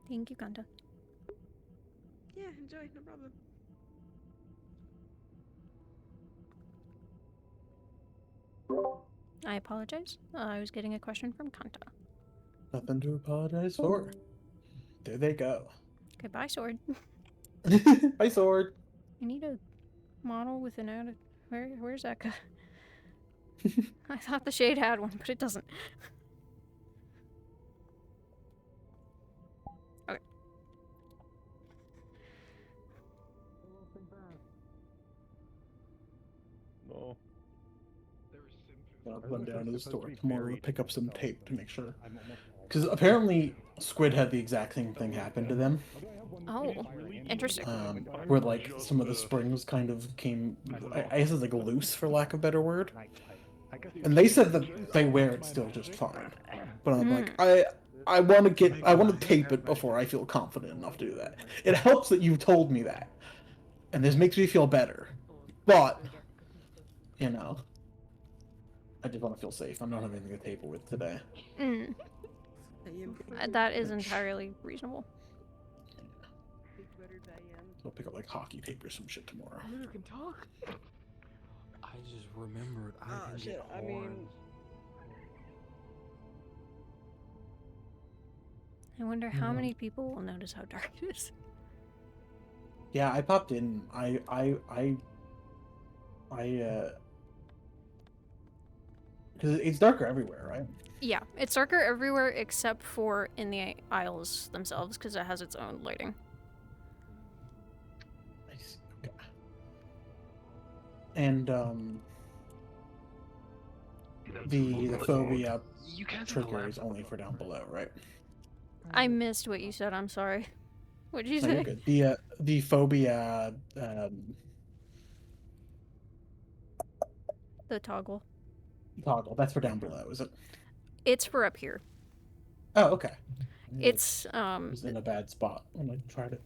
Thank you, Kanta. Yeah, enjoy, no problem. I apologize. I was getting a question from Kanta. Nothing to apologize for. There they go. Goodbye, sword. Bye, sword. I need a model with an added. Where's EHKA? I thought the shade had one, but it doesn't. Okay. No. I'll run down to the store tomorrow to pick up some tape to make sure. Because apparently Squid had the exact same thing happen to them. Oh, interesting. Where like some of the springs kind of came, I guess it's like loose for lack of a better word. And they said that they wear it still just fine. But I'm like, I want to tape it before I feel confident enough to do that. It helps that you told me that, and this makes me feel better. But you know, I just want to feel safe. I'm not having anything to tape it with today. That is entirely reasonable. I'll pick up like hockey tape or some shit tomorrow. You can talk. I just remembered I can get horns. I mean, I wonder how many people will notice how dark it is. Yeah, I popped in. Because it's darker everywhere, right? Yeah, it's darker everywhere except for in the aisles themselves because it has its own lighting. Nice. Okay. And the phobia trigger is only for down below, right? I missed what you said. I'm sorry. What did you No, say? you're good. The phobia The toggle. toggle, that's for down below, is it? It's for up here. Oh, okay. It's It was in a bad spot when I tried it.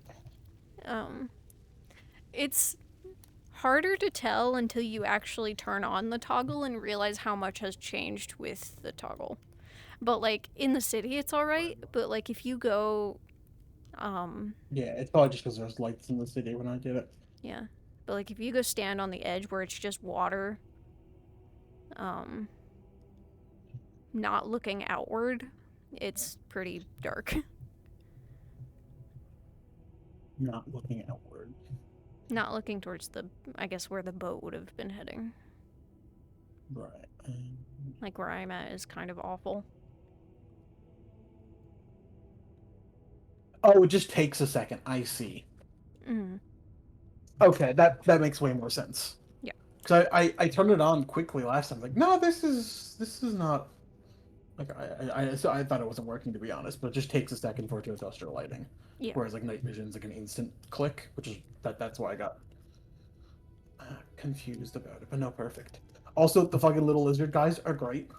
It's harder to tell until you actually turn on the toggle and realize how much has changed with the toggle. But like in the city it's alright, but like if you go Yeah, it's probably just because there's lights in the city when I did it. Yeah. But like if you go stand on the edge where it's just water, not looking outward, it's pretty dark. Not looking outward. Not looking towards the, I guess, where the boat would have been heading. Right. Like where I'm at is kind of awful. Oh, it just takes a second. I see. Mm. Okay, that makes way more sense. Yeah. Because I turned it on quickly last time. Like, no, this is not. Like I thought it wasn't working, to be honest, but it just takes a second for it to adjust your lighting. Yeah. Whereas like night vision's like an instant click, which is that's why I got confused about it. But no, perfect. Also, the fucking little lizard guys are great.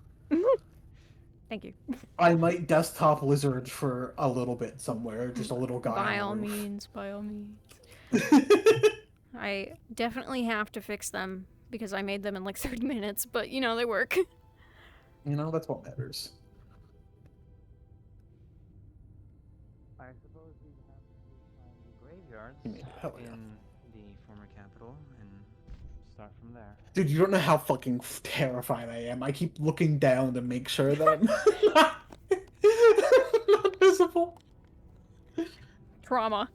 Thank you. I might desktop lizard for a little bit somewhere, just a little guy. By all means, by all means. I definitely have to fix them because I made them in like 30 minutes, but you know, they work. You know, that's what matters. I suppose we have to find the graveyards Hell yeah. in the former capital and start from there. Dude, you don't know how fucking terrified I am. I keep looking down to make sure that I'm not visible. Trauma.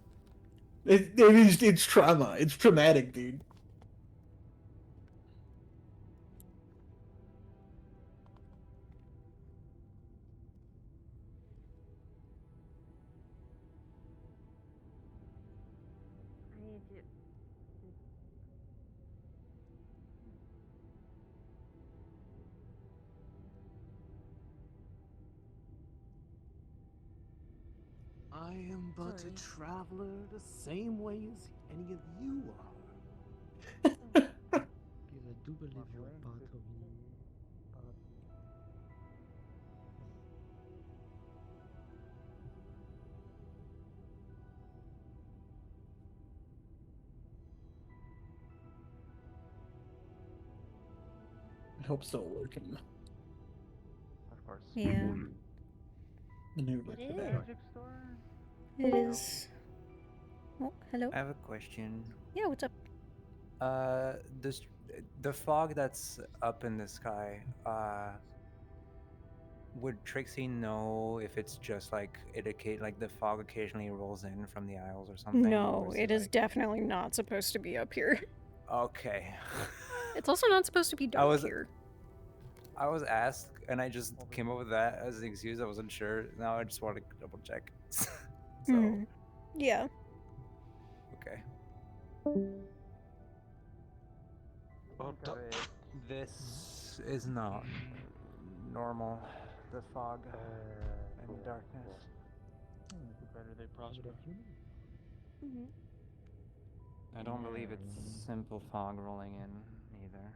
It's trauma. It's traumatic, dude. I am but a traveler the same way as any of you are. Because I do believe you're part of me. I hope so, lurking. Of course. Yeah. Maneuver It today. is. Magic store? It is. Oh, hello. I have a question. Yeah, what's up? This the fog that's up in the sky. Would Trixie know if it's just like like the fog occasionally rolls in from the aisles or something? No, or it is like... definitely not supposed to be up here. Okay. It's also not supposed to be dark here. I was asked, and I just came up with that as the excuse. I wasn't sure. Now I just want to double check. So. Yeah. Okay. Oh, This is not normal. The fog and darkness. Better they prosper. I don't believe it's simple fog rolling in either.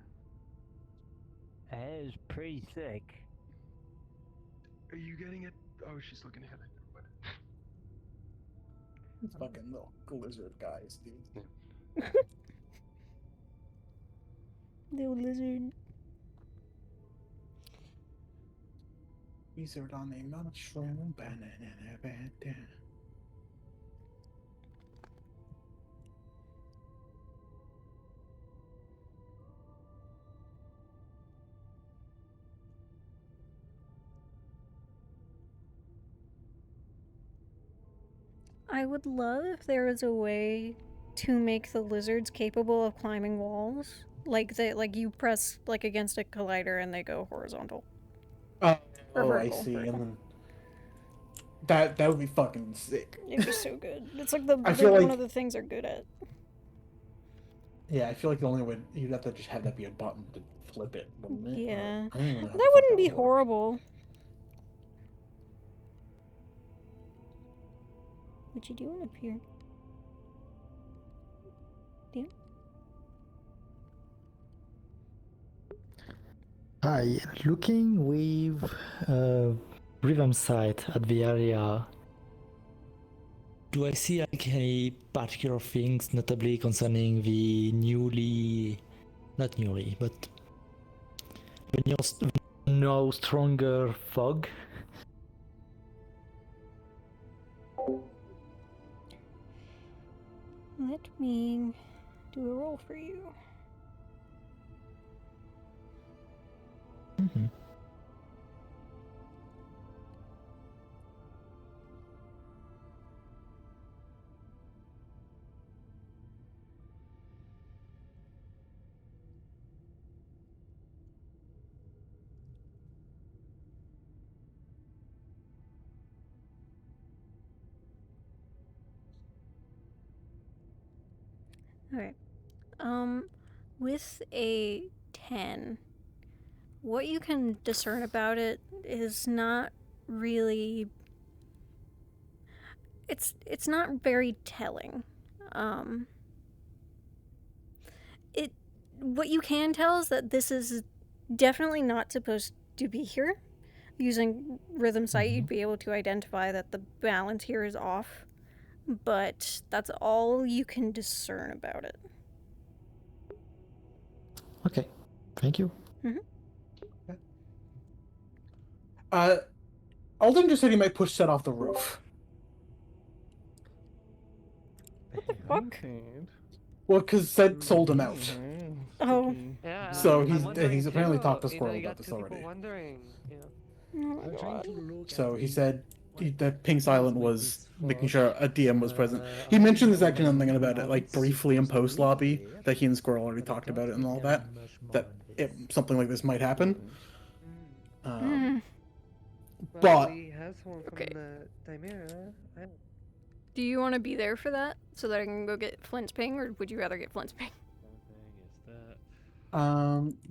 It is pretty thick. Are you getting it? Oh, she's looking at it. It's fucking little lizard guys, dude. Little lizard. Wizard on a mushroom, banana, banana. I would love if there was a way to make the lizards capable of climbing walls. Like you press like against a collider and they go horizontal. Oh, Or I vertical, see. vertical. And then that would be fucking sick. It'd be so good. It's like I feel like one of the things they're good at. Yeah, I feel like the only way you'd have to just have that be a button to flip it, wouldn't it? Yeah. I don't even know how the That fuck wouldn't be would work. horrible. What you doing up here? Dan? Hi, looking with rhythm sight at the area. Do I see like any particular things, notably concerning the not newly, but the now stronger fog? Let me do a roll for you. Mm-hmm. Alright. With a 10, what you can discern about it is not really... It's not very telling. What you can tell is that this is definitely not supposed to be here. Using rhythm sight, you'd be able to identify that the balance here is off, but that's all you can discern about it. Okay, thank you. Alden just said he might push Set off the roof. What the fuck? Well, because Set sold him out. Oh. Yeah. So I'm wondering he's apparently too. talked to You know, Squirrel you about got this two people already. wondering. You know. Oh my I'm trying god. to look So at he the said that Pink fog Silent with was this making fog. sure a DM was present. He I mentioned this know actually, I'm thinking about it, like it's briefly in supposed post to lobby, be there, that he and Squirrel already but I talked don't about it and think all there's that. much more That than this. something like this might happen. Well, But we have someone from Okay. the Chimera. Do you want to be there for that so that I can go get Flint's ping, or would you rather get Flint's ping?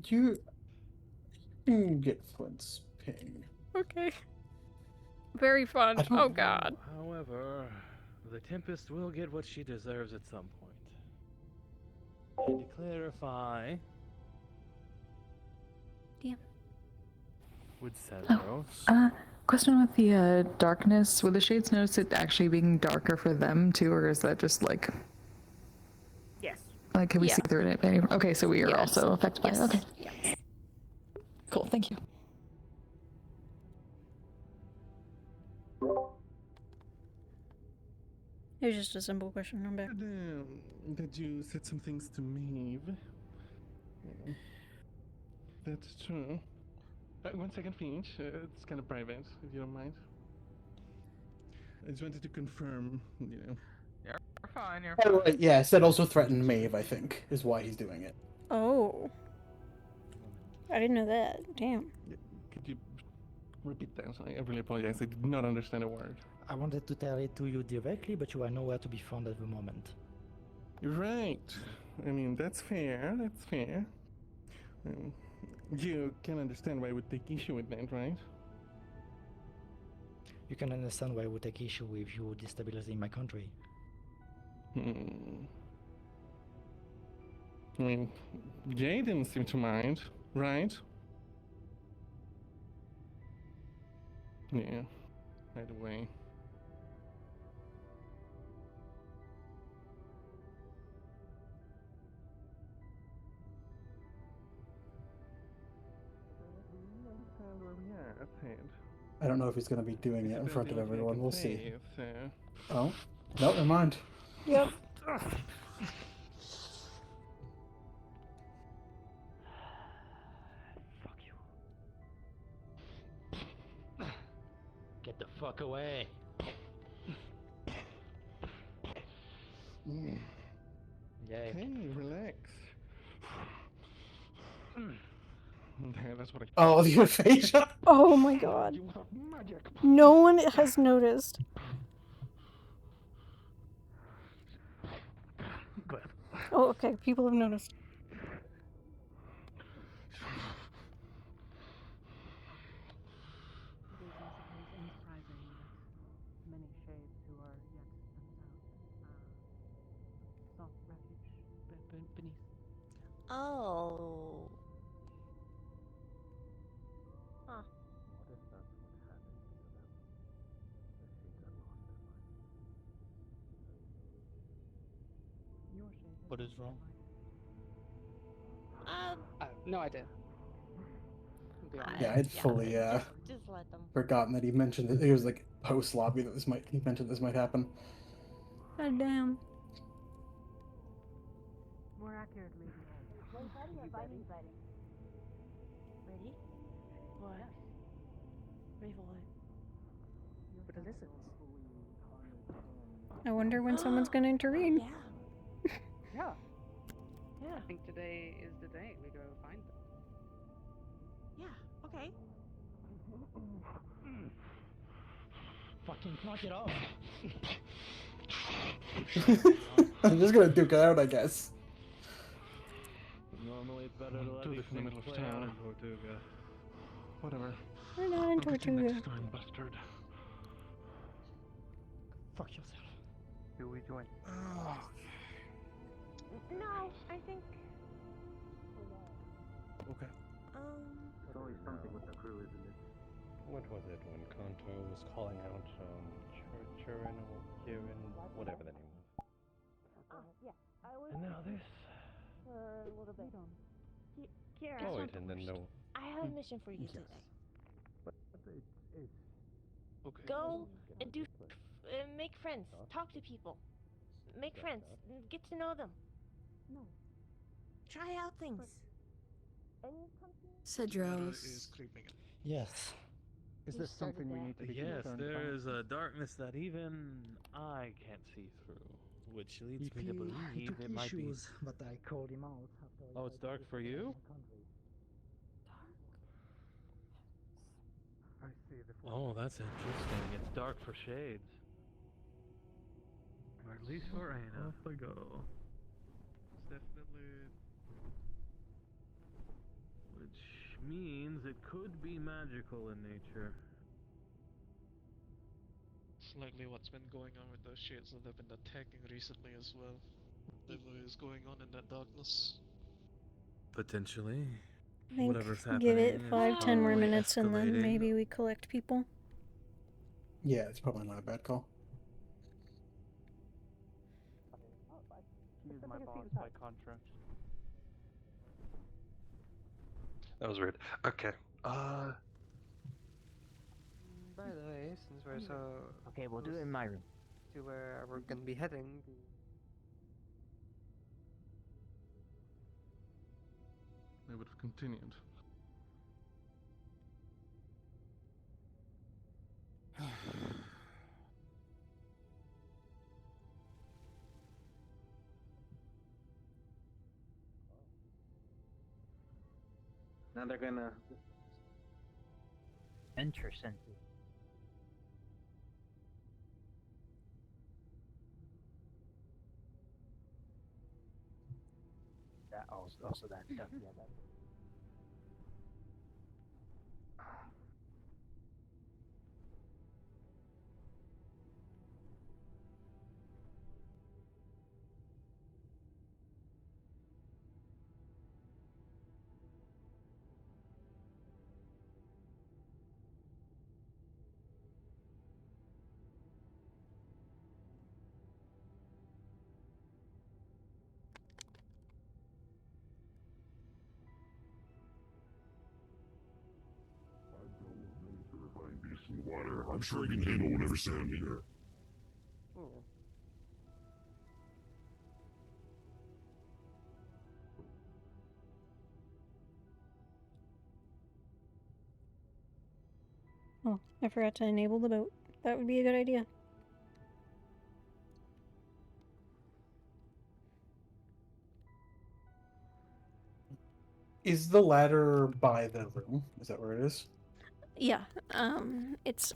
you can get Flint's ping. Okay. Very fun. I don't Oh know. god. However, the Tempest will get what she deserves at some point. And to clarify... Yeah. With Cedros... Question with the darkness. Will the shades notice it actually being darker for them too, or is that just like... Yes. Like, can we Yeah. see through it? Okay, so we are Yes. also affected by Yes. it. Okay, Yeah. cool. Thank you. was just a simple question. I'm back. That you said some things to Maeve. That's true. 1 second, Finch. It's kind of private, if you don't mind. I just wanted to confirm, You're fine, you're Oh, fine. right, yeah, Sid also threatened Maeve, I think, is why he's doing it. Oh. I didn't know that. Damn. Could you repeat that? I really apologize. I did not understand a word. I wanted to tell it to you directly, but you are nowhere to be found at the moment. You're right. I mean, that's fair. That's fair. You can understand why I would take issue with that, right? You can understand why I would take issue with you destabilizing my country. I mean, Jay didn't seem to mind, right? Yeah. Either way. I don't know if he's going to be doing it in front of everyone. We'll see. So... Oh, no, never mind. Yep. Fuck you. Get the fuck away. Yay. Hey, relax. That's what I... Oh, the aphasia. Oh my god. No one has noticed. Oh, okay. People have noticed. Many shades who are yet themselves sought refuge beneath. Oh. Huh. What if that's what happened to them? The shades that lost their life. Your shade. What is wrong? No idea. Yeah, I'd fully Just let them. forgotten that he mentioned that it was like post lobby that he mentioned this might happen. God damn. More accurately. Ready? Ready? What? Ready for what? But it isn't. I wonder when someone's gonna intervene. Yeah. Yeah. Yeah. I think today is the day we go find them. Yeah. Okay. Fucking knock it off. I'm just gonna duke it out, I guess. Normally it's better to let these in the middle things of play out town. in Tortuga. Whatever. We're not in Tortuga. Next time, bastard. Fuck yourself. Do we join? No, I think. Okay. There's always something with the crew, isn't it? What was it when Kanto was calling out Churin or Kieran, whatever the name was? Yeah. I was. And now this. For a little bit. Kira. Oh, wait, and then no. I have a mission for you today. But it's... Okay. Go and do. Make friends. Talk to people. Make friends. Get to know them. No. Try out things. Cedros. Yes. Is this something we need to be Yes, concerned there about? is a darkness that even I can't see through, which leads me to believe it might be. But I called him out. Oh, it's dark for you? I see the Oh, that's interesting. It's dark for shades. Or at least for Aina. Off I go. It's definitely... Which means it could be magical in nature. It's likely what's been going on with those shades that they've been attacking recently as well. Whatever is going on in that darkness. Potentially. I think Whatever's happening give it is 5-10 more probably minutes and then escalating. maybe we collect people. Yeah, it's probably not a bad call. He is my boss by contract. That was weird. Okay. By the way, since we're so... Okay, we'll do it in my room. to where we're gonna be heading. They would have continued. Now they're gonna Interesting. That also that stuff. Yeah, that. Water. I'm sure I can handle whatever's down here. Oh. Oh, I forgot to enable the boat. That would be a good idea. Is the ladder by the room? Is that where it is? Yeah, it's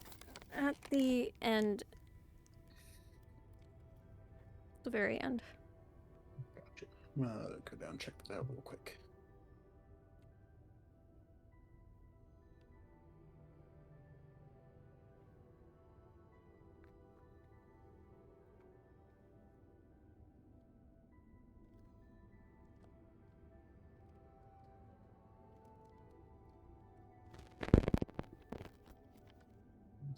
at the end. The very end. Gotcha. I'm gonna go down and check that out real quick.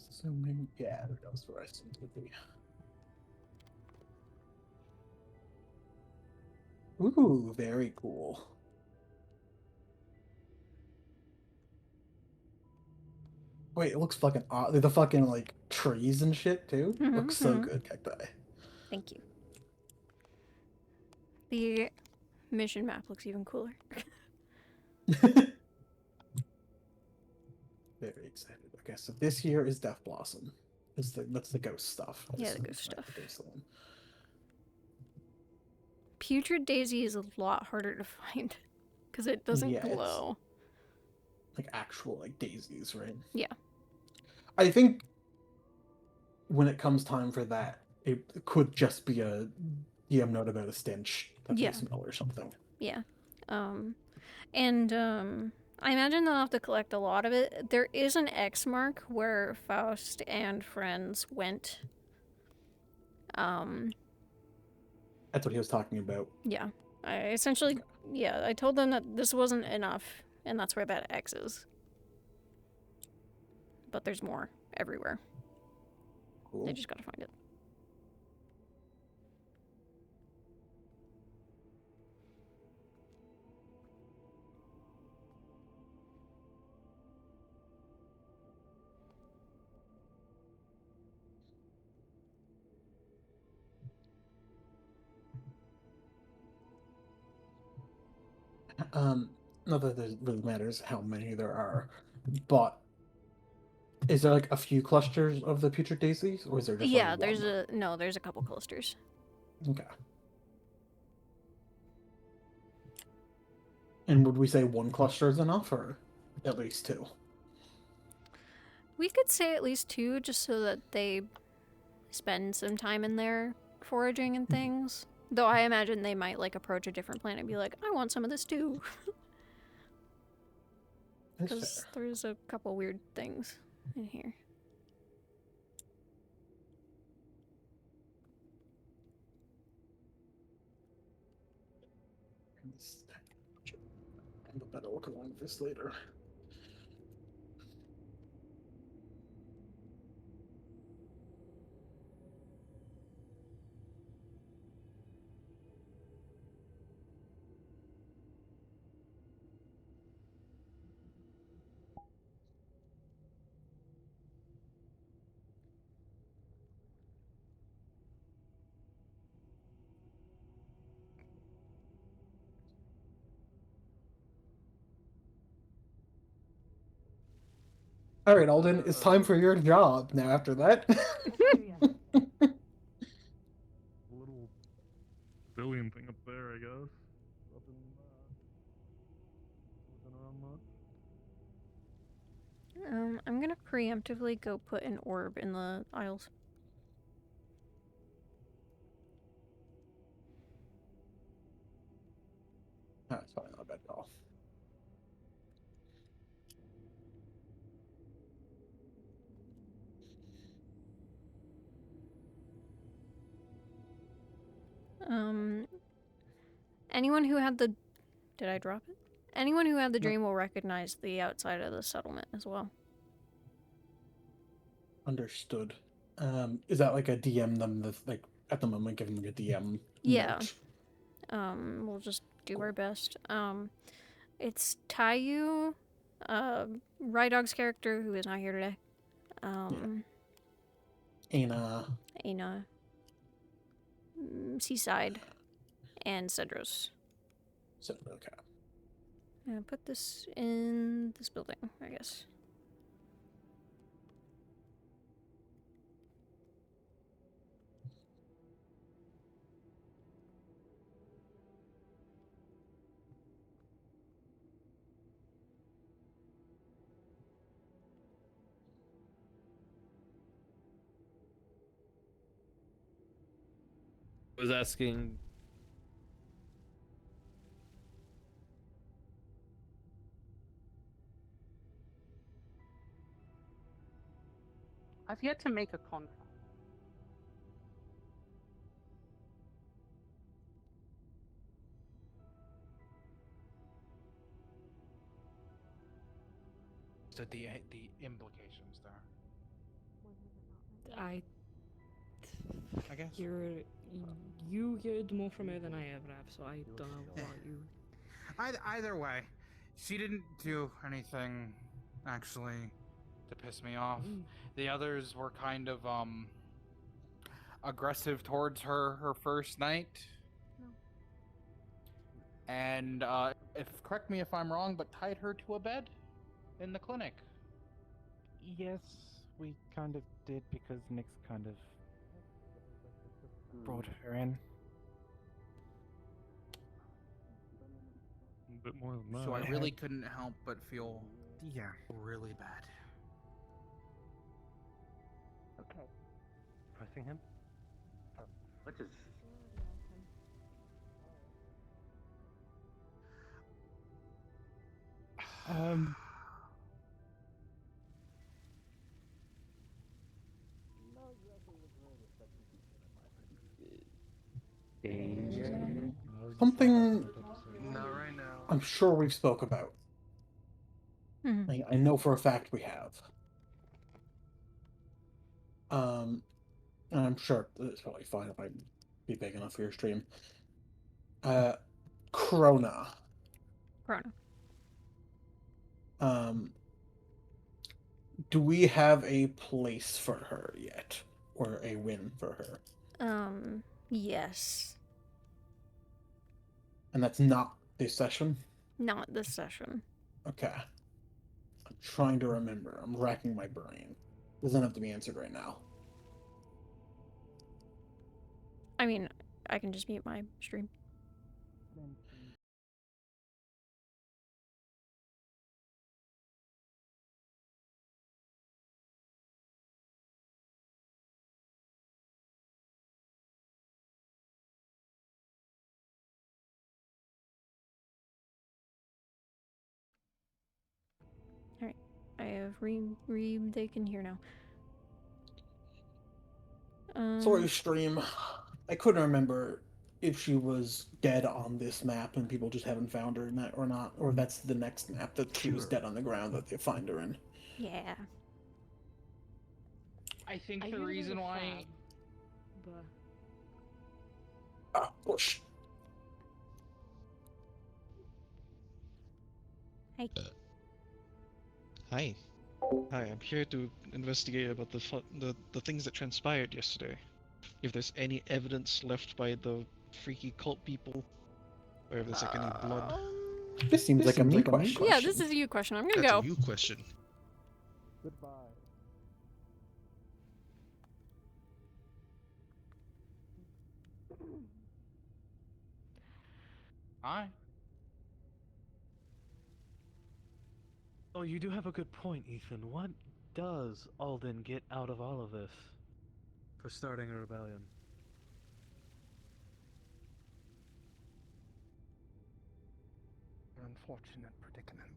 Assuming, yeah, that was where I assumed it would be. Ooh, very cool. Wait, it looks fucking odd. The fucking like trees and shit too. Looks so good, cacti. Thank you. The mission map looks even cooler. Very excited. Okay, so this here is Death Blossom. That's the ghost stuff. Yeah, the ghost stuff. The ghost one. Putrid Daisy is a lot harder to find because it doesn't glow. Like actual like daisies, right? Yeah. I think when it comes time for that, it could just be a note about a stench that they smell or something. Yeah. And I imagine they'll have to collect a lot of it. There is an X mark where Faust and friends went. That's what he was talking about. Yeah. I essentially, I told them that this wasn't enough, and that's where that X is. But there's more everywhere. Cool. They just gotta find it. Not that it really matters how many there are, but is there like a few clusters of the putrid daisies, or is there just there's a couple clusters. Okay. And would we say one cluster is enough, or at least two? We could say at least two, just so that they spend some time in there foraging and things. Though I imagine they might like approach a different planet and be like, I want some of this too. Because there's a couple weird things in here. I'm a better look along this later. Alright, Alden, it's time for your job now after that. Little billion thing up there, I guess. Nothing, nothing around much. I'm gonna preemptively go put an orb in the aisles. That's probably not a bad call. Anyone who had the... Did I drop it? Anyone who had the dream will recognize the outside of the settlement as well. Understood. Is that like a DM them that's like at the moment giving them a DM? Yeah. Note? We'll just do our best. It's Tayu, Rydog's character, who is not here today. Aina. Seaside. And Cedros. Okay. Put this in this building, I guess. I was asking. I've yet to make a contract. So the implications there. I guess you heard more from her than I ever have, so I don't know what you. Either way, she didn't do anything actually to piss me off. The others were kind of aggressive towards her first night. And correct me if I'm wrong, but tied her to a bed in the clinic. Yes, we kind of did because Nick's kind of brought her in. A bit more than that. So I really couldn't help but feel really bad. Okay. Pressing him? What is... Something Not right now. I'm sure we've spoke about. I know for a fact we have. And I'm sure it's probably fine if I be big enough for your stream. Krona. Do we have a place for her yet? Or a win for her? Yes. And that's not this session? Not this session. Okay. I'm trying to remember. I'm racking my brain. Doesn't have to be answered right now. I mean, I can just mute my stream. Alright. I have they can hear now. Sorry, stream. I couldn't remember if she was dead on this map and people just haven't found her in that or not, or that's the next map that she was dead on the ground that they find her in. Yeah. I think the reason why... Push. Hey. Hi. Hi, I'm here to investigate about the things that transpired yesterday. If there's any evidence left by the freaky cult people, or if there's like any blood. This seems like a me question. Yeah, this is a you question. I'm gonna go. That's a you question. Goodbye. Hi. Oh, you do have a good point, Ethan. What does Alden get out of all of this for starting a rebellion? An unfortunate predicament.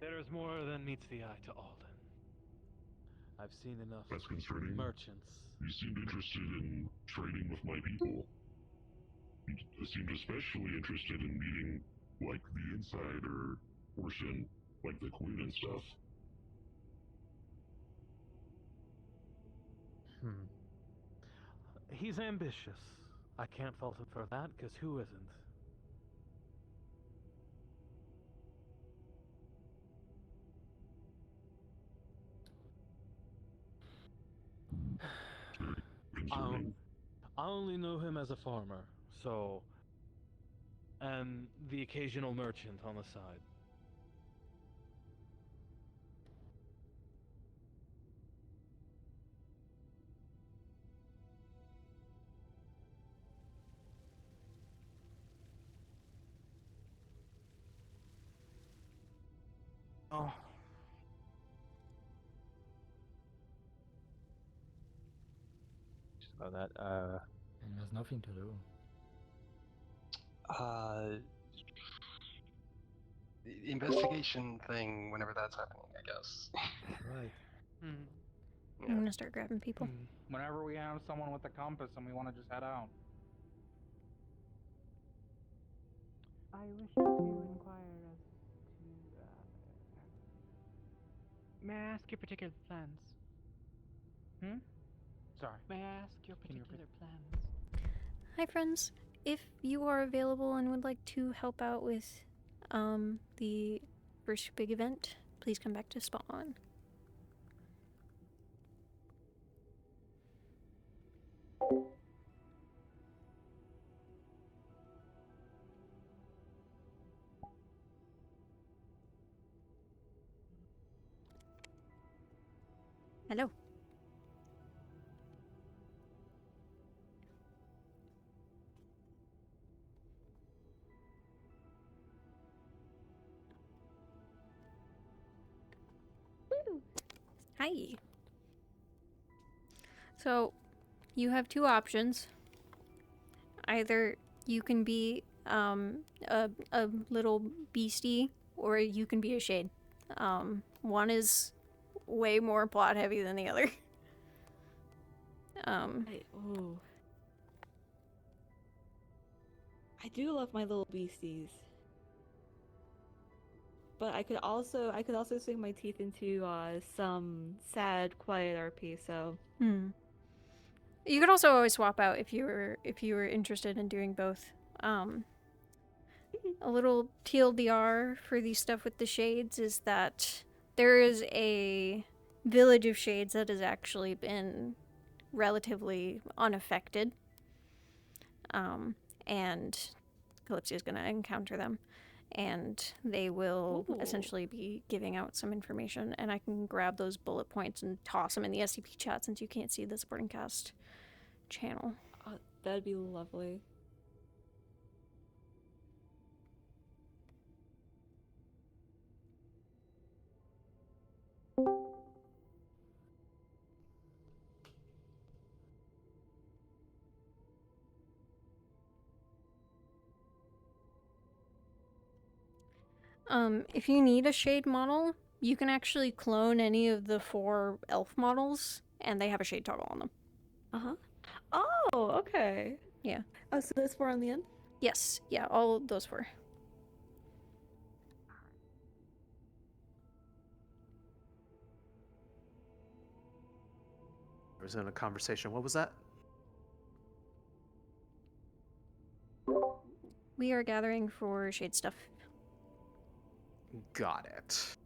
There is more than meets the eye to Alden. I've seen enough That's concerning. merchants. You seemed interested in trading with my people. You seemed especially interested in meeting, like, the insider portion, like the queen and stuff. He's ambitious. I can't fault him for that, because who isn't? I only know him as a farmer, so... and the occasional merchant on the side. Oh. Just about that. And there's nothing to do. The investigation thing, whenever that's happening, I guess. Right. I'm gonna start grabbing people. Whenever we have someone with a compass and we want to just head out. I wish to inquire as to. May I ask your particular plans? Sorry. May I ask your particular plans? Hi, friends. If you are available and would like to help out with the first big event, please come back to spawn. Hello. Hi. So, you have two options. Either you can be a little beastie, or you can be a shade. One is way more plot heavy than the other. I do love my little beasties. But I could also sink my teeth into some sad, quiet RP, so You could also always swap out if you were interested in doing both. A little TLDR for the stuff with the shades is that there is a village of shades that has actually been relatively unaffected. And Kalypsia is going to encounter them. And they will essentially be giving out some information. And I can grab those bullet points and toss them in the SCP chat since you can't see the supporting cast channel. that'd be lovely. If you need a shade model, you can actually clone any of the 4 elf models, and they have a shade toggle on them. Oh, okay. Yeah. Oh, so there's 4 on the end? Yes, yeah, all of those 4. I was in a conversation. What was that? We are gathering for shade stuff. Got it.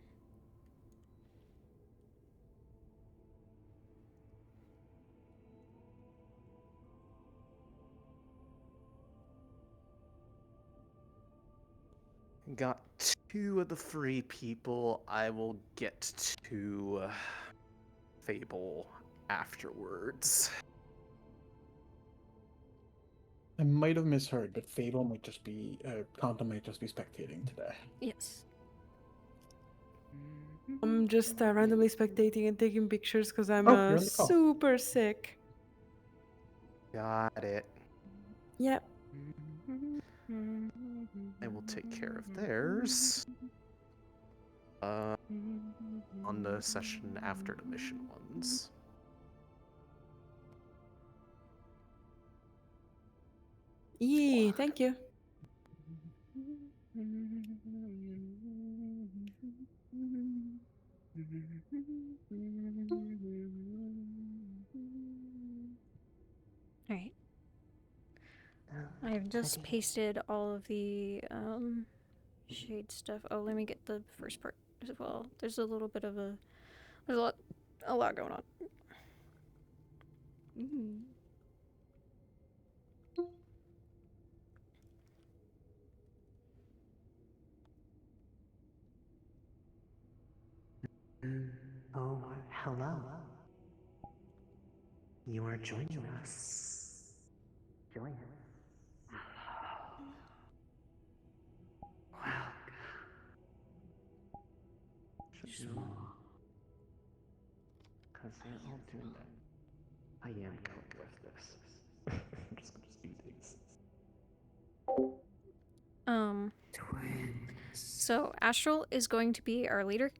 Got 2 of the free people. I will get to Fable afterwards. I might have misheard, but Fable might just be, Conta might just be spectating today. Yes. I'm just randomly spectating and taking pictures because I'm you're on the call. super sick. Got it. Yep. I will take care of theirs. On the session after the mission ones. Yee, thank you. Alright. I've just pasted all of the shade stuff. Oh, let me get the first part as well. There's a little bit of there's a lot going on. Oh, hello. You are joining us. Join us. Wow. Small. Because they're all doing that. I am going with this. I'm just gonna do things. So Astral is going to be our leader,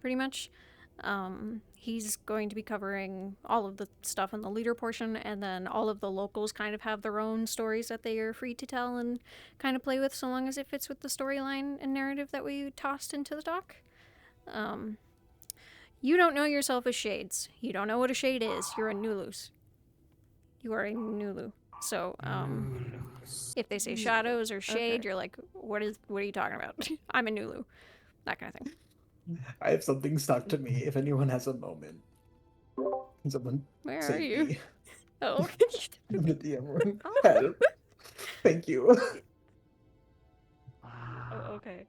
pretty much. He's going to be covering all of the stuff in the leader portion, and then all of the locals kind of have their own stories that they are free to tell and kind of play with, so long as it fits with the storyline and narrative that we tossed into the doc. You don't know yourself as shades. You don't know what a shade is. You're a Nulus. You are a Nulu. So, if they say shadows or shade, Okay. you're like, what are you talking about? I'm a Nulu. That kind of thing. I have something stuck to me. If anyone has a moment, can someone Where save are you? me? Oh. In the DM room. Help. Thank you. Oh, okay.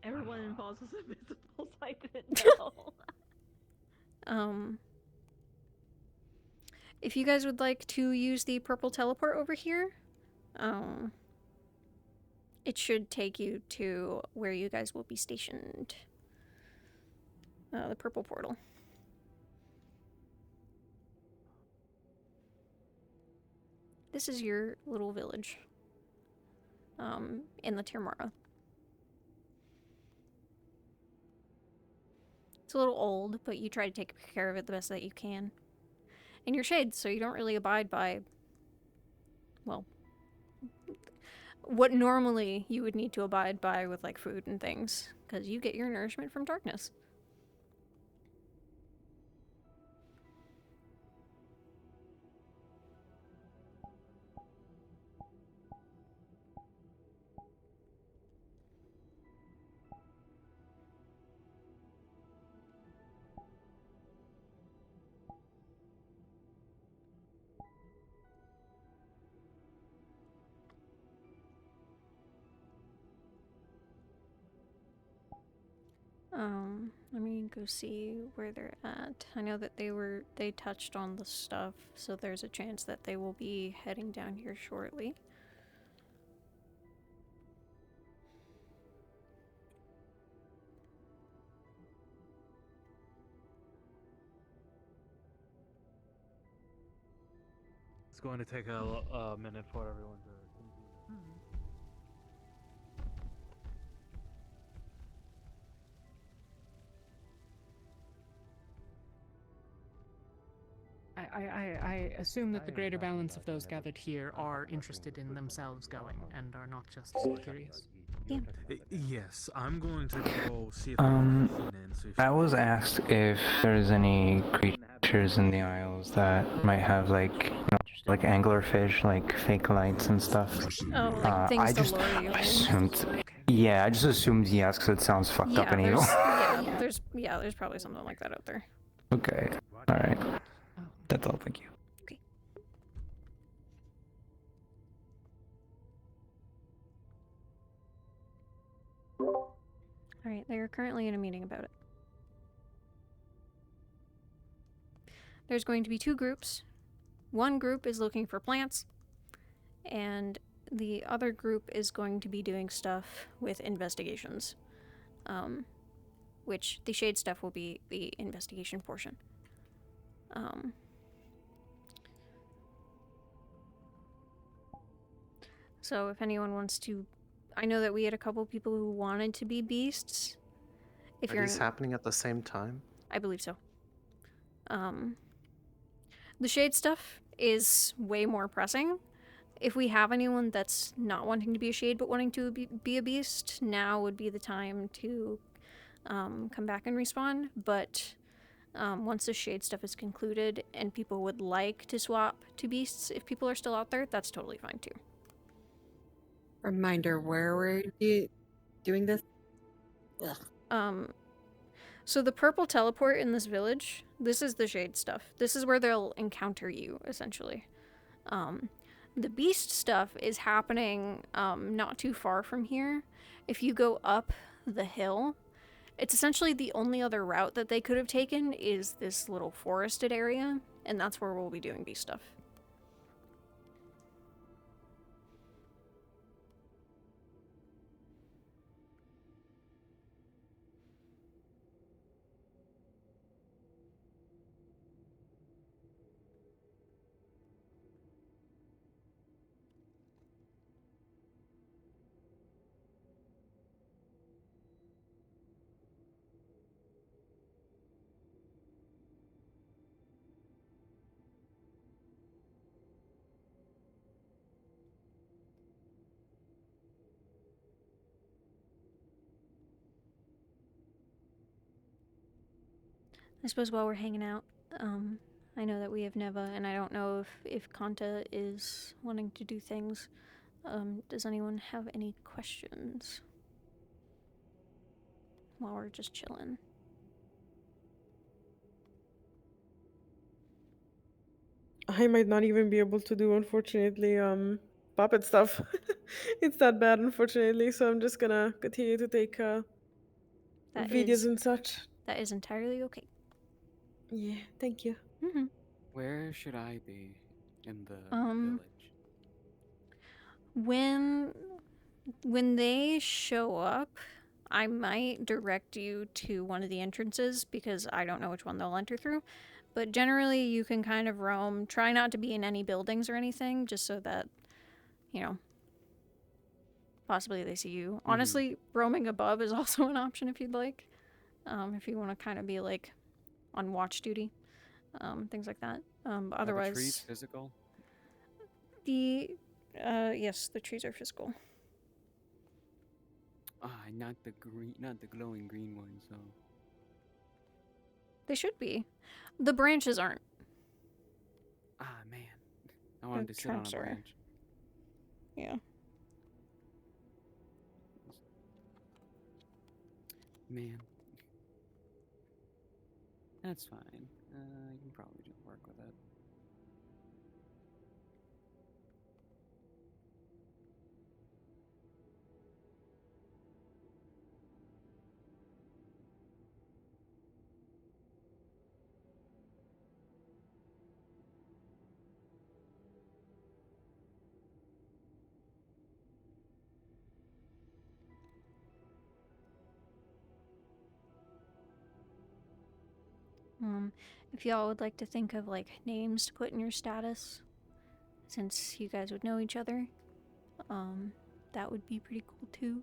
Everyone involved was invisible, so I didn't know. If you guys would like to use the purple teleport over here, it should take you to where you guys will be stationed. The purple portal. This is your little village. In the Tirmara. It's a little old, but you try to take care of it the best that you can. And you're shades, so you don't really abide by, well, what normally you would need to abide by with like food and things, because you get your nourishment from darkness. Let me go see where they're at. I know that they touched on the stuff, so there's a chance that they will be heading down here shortly. It's going to take a minute for everyone to. I assume that the greater balance of those gathered here are interested in themselves going and are not just curious. Yeah. Yes, I'm going to go see if I was asked if there's any creatures in the Isles that might have like anglerfish, like fake lights and stuff. Oh, like things I to just lure you in. assumed. Yeah, I just assumed yes, because it sounds fucked up and evil. There's probably something like that out there. Okay. All right. That's all. Thank you. Okay. Alright, they are currently in a meeting about it. There's going to be 2 groups. One group is looking for plants, and the other group is going to be doing stuff with investigations. Which the shade stuff will be the investigation portion. So if anyone wants to... I know that we had a couple people who wanted to be beasts. If Are these happening at the same time? I believe so. The shade stuff is way more pressing. If we have anyone that's not wanting to be a shade but wanting to be a beast, now would be the time to come back and respawn. But once the shade stuff is concluded and people would like to swap to beasts, if people are still out there, that's totally fine too. Reminder, where were you doing this? Ugh. So the purple teleport in this village, this is the shade stuff. This is where they'll encounter you, essentially. The beast stuff is happening not too far from here. If you go up the hill, it's essentially the only other route that they could have taken is this little forested area, and that's where we'll be doing beast stuff. I suppose while we're hanging out, I know that we have Neva, and I don't know if Kanta is wanting to do things. Does anyone have any questions while we're just chilling? I might not even be able to do, unfortunately, puppet stuff. It's that bad, unfortunately, so I'm just gonna continue to take videos and such. That is entirely okay. Yeah, thank you. Mm-hmm. Where should I be in the village? When they show up, I might direct you to one of the entrances because I don't know which one they'll enter through. But generally, you can kind of roam. Try not to be in any buildings or anything, just so that, you know, possibly they see you. Mm-hmm. Honestly, roaming above is also an option if you'd like. If you want to kind of be, like, on watch duty. Things like that. Otherwise... Are the trees physical? Yes, the trees are physical. Not the glowing green ones, though. They should be. The branches aren't. Man. I wanted to sit on a branch. Yeah. Man. That's fine. You can probably just work with it. If y'all would like to think of, like, names to put in your status, since you guys would know each other, that would be pretty cool too.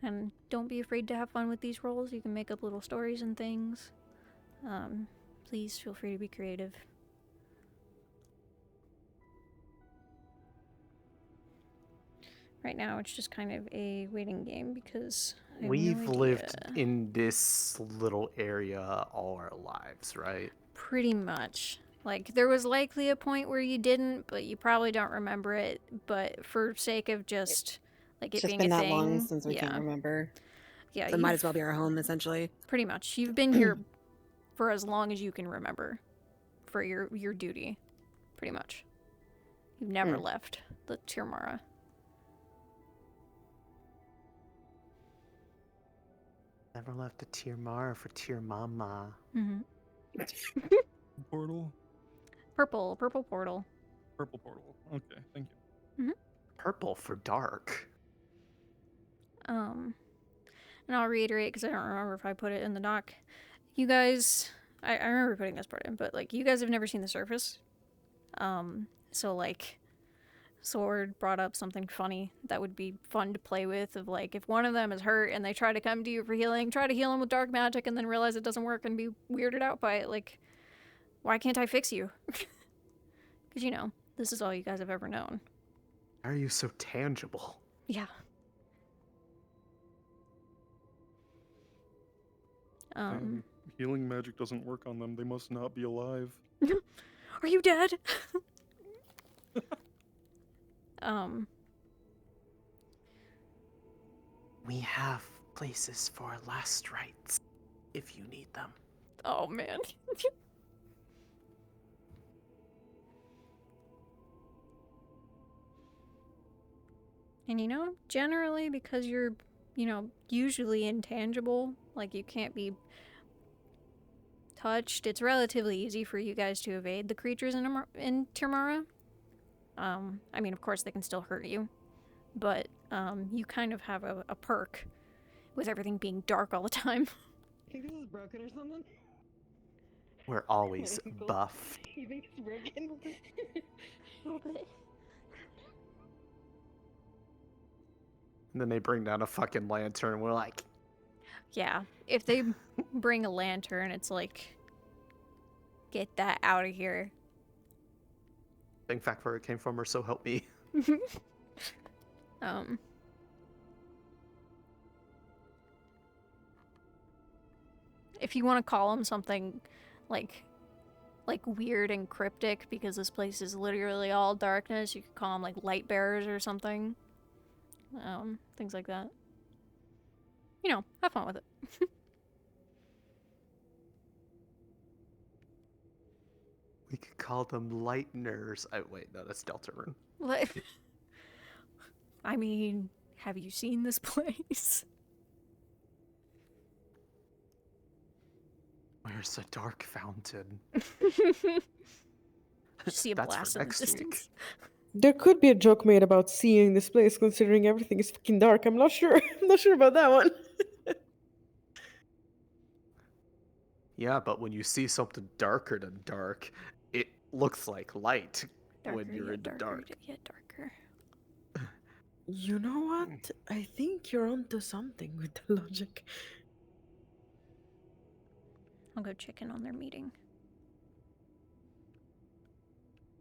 And don't be afraid to have fun with these roles. You can make up little stories and things. Please feel free to be creative. Right now, it's just kind of a waiting game because I have We've no idea. lived in this little area all our lives, right? Pretty much. Like, there was likely a point where you didn't, but you probably don't remember it. But for sake of just, like, it It's just being been a that thing, long since we can remember. Yeah, So it might as well be our home, essentially. Pretty much. You've been here for as long as you can remember for your duty. Pretty much. You've never left the Tirmara. Never left a Tier Mara for Tier Mama. Portal? Purple portal. Purple portal. Okay, thank you. Purple for dark. And I'll reiterate because I don't remember if I put it in the doc. You guys, I remember putting this part in, but like you guys have never seen the surface. So like Sword brought up something funny that would be fun to play with, of like if one of them is hurt and they try to come to you for healing, try to heal them with dark magic and then realize it doesn't work and be weirded out by it. Like, why can't I fix you? Because, you know, this is all you guys have ever known. Why are you so tangible? Yeah. Healing magic doesn't work on them. They must not be alive. Are you dead? We have places for last rites, if you need them. Oh, man. And you know, generally, because you're, you know, usually intangible, like you can't be touched, it's relatively easy for you guys to evade the creatures in Termara. I mean, of course, they can still hurt you, but you kind of have a perk with everything being dark all the time. You think this is broken or something? We're always buffed. You think it's broken? A little bit. And then they bring down a fucking lantern. We're like, Yeah, if they bring a lantern, it's like, get that out of here. think fact where it came from, or so help me. If you want to call them something like weird and cryptic, because this place is literally all darkness, you could call them like light bearers or something. Things like that. You know, have fun with it. We could call them lighteners. Oh wait, no, that's Deltarune. What? I mean, have you seen this place? Where's the dark fountain? See a blast in the distance. There could be a joke made about seeing this place, considering everything is fucking dark. I'm not sure. I'm not sure about that one. Yeah, but when you see something darker than dark, it looks like light when you're in the dark. Get darker. You know what? I think you're onto something with the logic. I'll go check in on their meeting.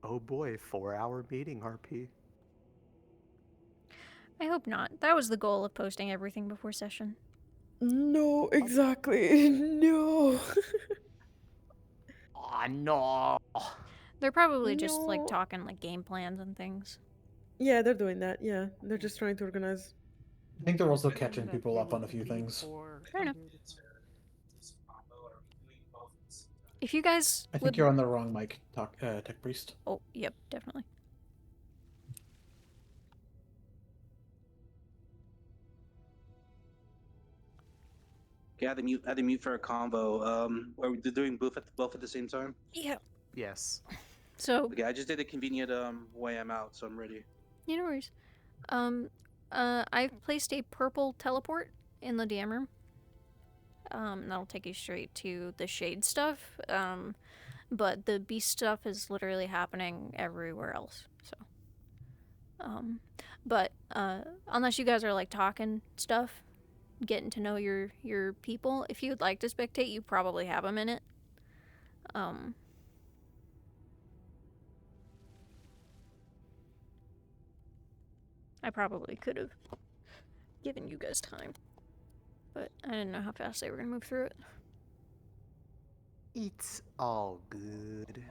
Oh boy, 4-hour meeting, RP. I hope not. That was the goal of posting everything before session. No, exactly. No. Oh no. They're probably just like talking like game plans and things. Yeah, they're doing that. Yeah, they're just trying to organize. I think they're also catching people up on a few things. Fair enough. If you guys I think you're on the wrong mic, Tech Priest. Oh, yep, definitely. Okay, add the mute for a combo. Are we doing both at the same time? Yeah. Yes. So. Okay, I just did a convenient way I'm out, so I'm ready. Yeah, no worries. I've placed a purple teleport in the DM room. That'll take you straight to the shade stuff. But the beast stuff is literally happening everywhere else. So, but unless you guys are like talking stuff, getting to know your people, if you'd like to spectate, you probably have a minute. I probably could have given you guys time, but I didn't know how fast they were gonna move through it. It's all good.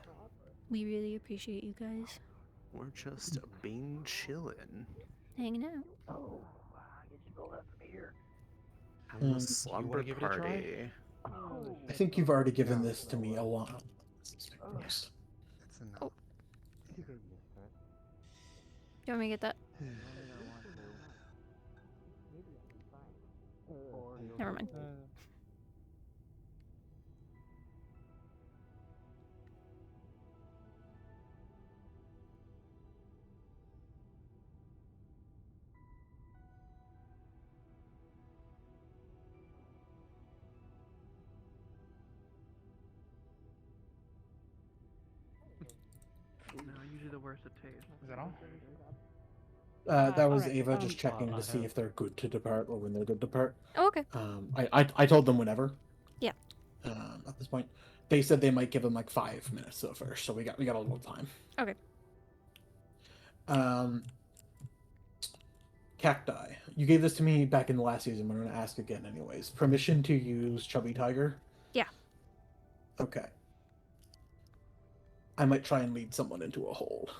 We really appreciate you guys. We're just being chillin'. Hanging out. Oh, I get to build up from here. Having a slumber party. I think you've already given this to me a lot. That's enough. Oh. Do you want me to get that? Never mind. No, usually the worse it tastes. Is that all? That was alright, Ava just checking to see if they're good to depart or when they're good to depart. Oh, okay. I told them whenever. Yeah. At this point, they said they might give them like 5 minutes so first, so we got a little time. Okay. Cacti. You gave this to me back in the last season, but I'm going to ask again anyways. Permission to use Chubby Tiger? Yeah. Okay. I might try and lead someone into a hole.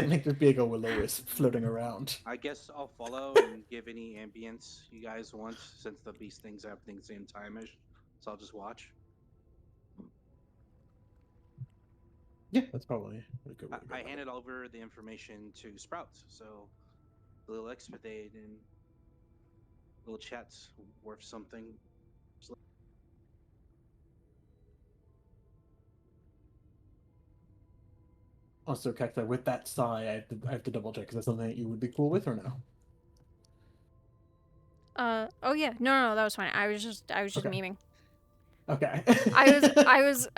Make this big will-o-wisp floating around. I guess I'll follow and give any ambience you guys want, since the beast things are happening the same time-ish. So I'll just watch. Yeah, that's probably a good way to go. I handed over the information to Sprouts, so a little expedite and little chats worth something. Also, Cacti, with that sigh, I have to double check. Is that something that you would be cool with or no? Oh yeah. No, that was fine. I was just Okay. memeing. Okay. I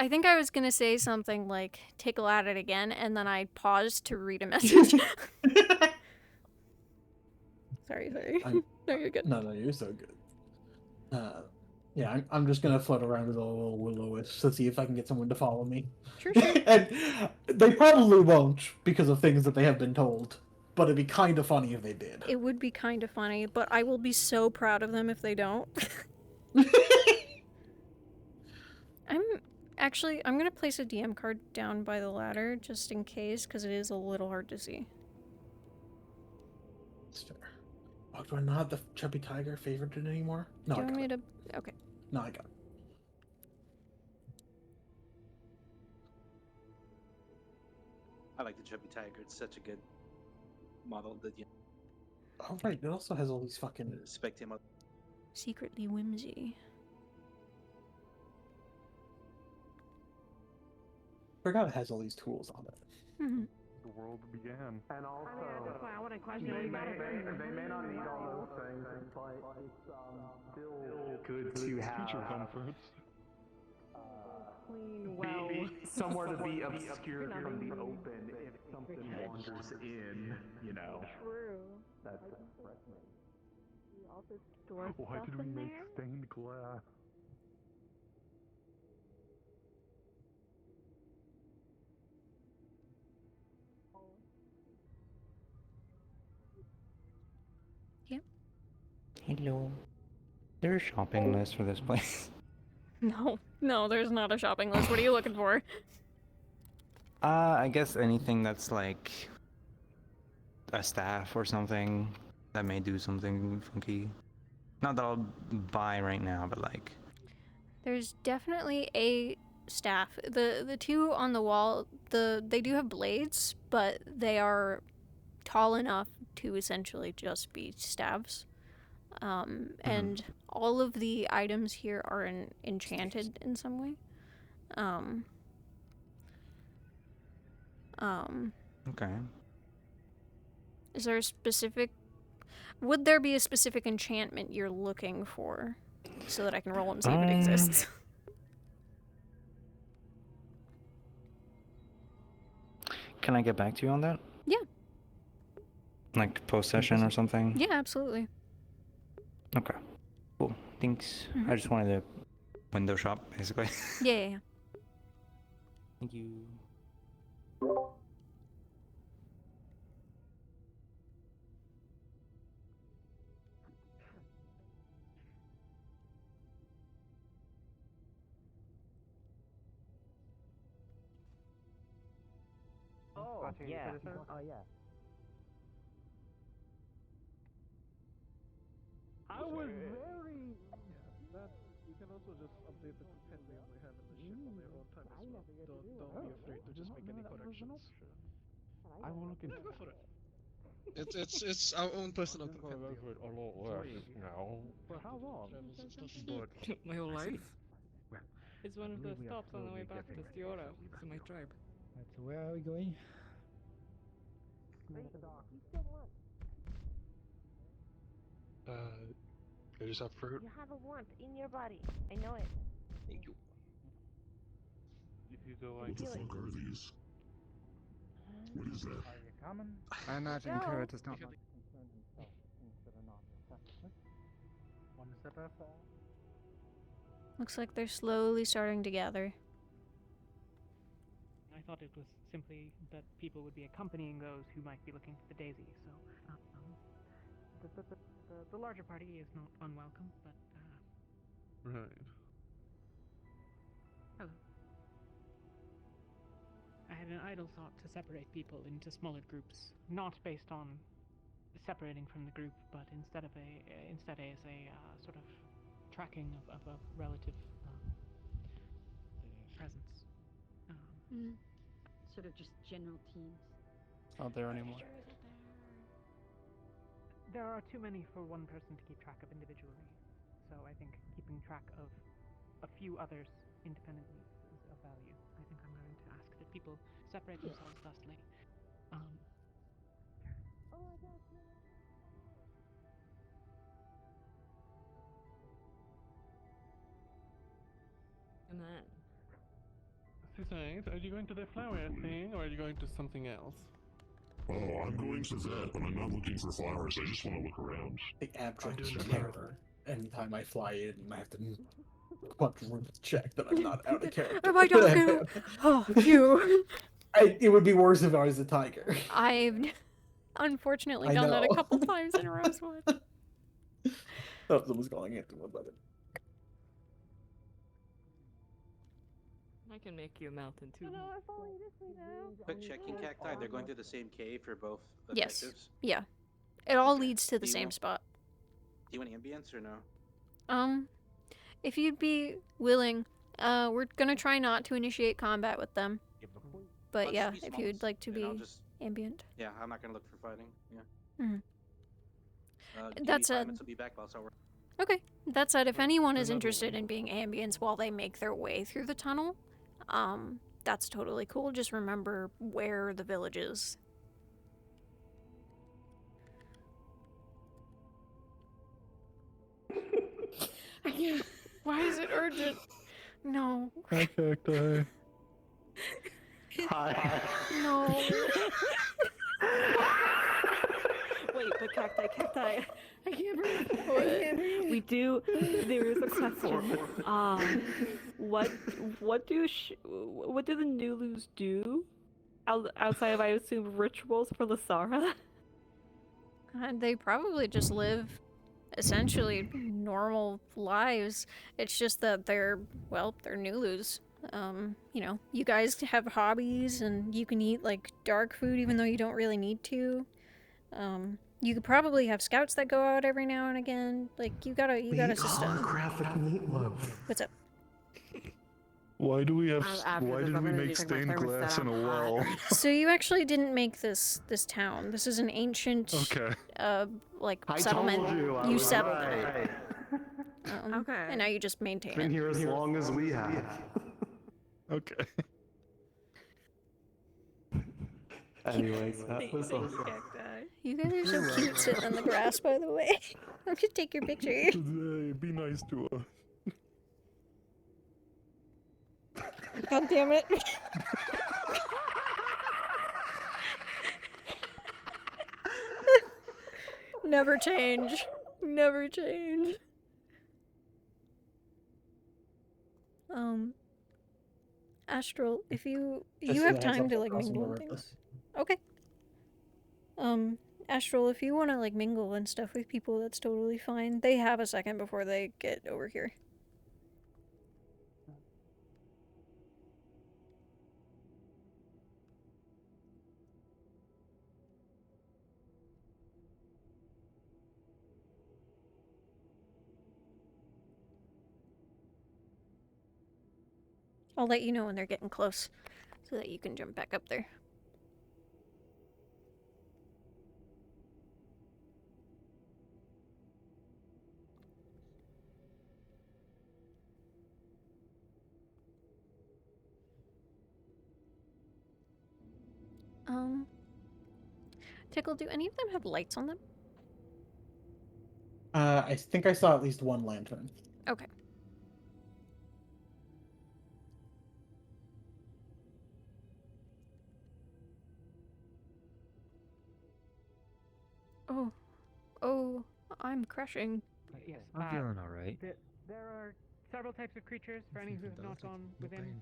think I was gonna say something like tickle at it again, and then I paused to read a message. Sorry. No, you're good. No, you're so good. Yeah, I'm just gonna float around with a little will-o-wisp to see if I can get someone to follow me. Sure. And they probably won't because of things that they have been told, but it'd be kind of funny if they did. It would be kind of funny, but I will be so proud of them if they don't. I'm gonna place a DM card down by the ladder just in case, because it is a little hard to see. That's fair. Oh, do I not have the Chubby Tiger favorited anymore? No, Do I you got want it. me to? Okay. No, I got it. I like the Chubby Tiger. It's such a good model that you Oh, right. It also has all these fucking... expect him up. Secretly whimsy. Forgot it has all these tools on it. Mm-hmm. The world began. And also, I want to question they may not need all those things, but it's still good to have Creature comforts. clean well. somewhere to be obscured from the open if something wanders in, you know. True. That's You also store Why stuff did we in make there? stained glass? Yep. Hello. There's a shopping list for this place. No, there's not a shopping list. What are you looking for? I guess anything that's like a staff or something that may do something funky. Not that I'll buy right now, but like. There's definitely a staff. The two on the wall, they do have blades, but they are tall enough to essentially just be staves. And all of the items here are enchanted in some way. Okay. Is there a specific... Would there be a specific enchantment you're looking for? So that I can roll and see if it exists. Can I get back to you on that? Yeah. Like post-session or something? Yeah, absolutely. Okay. Cool. Thanks. I just wanted to window shop, basically. Yeah. Thank you. Oh, yeah. Oh, yeah. I was very... That, you can also just update the compendium they have in the ship on their own time as well. Don't be afraid to just make any corrections. I will look into it. Go for it. It's our own personal competitive. A lot less now. For how long? My whole life. Well, It's one of the stops on the way back to Stiora, to my tribe. Right, so where are we going? I just have fruit. You have a warmth in your body. I know it. Thank you. If you go What like the fuck are these? What is that? Are you coming? I imagine No. Kara does not much concern himself with things that are not affected. One step at a time. Looks like they're slowly starting to gather. I thought it was simply that people would be accompanying those who might be looking for the daisy, so the larger party is not unwelcome, but Right. hello. I had an idle thought to separate people into smaller groups, not based on separating from the group, but instead as a sort of tracking of a relative presence. Sort of just general teams. It's not there anymore. There are too many for one person to keep track of individually, so I think keeping track of a few others independently is of value. I think I'm going to ask that people separate themselves thusly. And then. Suzanne, are you going to the flower thing or are you going to something else? Oh, I'm going to that, but I'm not looking for flowers. I just want to look around. The abject terror. Anytime I fly in, I have to quadruple check that I'm not out of character. Am I talking? Oh, you. It would be worse if I was a tiger. I've unfortunately done that a couple times in Rosewood. Oh, someone's calling Anthony about it. I can make you a mountain too. No, I'm falling this way now. Quick checking cacti. They're going to the same cave for both Yes. objectives. Yeah. It all leads to the same spot. Do you want ambience or no? If you'd be willing, we're gonna try not to initiate combat with them. But yeah, if you'd like to be ambient. Yeah, I'm not gonna look for fighting. Yeah. Mm-hmm. That said, will be back while so we're... Okay. That said, if anyone is interested in being ambience while they make their way through the tunnel, that's totally cool. Just remember where the village is. Why is it urgent? No. Hi, cacti. Hi. No. Wait, but cacti. I can't breathe. We do. There is a question. What do the Nulus do outside of, I assume, rituals for Lasara? They probably just live essentially normal lives. It's just that they're Nulus. You know, you guys have hobbies and you can eat like dark food even though you don't really need to. You could probably have scouts that go out every now and again. Like you got a system. Holographic meatloaf. What's up? Why do we have? Why did we make stained glass in a well? So you actually didn't make this town. This is an ancient settlement. You settled in it. Okay. And now you just maintain it. Been here as long as we have. Okay. Anyways, that was awesome. You guys are so cute sitting on the grass, by the way. I'm gonna take your picture. Be nice to us. God damn it. Never change. Never change. Astral, if you have time to like mingle and things. Okay. Astral, if you want to like mingle and stuff with people, that's totally fine. They have a second before they get over here. I'll let you know when they're getting close so that you can jump back up there. Tickle, do any of them have lights on them? I think I saw at least one lantern. Okay. Oh, I'm crashing. Yes, I'm feeling alright. There are several types of creatures for any who have not gone within.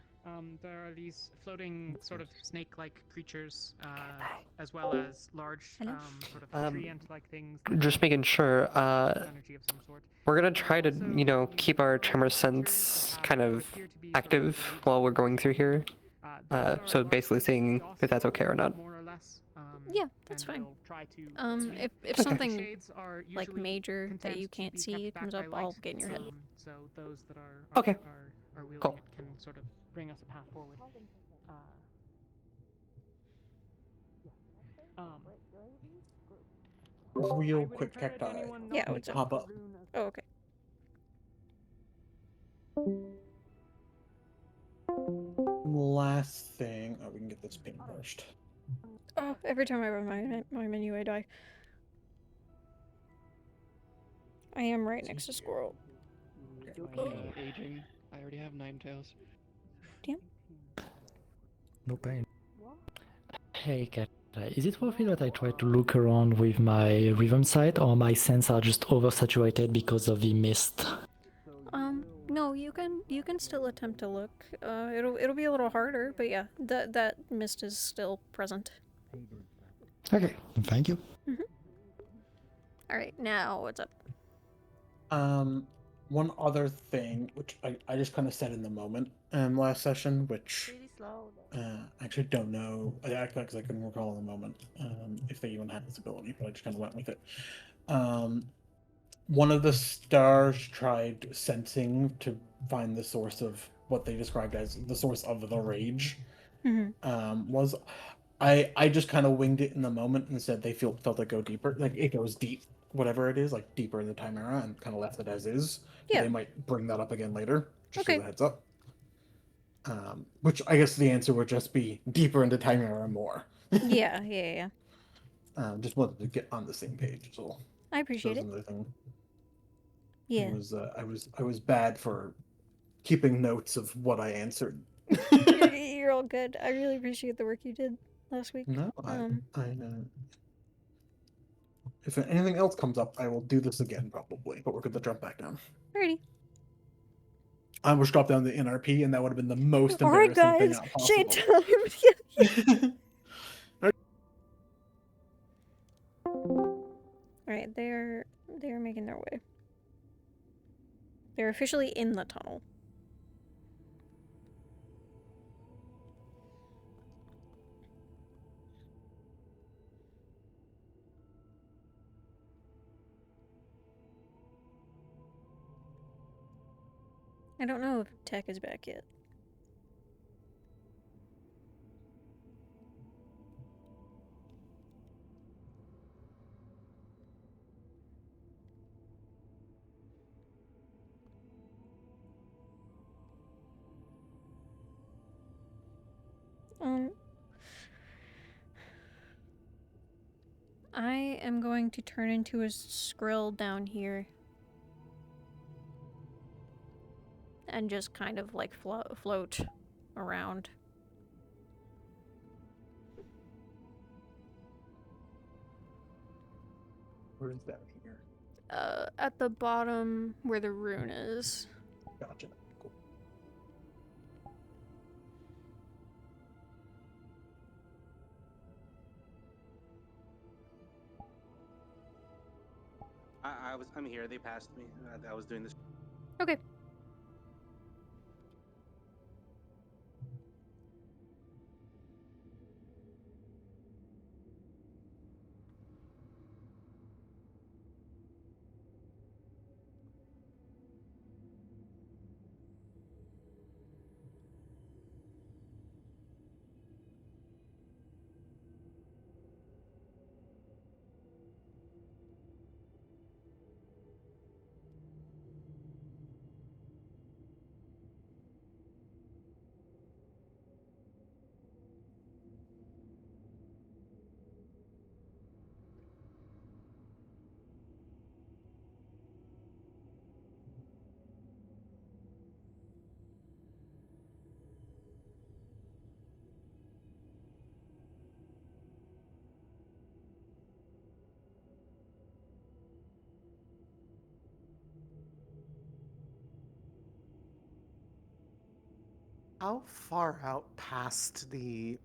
There are these floating sort of snake-like creatures, as well as large sort of tree-ant-like things. Just making sure. Energy of some sort. We're gonna try to, keep our tremor sense kind of active while we're going through here. So basically seeing if that's okay or not. Yeah, that's fine. If something like major that you can't see comes up, I'll get in your head. So those that are Okay. are wielding Cool. it can sort of bring us a path forward. Real quick, Cacti. Yeah, what's up? Pop up. Oh, okay. Last thing. Oh, we can get this ping first. Oh, every time I run my menu, I die. I am right next to Squirrel. Aging. I already have 9 tails. Damn. No pain. Hey, Cat. Is it worth it that I try to look around with my rhythm sight, or my senses are just oversaturated because of the mist? No, you can still attempt to look. It'll be a little harder, but yeah, that mist is still present. Okay, thank you. All right, now what's up? One other thing, which I just kind of said in the moment, last session, which I actually don't know. I act like I couldn't recall in the moment if they even had this ability, but I just kind of went with it. One of the stars tried sensing to find the source of what they described as the source of the rage. Was I just kind of winged it in the moment and said they felt it go deeper, like it goes deep, whatever it is, like deeper in the Chimera, and kind of left it as is. Yeah. They might bring that up again later, just Okay. as a heads up. Which I guess the answer would just be deeper into Chimera more. Yeah. Just wanted to get on the same page, so. I appreciate it. Another thing. Yeah. I was bad for keeping notes of what I answered. You're all good. I really appreciate the work you did last week. No, if anything else comes up, I will do this again probably, but we're going to jump back down. Alrighty. I was dropped down the NRP, and that would have been the most Alright, embarrassing guys. thing possible. Shade time. Alright, they're making their way. They're officially in the tunnel. I don't know if Tech is back yet. I am going to turn into a skrill down here. And just kind of like float around. Where is that here? At the bottom where the rune is. Gotcha. Cool. I'm here. They passed me. I was doing this. Okay. How far out past the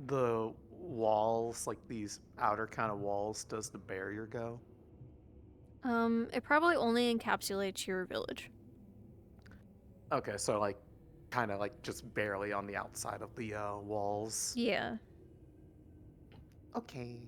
the walls, like these outer kind of walls, does the barrier go? It probably only encapsulates your village. Okay, so like kind of like just barely on the outside of the walls. Yeah. Okay.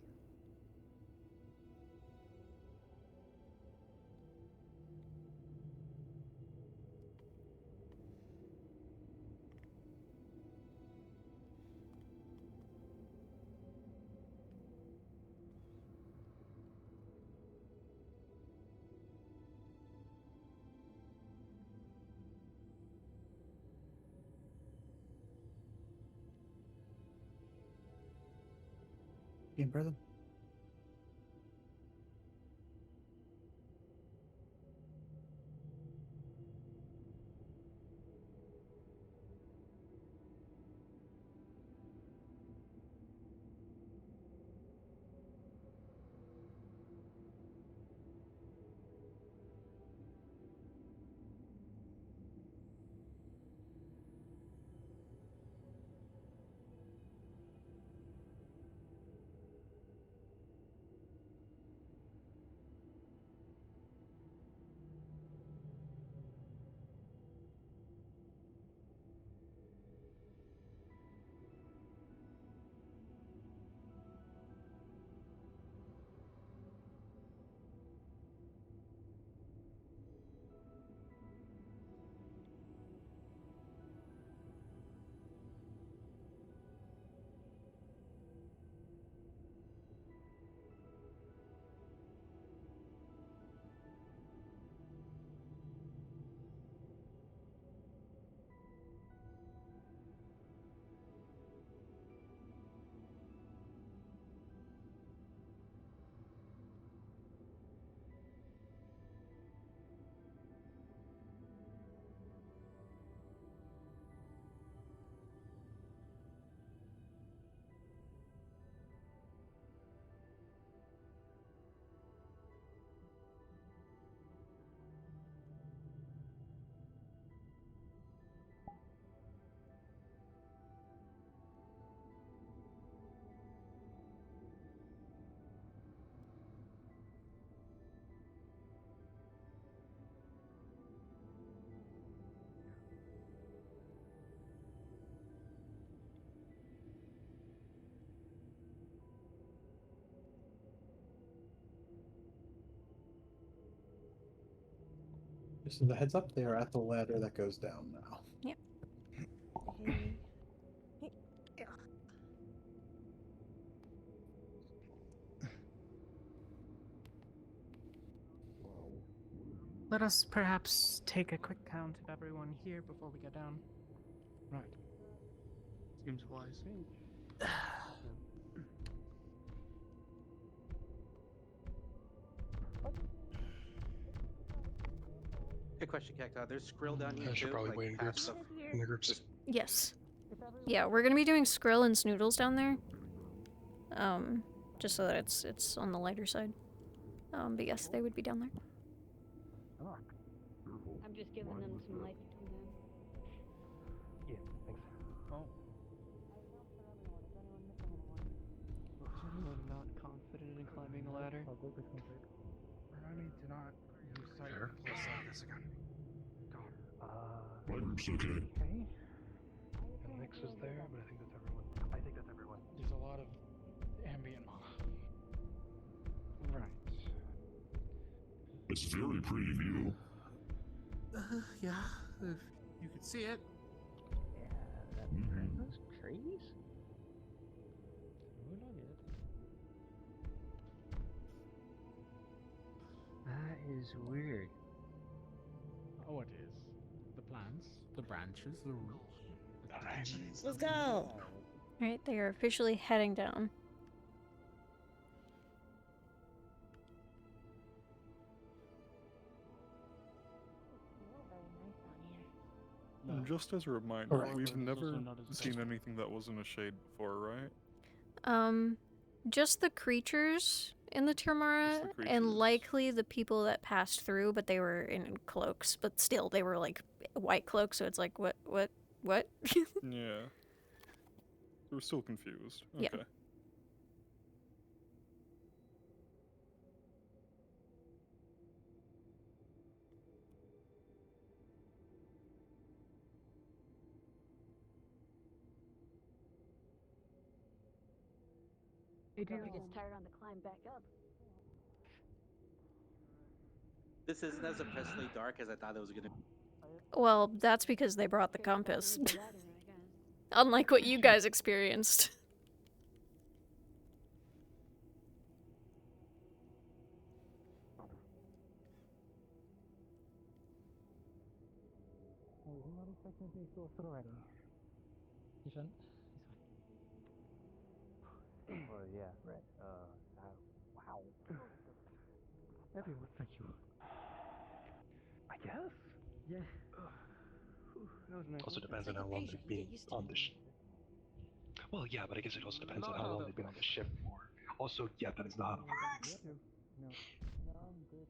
Game brother. Just as a heads up, they are at the ladder that goes down now. Yep. Let us perhaps take a quick count of everyone here before we get down. Right. Seems wise. Good question, Cacti. There's Skrill down here I should too. probably Like, wait in past groups. the- In the groups. Yes. Yeah, we're gonna be doing Skrill and Snoodles down there. Just so that it's on the lighter side. But yes, they would be down there. I'm just giving them some light between them. Yeah, thanks. Oh. Is anyone not confident in climbing a ladder? I need to not use sight Fair. in place like this again. My group's okay. Okay. And Nix is there, but I think that's everyone. I think that's everyone. There's a lot of ambient. Right. It's a very pretty view. Yeah, if you could see it. Those trees? We're not yet. That is weird. Oh, it is. The plants, the branches, the roots. Let's go! Alright, they are officially heading down. And just as a reminder, Correct. we've never not as seen bad. anything that wasn't a shade before, right? Just the creatures in the Tirmara, Just the and creatures. likely the people that passed through, but they were in cloaks. But still, they were like white cloaks, so it's like, what what? Yeah. We're still confused. Yeah. Okay. It probably gets tired on the climb back up. This isn't as oppressively dark as I thought it was gonna be. Well, that's because they brought the compass. Unlike what you guys experienced. We're not expecting to be close already. Ethan? Well, yeah, right. Wow. Everyone, thank you. I guess? Yeah. That was nice. Also depends on how long they've been on the ship. Well, yeah, but I guess it also depends on how long they've been on the ship for. Also, yeah, that is not how it works. No, I'm good.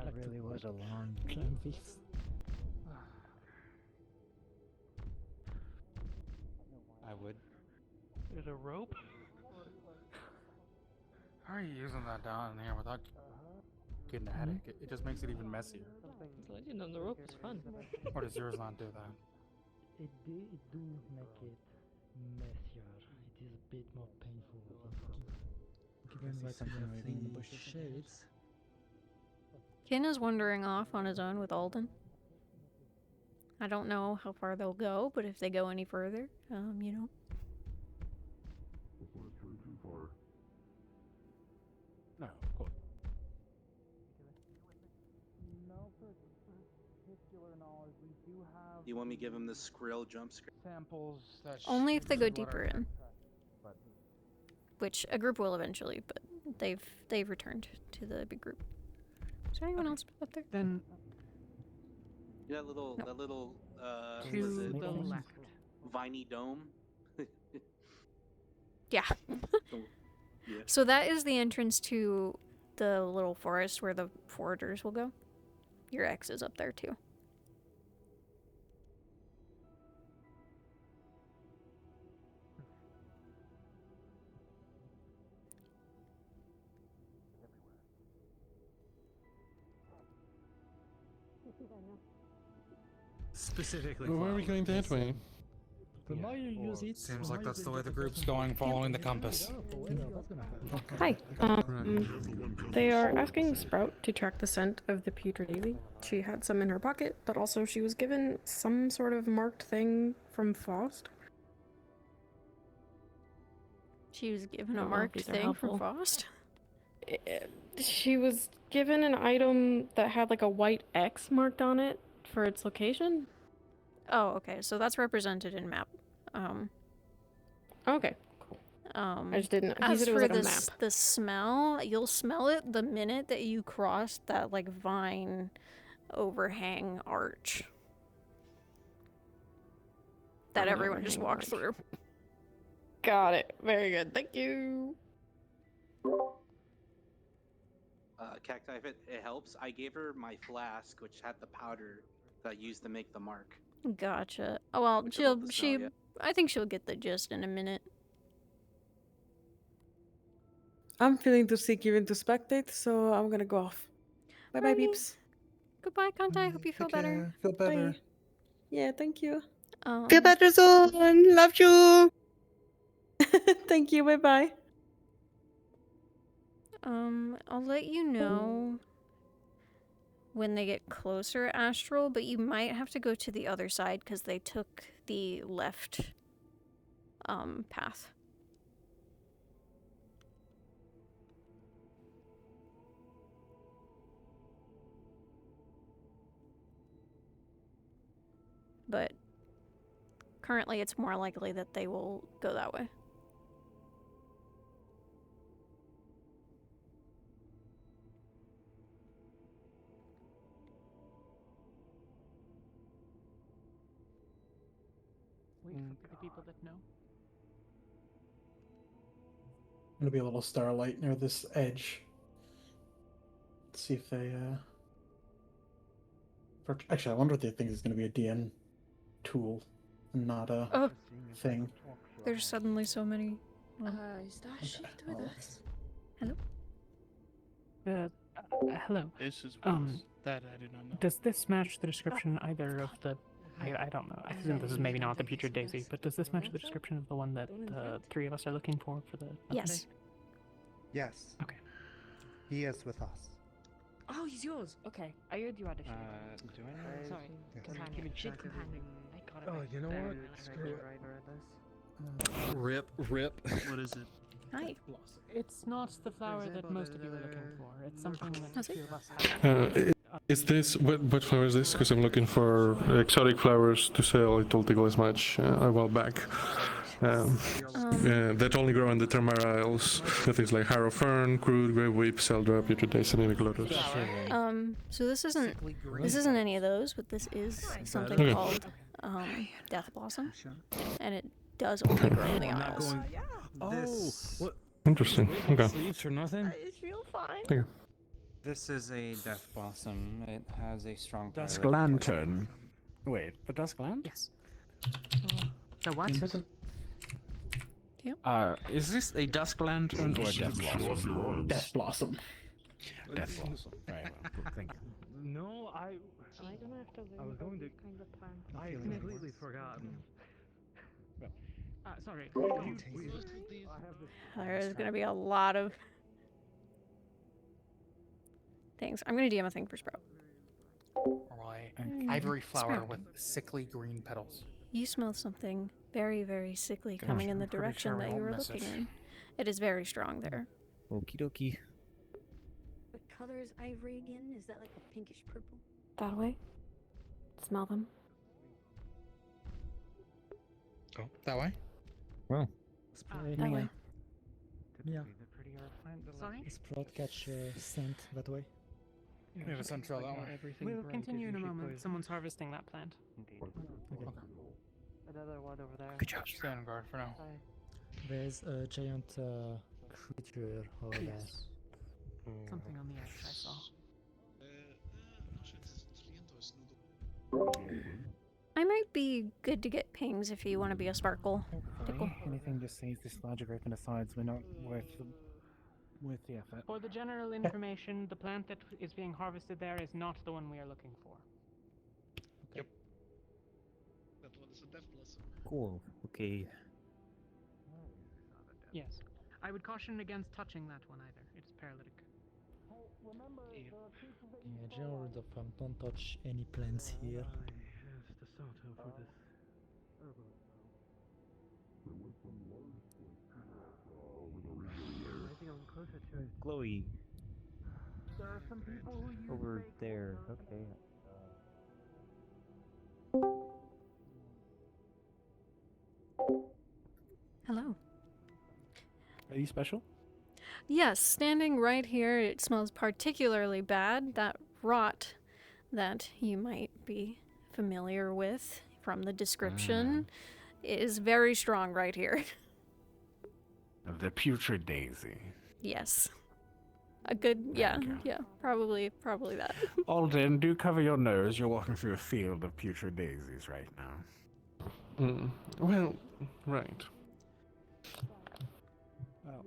That really was a long climb piece. I would. There's a rope? How are you using that down here without getting a headache? It just makes it even messier. Legend on the rope is fun. Or does yours not do that? It do make it messier. It is a bit more painful. Given what I'm waiting in the bush shades. Kin is wandering off on his own with Alden. I don't know how far they'll go, but if they go any further, you know. Before it's way too far. No, of course. No particular knowledge. We do have. You want me to give him the skrill jump scare? Samples that. Only if they go deeper in. Which a group will eventually, but they've returned to the big group. Is there anyone else up there? Then That little No. that little To was it the left. viney dome? Yeah. Yeah. So that is the entrance to the little forest where the foragers will go. Your ex is up there too. Specifically. Where are we going that way? The more you use it, Seems like that's the way the group's going, following the compass. Hi. They are asking Sprout to track the scent of the putrid daisy. She had some in her pocket, but also she was given some sort of marked thing from Faust. She was given I a don't know if marked these are thing from helpful. Faust. She was given an item that had like a white X marked on it for its location. Oh, okay. So that's represented in map. Okay. I just didn't know. He As said it for was like a map. the smell, you'll smell it the minute that you cross that like vine overhang arch that everyone just walked through. Got it. Very good. Thank you. Cacti, if it helps, I gave her my flask, which had the powder that I used to make the mark. Gotcha. Oh, well, Which I love the smell, yeah. I think she'll get the gist in a minute. I'm feeling too sick even to spectate, so I'm gonna go off. Bye bye, Alrighty. peeps. Goodbye, Kantai. Hope you feel better. Feel better. Bye. Yeah, thank you. Um, Feel better soon. Love you. Thank you. Bye bye. I'll let you know when they get closer, Astral, but you might have to go to the other side because they took the left path. But currently it's more likely that they will go that way. Wait for the people that know. Gonna be a little starlight near this edge. Let's see if they actually, I wonder if they think it's gonna be a DN tool not a Oh. thing. There's suddenly so many. Is that shift with us? Hello? Hello. This is that I do not know. Does this match the description either of the... I don't know. I assume this is maybe not the Putrid Daisy, but does this match the description of the one that the three of us are looking for the... Yes. Yes. Okay. He is with us. Oh, he's yours. Okay. I heard you audition. Do I know? Sorry. Yeah. Companion. Shit companion. I got it Oh, right. you know There, what? and I Screw heard it. right. Rip. What is it? Hi. It's not the flower that most of you are looking for. It's something that How's a it? few of us have. Is this what flower is this? Because I'm looking for exotic flowers to sell. I told Nicholas much a while back. That only grow in the Termara Isles. That is like Harrow Fern, Crude, Grey Whip, Seldra, Putrid Daisy, Mimic Lotus. So this isn't any of those, but this is something Okay. called Death Blossom, and it does only grow in the Isles. Oh, what? Interesting. Okay. Sleeves for nothing? I feel fine. Thank you. this is a death blossom. It has a strong. Dusk Lantern. Wait, the Dusk Lantern? Yes. The what? Is this a Dusk Lantern or a Death Blossom? Death Blossom. Death Blossom. Very well. Cool. Thank you. No, I don't have to I was going to. kind of plan. I completely forgotten. Sorry. There's gonna be a lot of things. I'm gonna DM a thing for Sprout. Right. An ivory flower with sickly green petals. You smell something very, very sickly coming in the Pretty direction sure we that you won't were miss looking it. in. It is very strong there. Okie dokie. What color is ivory again? Is that like a pinkish purple? That way. Smell them. Go that way. Well, That way. yeah. Sorry? Sprout catch scent that way. We have a scent trail that way. We'll continue in a moment. Someone's harvesting that plant. Another one over there. Good job. Stay on guard for now. There's a giant creature over there. Something on the edge I saw. I might be good to get pings if you want to be a sparkle. Tickle. Anything just says this larger open asides, we're not worth the effort. For the general information, the plant that is being harvested there is not the one we are looking for. Yep. That one is a death blossom. Cool. Okay. Yes. I would caution against touching that one either. It's paralytic. Yeah, general rule of thumb, don't touch any plants here. The Soto for this. Chloe. There are some people who use Over there. Okay. Hello. Are you special? Yes, standing right here, it smells particularly bad. That rot that you might be familiar with from the description is very strong right here. Of the Putrid Daisy. Yes. A good, yeah, probably that. Alden, do cover your nose. You're walking through a field of Putrid Daisies right now. Well, right. Well,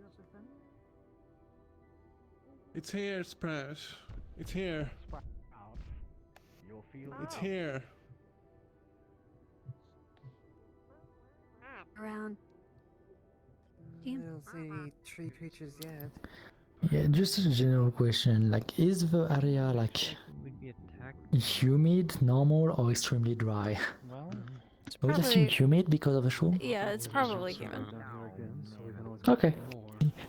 It's here, Sprout. It's here. you'll feel It's here. Around. I don't see any tree creatures yet. Yeah, just a general question. Like, is the area like we'd be attacked. humid, normal, or extremely dry? Well, I would assume humid because of the shroom. Yeah, it's probably human. Okay.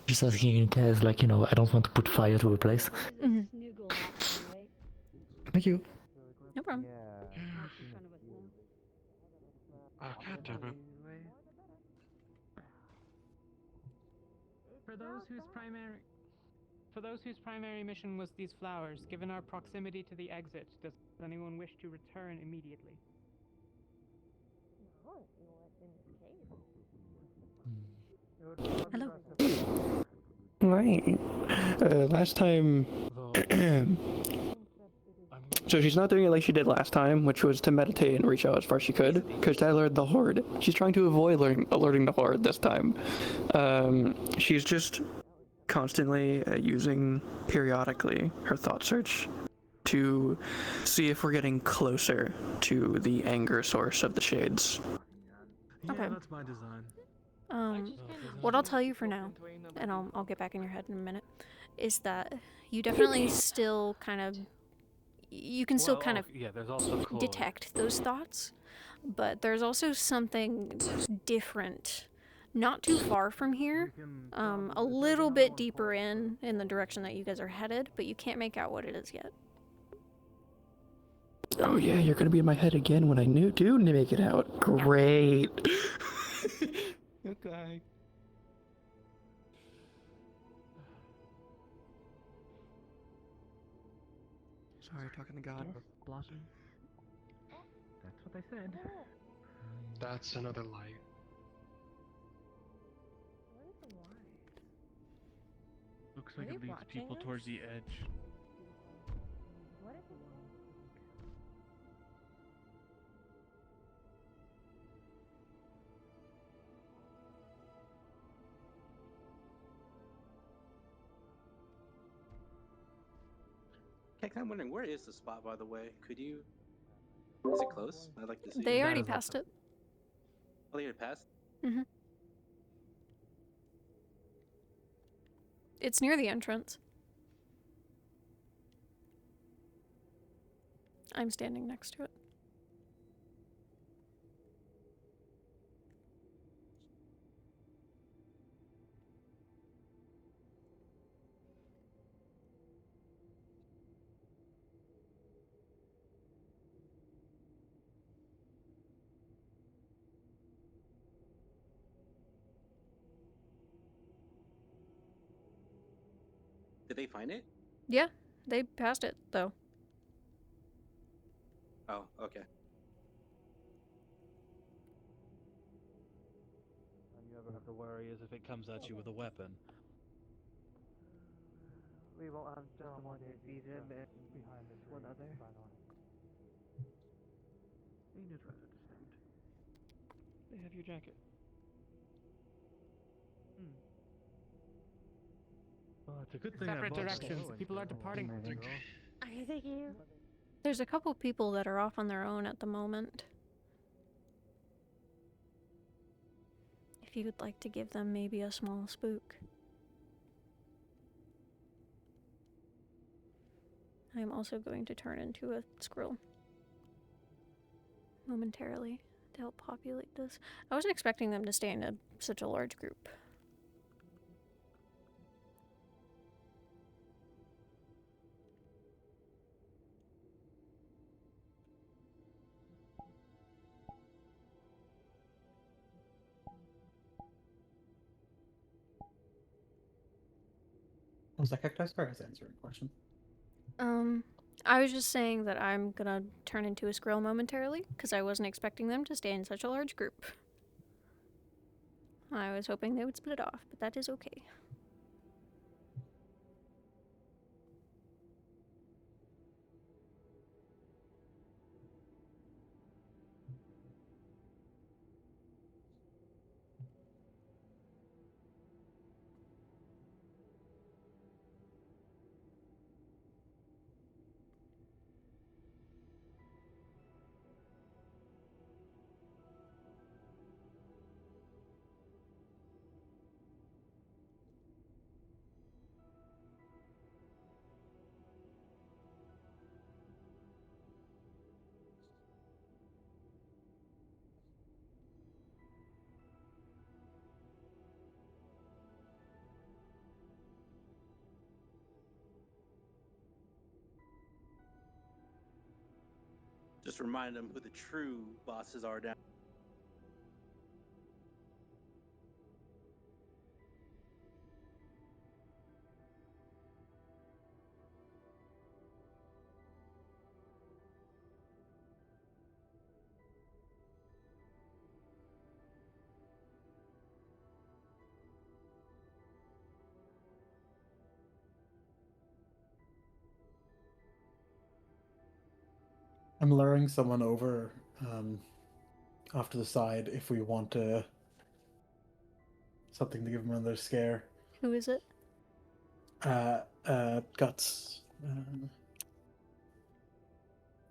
Just asking in case, like, I don't want to put fire to a place. Mhm. Thank you. No problem. Oh, God damn it. For those whose primary mission was these flowers, given our proximity to the exit, does anyone wish to return immediately? Hello. Right. Last time. So she's not doing it like she did last time, which was to meditate and reach out as far as she could, because that alerted the Horde. She's trying to avoid alerting the Horde this time. She's just constantly using, periodically, her thought search to see if we're getting closer to the anger source of the shades. Yeah, Okay. that's my design. What I'll tell you for now, and I'll get back in your head in a minute, is that you definitely still kind of, you can still kind of there's also detect those thoughts, but there's also something different, not too far from here, a little bit deeper in the direction that you guys are headed, but you can't make out what it is yet. Oh yeah, you're gonna be in my head again when I do make it out. Great. Okay. Sorry, talking to God. Blossom. That's what I said. That's another lie. Looks like it leads people towards the edge. Okay, I'm wondering, where is the spot, by the way? Could you... Is it close? I'd like to see. They already passed it. Oh, they already passed? Mm-hmm. It's near the entrance. I'm standing next to it. Did they find it? Yeah, they passed it, though. Oh, okay. All you ever have to worry is if it comes at you with a weapon. We will have just one defeated and one other. Ain't it rather distinct? They have your jacket. Oh, it's a good thing Separate I bought directions. that. People are departing. Okay, thank you. There's a couple people that are off on their own at the moment. If you would like to give them maybe a small spook. I am also going to turn into a squirrel momentarily to help populate this. I wasn't expecting them to stay in such a large group. Was that cacti scar? I was answering a question. I was just saying that I'm gonna turn into a squirrel momentarily, because I wasn't expecting them to stay in such a large group. I was hoping they would split off, but that is okay. Just remind them who the true bosses are down. I'm luring someone over off to the side if we want something to give them another scare. Who is it? Guts.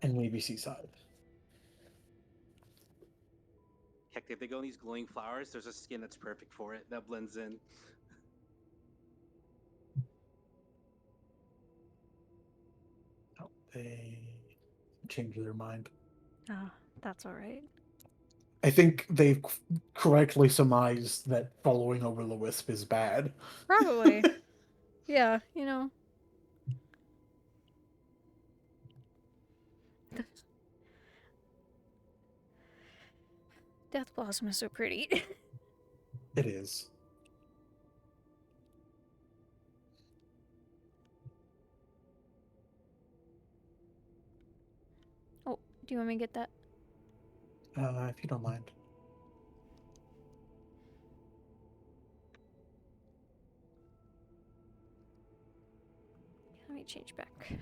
And maybe Seaside. Heck, if they go on these glowing flowers, there's a skin that's perfect for it. That blends in. Oh, they changed their mind. Ah, that's all right. I think they've correctly surmised that following a will-o-wisp is bad. Probably. Yeah, you know. Death Blossom is so pretty. It is. Oh, do you want me to get that? If you don't mind. Let me change back.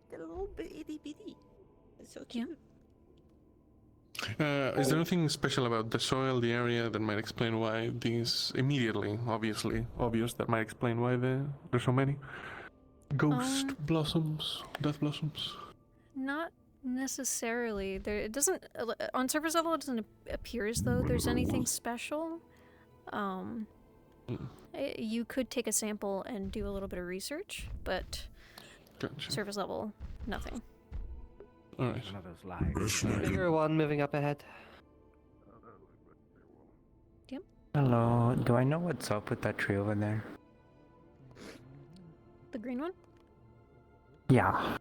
They're a little bit itty bitty. It's so cute. Is there anything special about the soil, the area, that might explain why these immediately, obvious, that might explain why there's so many ghost blossoms, death blossoms? Not necessarily. It doesn't on surface level. It doesn't appear as though there's anything special. You could take a sample and do a little bit of research, but Gotcha. Surface level, nothing. All right. Figure one moving up ahead. Yep. Hello. Do I know what's up with that tree over there? The green one? Yeah.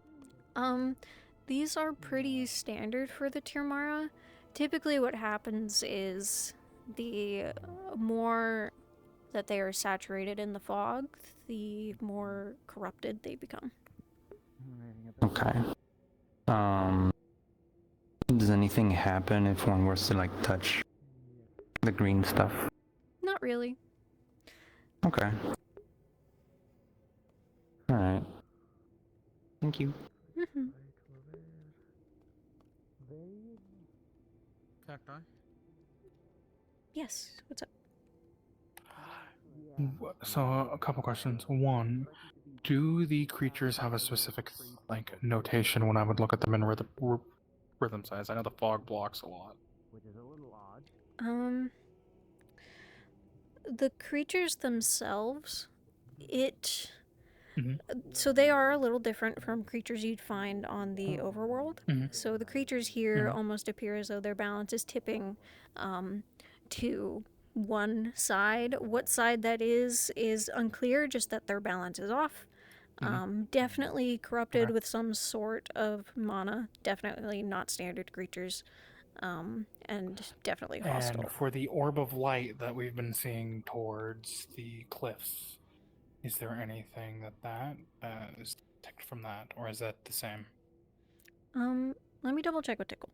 These are pretty standard for the Tirmara. Typically what happens is the more that they are saturated in the fog, the more corrupted they become. Okay. Does anything happen if one was to like touch the green stuff? Not really. Okay. Alright. Thank you. Mm-hmm. Cacti? Yes, what's up? So, a couple questions. One, do the creatures have a specific, like, notation when I would look at them in rhythm size? I know the fog blocks a lot. Which is a little odd. The creatures themselves, so they are a little different from creatures you'd find on the overworld. So the creatures here almost appear as though their balance is tipping to one side. What side that is unclear, just that their balance is off. Definitely corrupted with some sort of mana. Definitely not standard creatures. And definitely hostile. And for the orb of light that we've been seeing towards the cliffs, is there anything that is detected from that, or is that the same? Let me double check with Tickle.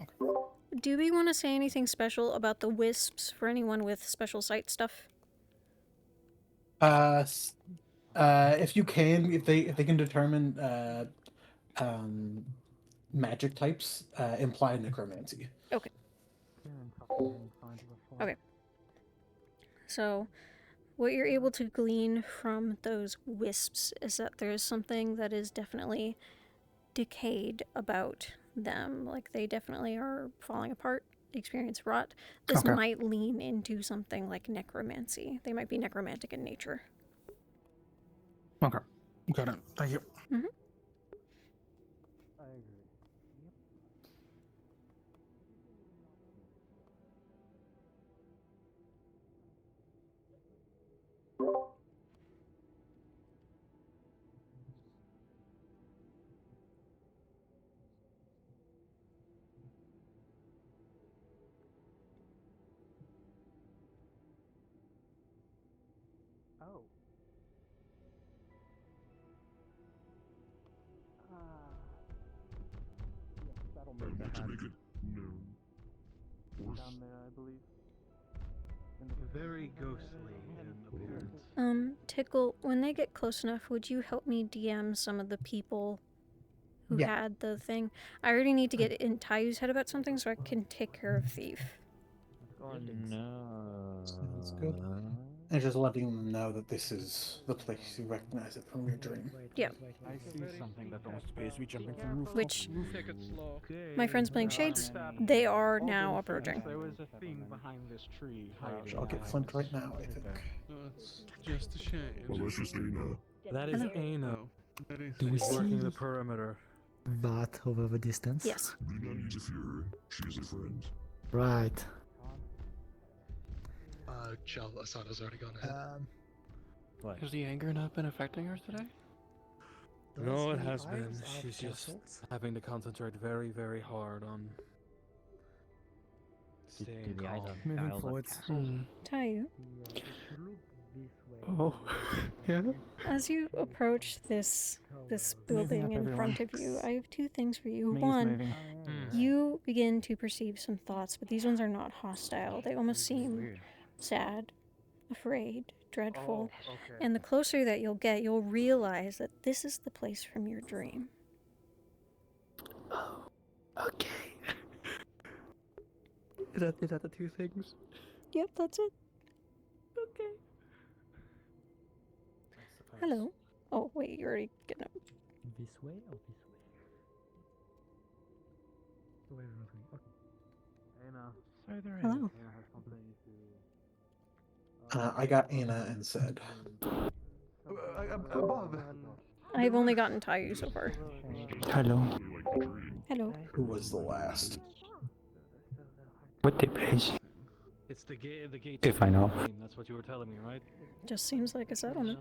Okay. Do we want to say anything special about the wisps for anyone with special sight stuff? If you can, if they can determine magic types, imply necromancy. Okay. Okay. So, what you're able to glean from those wisps is that there's something that is definitely decayed about them. Like, they definitely are falling apart, experience rot. This might lean into something like necromancy. They might be necromantic in nature. Okay. Got it. Thank you. Mm-hmm. I agree. Oh. Yes, that'll make I the need to hat make it known. down there, I believe. In the very ghostly in appearance. Tickle, when they get close enough, would you help me DM some of the people who Yeah. had the thing? I already need to get in Tayu's head about something so I can take care of Thief. Oh no. Sounds good. And just letting them know that this is the place you recognize it from your dream. Yeah. I see something that almost appears me jumping from roof. Which, Take it slow. my friends playing Shades, they are now approaching. There was a thing behind this tree. I'll get Flint right now, I think. It's just a shame. Well, that's just Aina. That is Hello. Aina. That is Do we see Working the perimeter. that over the distance? Yes. We do not need to fear her. She is a friend. Right. Chal, Asada's already gone ahead. Has the anger not been affecting her today? No, it has been. She's just having to concentrate very, very hard on staying calm. Moving forwards. Tayu, Oh, yeah? as you approach this building in front of you, I have two things for you. Maze One, moving. you begin to perceive some thoughts, but these ones are not hostile. They almost seem sad, afraid, dreadful. And the closer that you'll get, you'll realize that this is the place from your dream. Oh, okay. Is that the two things? Yep, that's it. Okay. Hello. Oh, wait, you're already getting up. This way or this way? Aina. Hello. I got Anna and said. Above. I've only gotten Tayu so far. Hello. Hello. Who was the last? What the place? It's the gate. The gate. If I know. That's what you were telling me, right? Just seems like a settlement.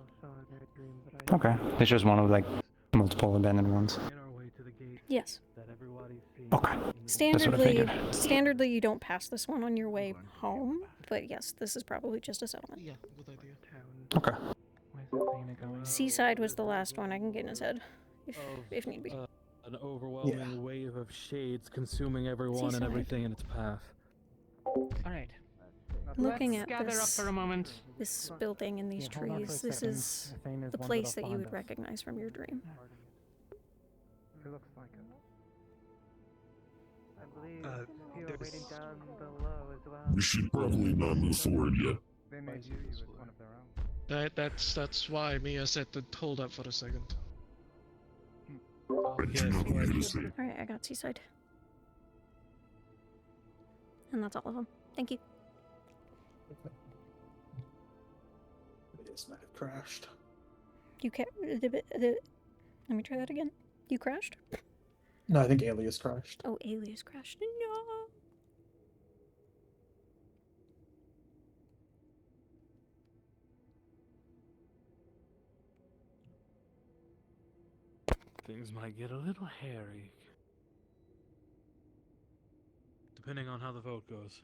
Okay. It's just one of like multiple abandoned ones. Yes. Okay. That's what I figured. Standardly, you don't pass this one on your way home, but yes, this is probably just a settlement. Yeah, good idea. Okay. Seaside was the last one I can get in his head, if need be. An overwhelming wave of shades consuming everyone and Seaside. everything in its path. Alright. Looking Let's at gather this, up for a moment. this building and these hold on for a trees, this second. is Thane is the wandered place off that you behind would us. recognize from your dream. It looks like it. I believe you are waiting down below as well. We should probably not move forward yet. They may view you as one of their own. That's why Mia said to hold up for a second. I do not believe this thing. Alright, I got Seaside. And that's all of them. Thank you. It might have crashed. You let me try that again. You crashed? No, I think Alias crashed. Oh, Alias crashed. No. Things might get a little hairy. Depending on how the vote goes.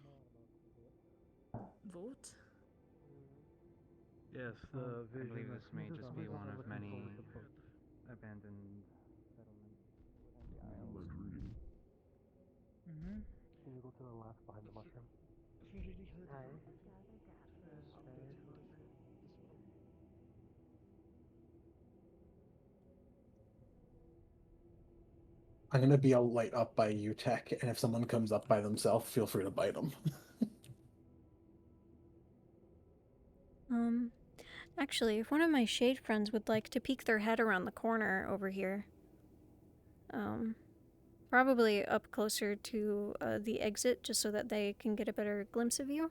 Vote? Yes, I believe this may just be one of many abandoned settlements. Can you go to the left behind the mushroom? I'm gonna be a light up by you, Tech, and if someone comes up by themselves, feel free to bite them. Actually, if one of my shade friends would like to peek their head around the corner over here, probably up closer to the exit, just so that they can get a better glimpse of you.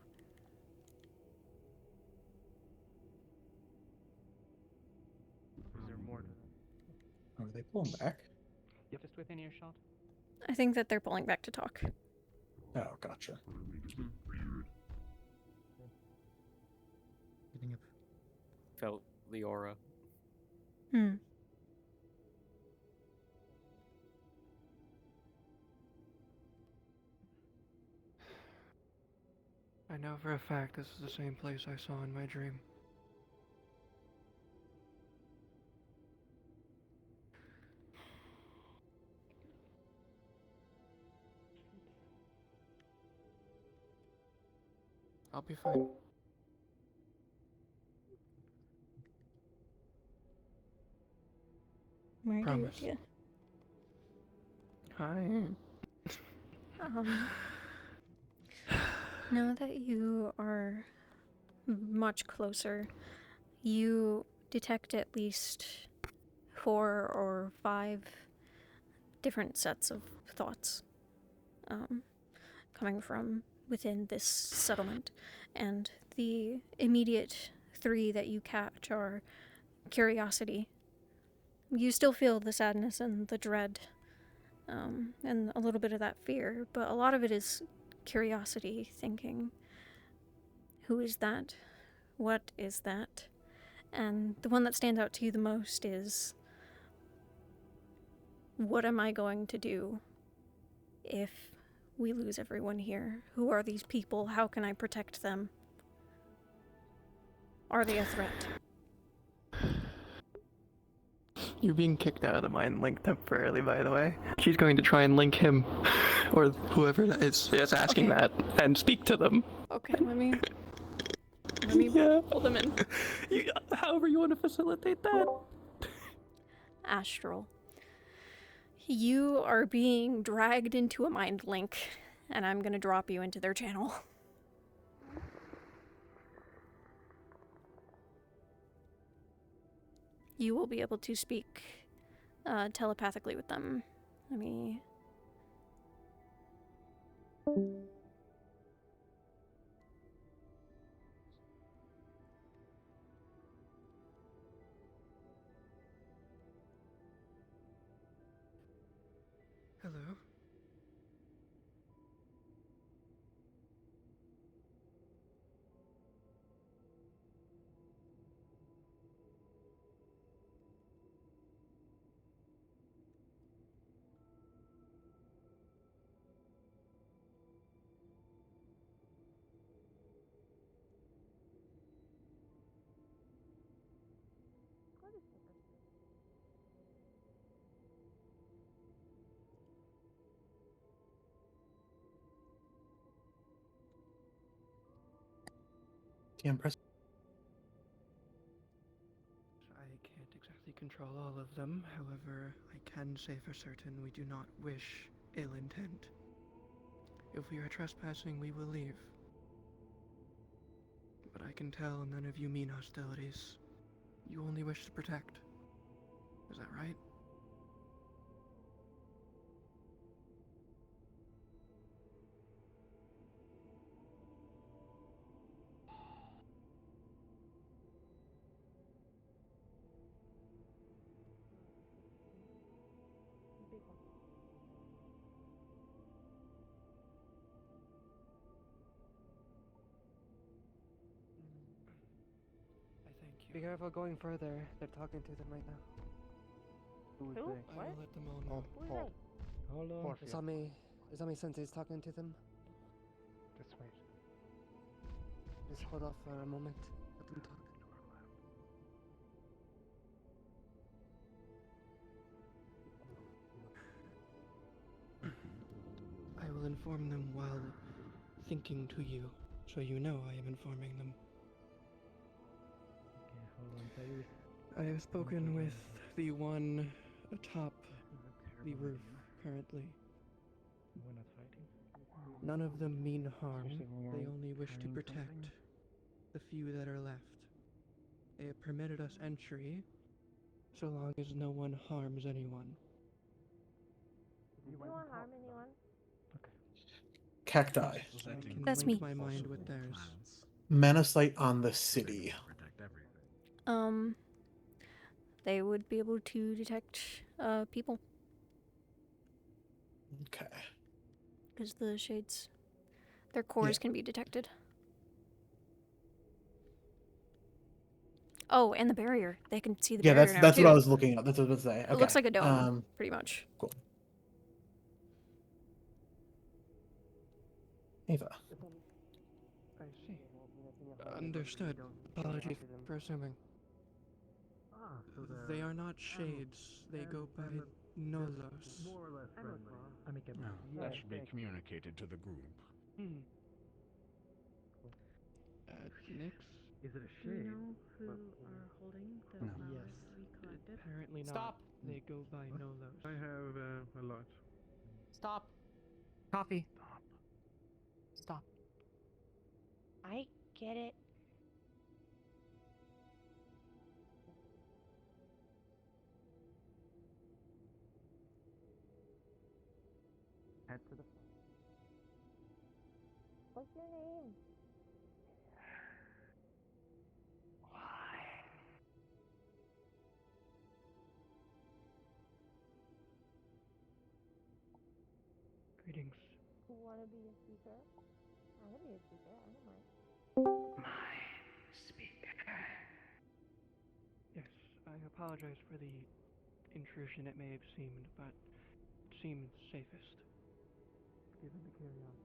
Is there more? Are they pulling back? Yep. Just within earshot. I think that they're pulling back to talk. Oh, gotcha. Getting up. Felt the aura. Hmm. I know for a fact this is the same place I saw in my dream. I'll be fine. I agree Promise. with you. Hi. Now that you are much closer, you detect at least 4 or 5 different sets of thoughts coming from within this settlement. And the immediate 3 that you catch are curiosity. You still feel the sadness and the dread, and a little bit of that fear, but a lot of it is curiosity, thinking, who is that? What is that? And the one that stands out to you the most is, what am I going to do if we lose everyone here? Who are these people? How can I protect them? Are they a threat? You're being kicked out of the mind link temporarily, by the way. She's going to try and link him, or whoever that is asking that, and speak to them. Okay, let me pull them in. However you want to facilitate that. Astral. You are being dragged into a mind link, and I'm gonna drop you into their channel. You will be able to speak telepathically with them. Let me... Hello. Damn, press. I can't exactly control all of them. However, I can say for certain we do not wish ill intent. If we are trespassing, we will leave. But I can tell none of you mean hostilities. You only wish to protect. Is that right? I thank you. Be careful going further. They're talking to them right now. Who is Who? they? I will let them all know. Hold. Hold on. Isami Sensei's talking to them. Just wait. Just hold off for a moment. Let them talk. I will inform them while thinking to you, so you know I am informing them. Okay, hold on, Taylor. I have spoken with the one atop the roof currently. We're not fighting. None of them mean harm. Especially when They we're only wish to carrying protect something. the few that are left. They have permitted us entry, so long as no one harms anyone. You won't harm anyone. Cacti. So I can That's link me. my mind with theirs. Manasite on the city. They would be able to detect people. Okay. Because the shades, their cores can be detected. Oh, and the barrier. They can see the barrier now that's too. what I was looking at. That's what I was saying. Okay. It looks like a dome, pretty much. Cool. Ava. I see. Understood. Apologies for assuming. So They are not shades. They go by Nolos. more or less friendly. That should be communicated to the group. Nix, Is it a Do we shade? know who But- are holding the No. flowers that we collected? Apparently not. Stop! They go by What? Nolos. I have a lot. Stop! Coffee! Stop. Stop. I get it. Head to the What's your name? Greetings. You wanna be a speaker? I wanna be a speaker. I don't mind. Yes, I apologize for the intrusion it may have seemed, but it seemed safest. Given to carry on.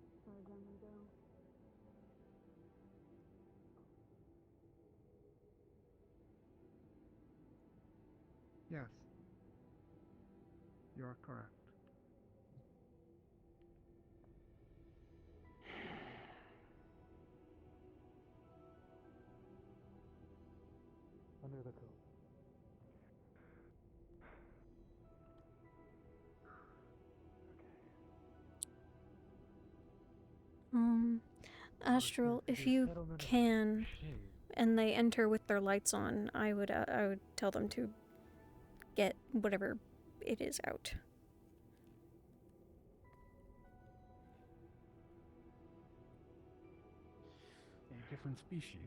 As far as I'm gonna go. Yes. You're correct. Under the coat. Astral, if you can, and they enter with their lights on, I would tell them to get whatever it is out. A different species.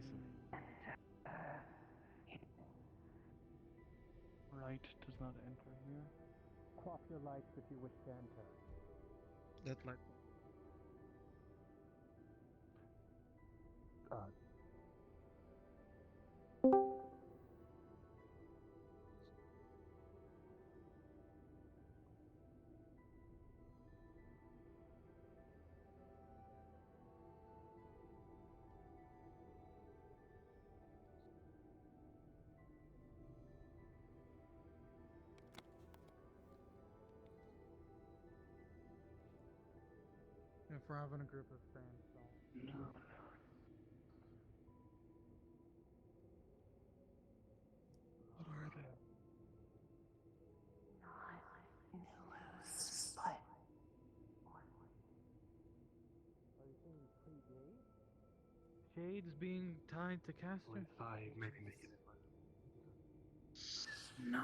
Light does not enter here. Crop your lights if you wish to enter. That light. If we're having a group of friends, so. No. What are they? Shades being tied to Caster? If I maybe make it. No.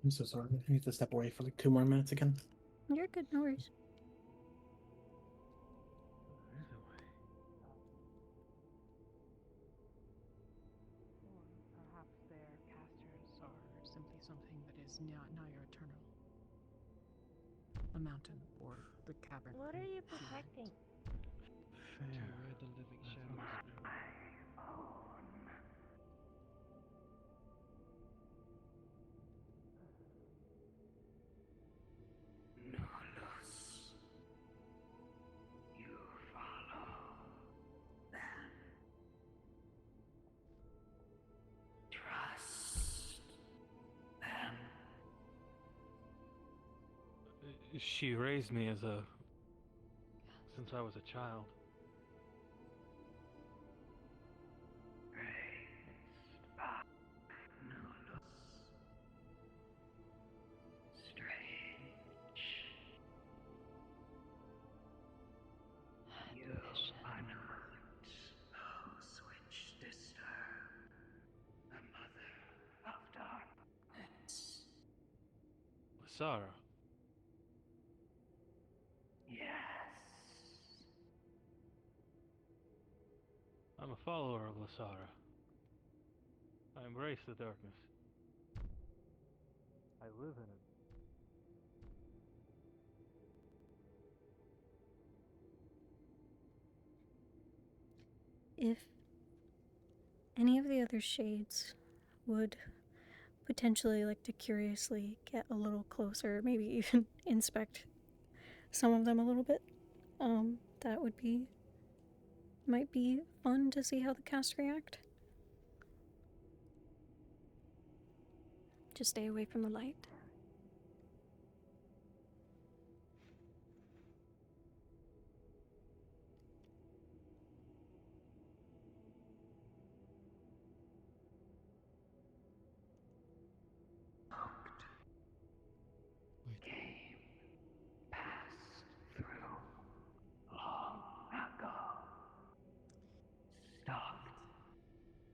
I'm so sorry. I need to step away for like 2 more minutes again. You're good, no worries. Or perhaps their casters are simply something that is not your eternal. A mountain or the cavern. What are you protecting? To where the living shadows go. You follow them. Trust them. She raised me since I was a child. Raised by Nulus. Strange. You are not those which disturb the Mother of Darkness. Lasara. Yes. I'm a follower of Lasara. I'm embrace the darkness. I live in it. If any of the other shades would potentially like to curiously get a little closer, maybe even inspect some of them a little bit, that might be fun to see how the cast react. Just stay away from the light. Passed through long ago. Stalked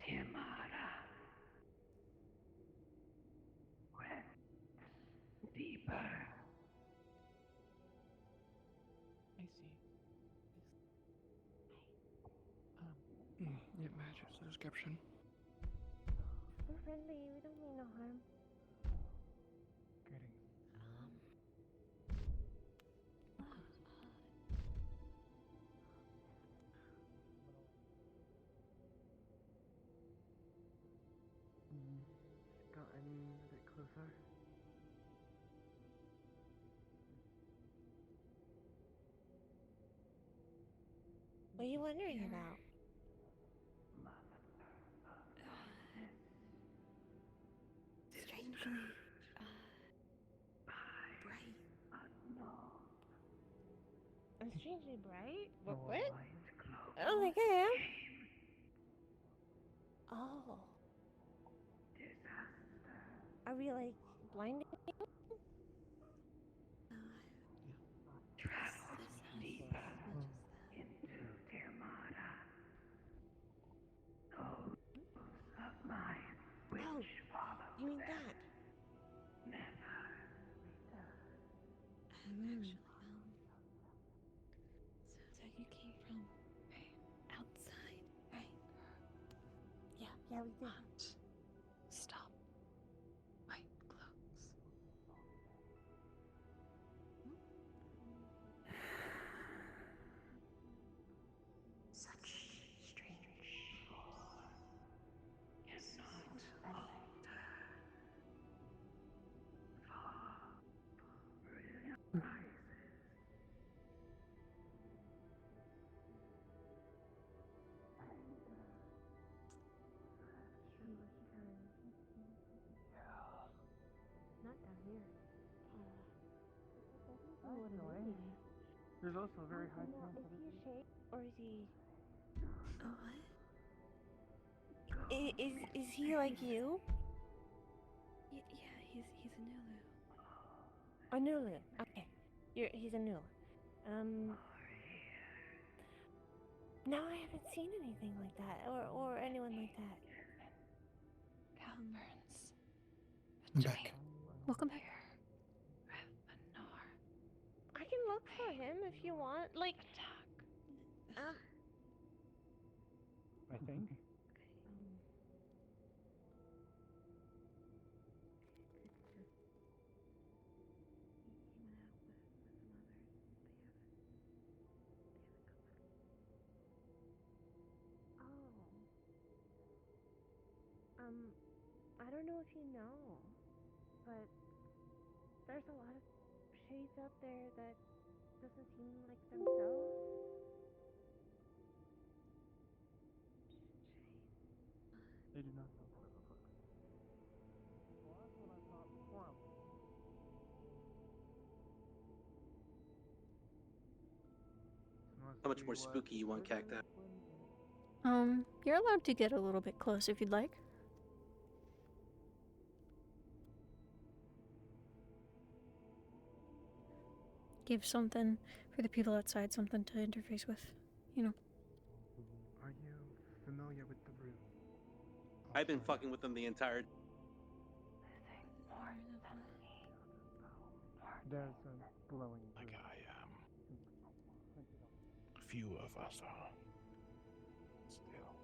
Tiamara. Went deeper. I see. It matches the description. We're friendly. We don't mean no harm. Greetings. Gotten a bit closer. What are you wondering about? Strangely, bright. I'm strangely bright? The What? white I don't think I am. Oh. Are we like blinding you? Traveled deeper into Tiamara. Those of my witch follow You mean them. that? Never Actually, so you came from outside, right? Yeah, we did. Stop. White cloaks. Such strange people cannot alter. Far rises. Not down here. Oh, anyway. There's also a very high chance Is that he a it shade or is he? A what? Is he like you? Yeah, he's a Nulu. A Nulu. Okay, he's a Nulu. No, I haven't seen anything like that, or anyone like that. Calburns. I'm back. Welcome back. I can look for him if you want. Like, I think. I don't know if you know, but there's a lot of shades out there that doesn't seem like themselves. They do not know who the fuck. Well, that's what I thought before I was. How much more spooky you want Cacti? You're allowed to get a little bit close if you'd like. Give something for the people outside, something to interface with, you know. Are you familiar with the room? I've been fucking with them the entire. There's a glowing Like room. a few of us are. Still.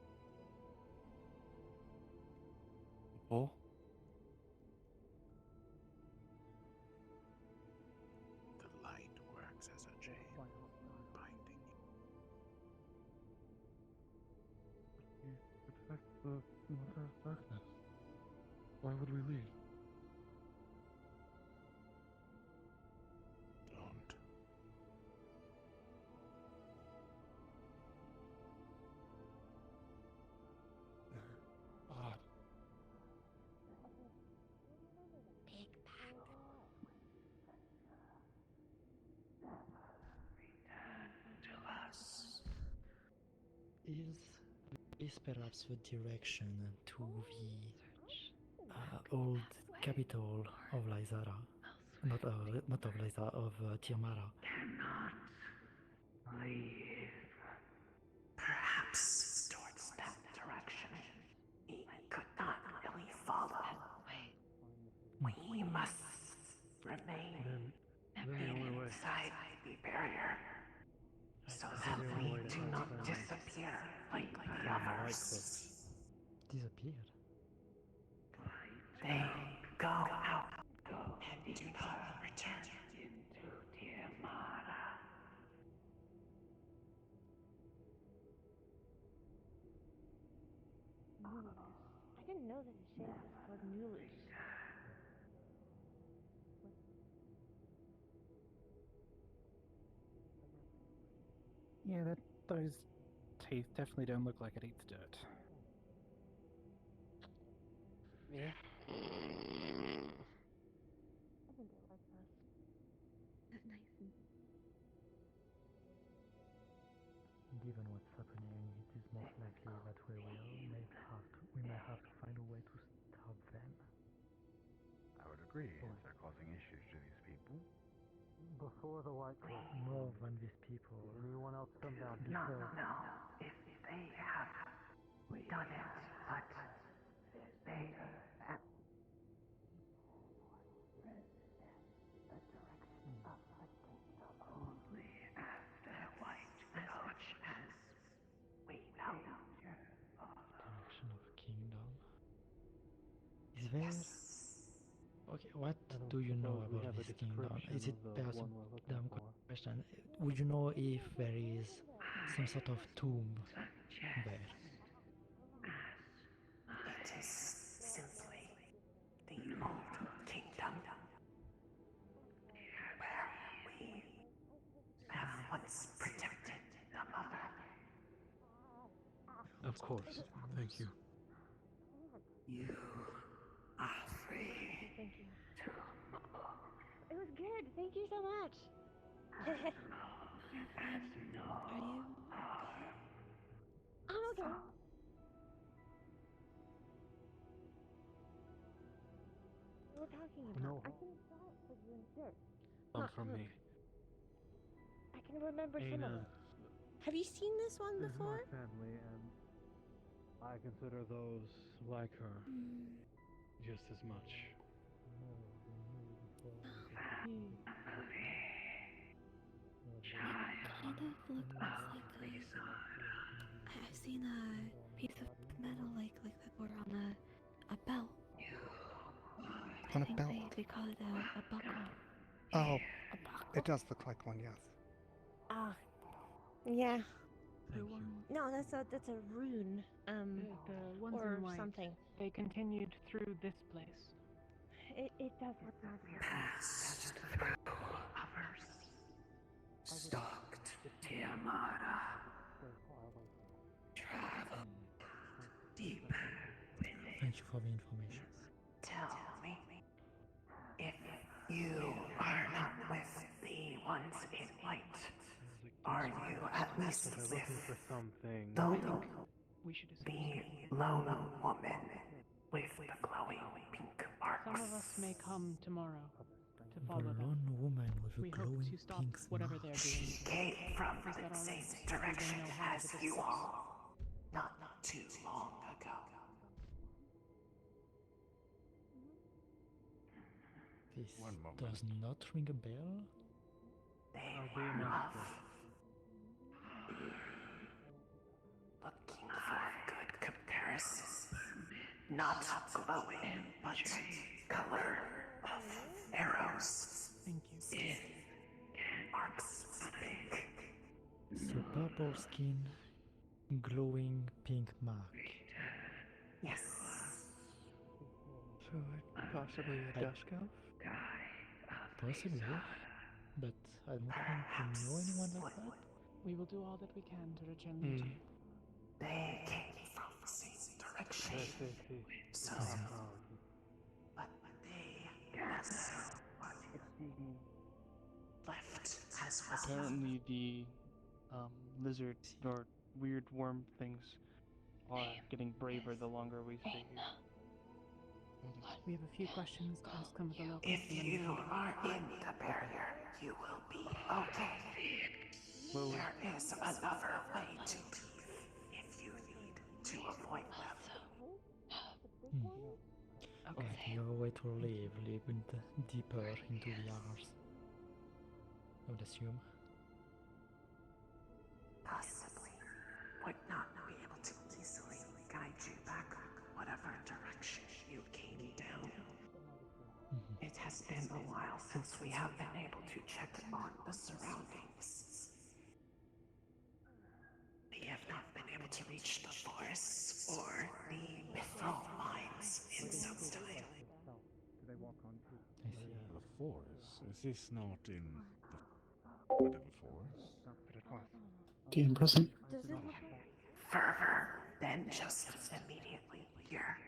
Oh? The light works as a chain, binding you. You protect the Mother of Darkness. Why would we leave? Don't. Odd. Take that. To us. Is perhaps the direction to the old capital of Lysara, not of Lysara, of Tiamara. Cannot leave. Perhaps towards that direction. We could not really follow. We must remain inside the barrier so that we do not disappear like the others. Disappeared. They go out and do not return into Tiamara. I didn't know that the shade was called Nulus. Yeah, those teeth definitely don't look like it eats dirt. Yeah. I think it likes us. That nice and Given what's happening, it is most likely that we may have to find a way to stop them. I would agree. If they're causing issues to these people. Before the White Cliff, more than these people. Anyone else come down? No. If they have done it, but they have only after White Coach has we know. Direction of kingdom. Is there? Okay, what do you know about this kingdom? Is it perhaps a dumb question? Would you know if there is some sort of tomb there? It is simply the old kingdom where we have once protected the mother. Of course. Thank you. You are free. Thank you. It was good. Thank you so much. I'm okay. We were talking about. No. I can try it for you in dirt. Come from me. I can remember some of Aina it. Have you seen this one is before? my family, and I consider those like her just as much. kind of looks like I've seen a piece of metal like that or on a belt. On I a think belt? They call it a buckle. Oh, it does look like one, yes. Ah, yeah. Thank you. No, that's a rune. The ones or in white, something. they continued through this place. It does look like Passed through others. Stalked Tiamara. Traveled deep within. Thank you for the information. Tell me, if you are not with the ones in white, are you at least They're with looking for something. the lone woman with the glowing pink marks? Some of us may come tomorrow to follow The them. lone woman with We a hope glowing to stop pink whatever mark. they're She doing. came from Is that the all same right? We direction know how as to you discuss. all, not too long ago. This One moment. does not ring a bell. They I'll be were a off master. looking for a good comparison not glowing, but a color of arrows. Thank you. It marks something. So purple skin, glowing pink mark. Yes. So possibly a dusk elf? Possibly, but I don't think we know anyone like that. We will do all that we can to return them to you. They came from the same direction. So, but they also left as well. Apparently the lizard or weird worm things are getting braver the longer we stay here. We have a few questions to ask some of the locals. If you are in the barrier, you will be okay. There is another way to leave if you need to avoid them. Okay. If your way to live deeper into the hours, I would assume. Possibly would not be able to easily guide you back whatever direction you came down. It has been a while since we have been able to check on the surroundings. We have not been able to reach the forests or the mithril mines in some time. Do they walk on to the forest? Is this not in the whatever forest? DM present. Further than just immediately here.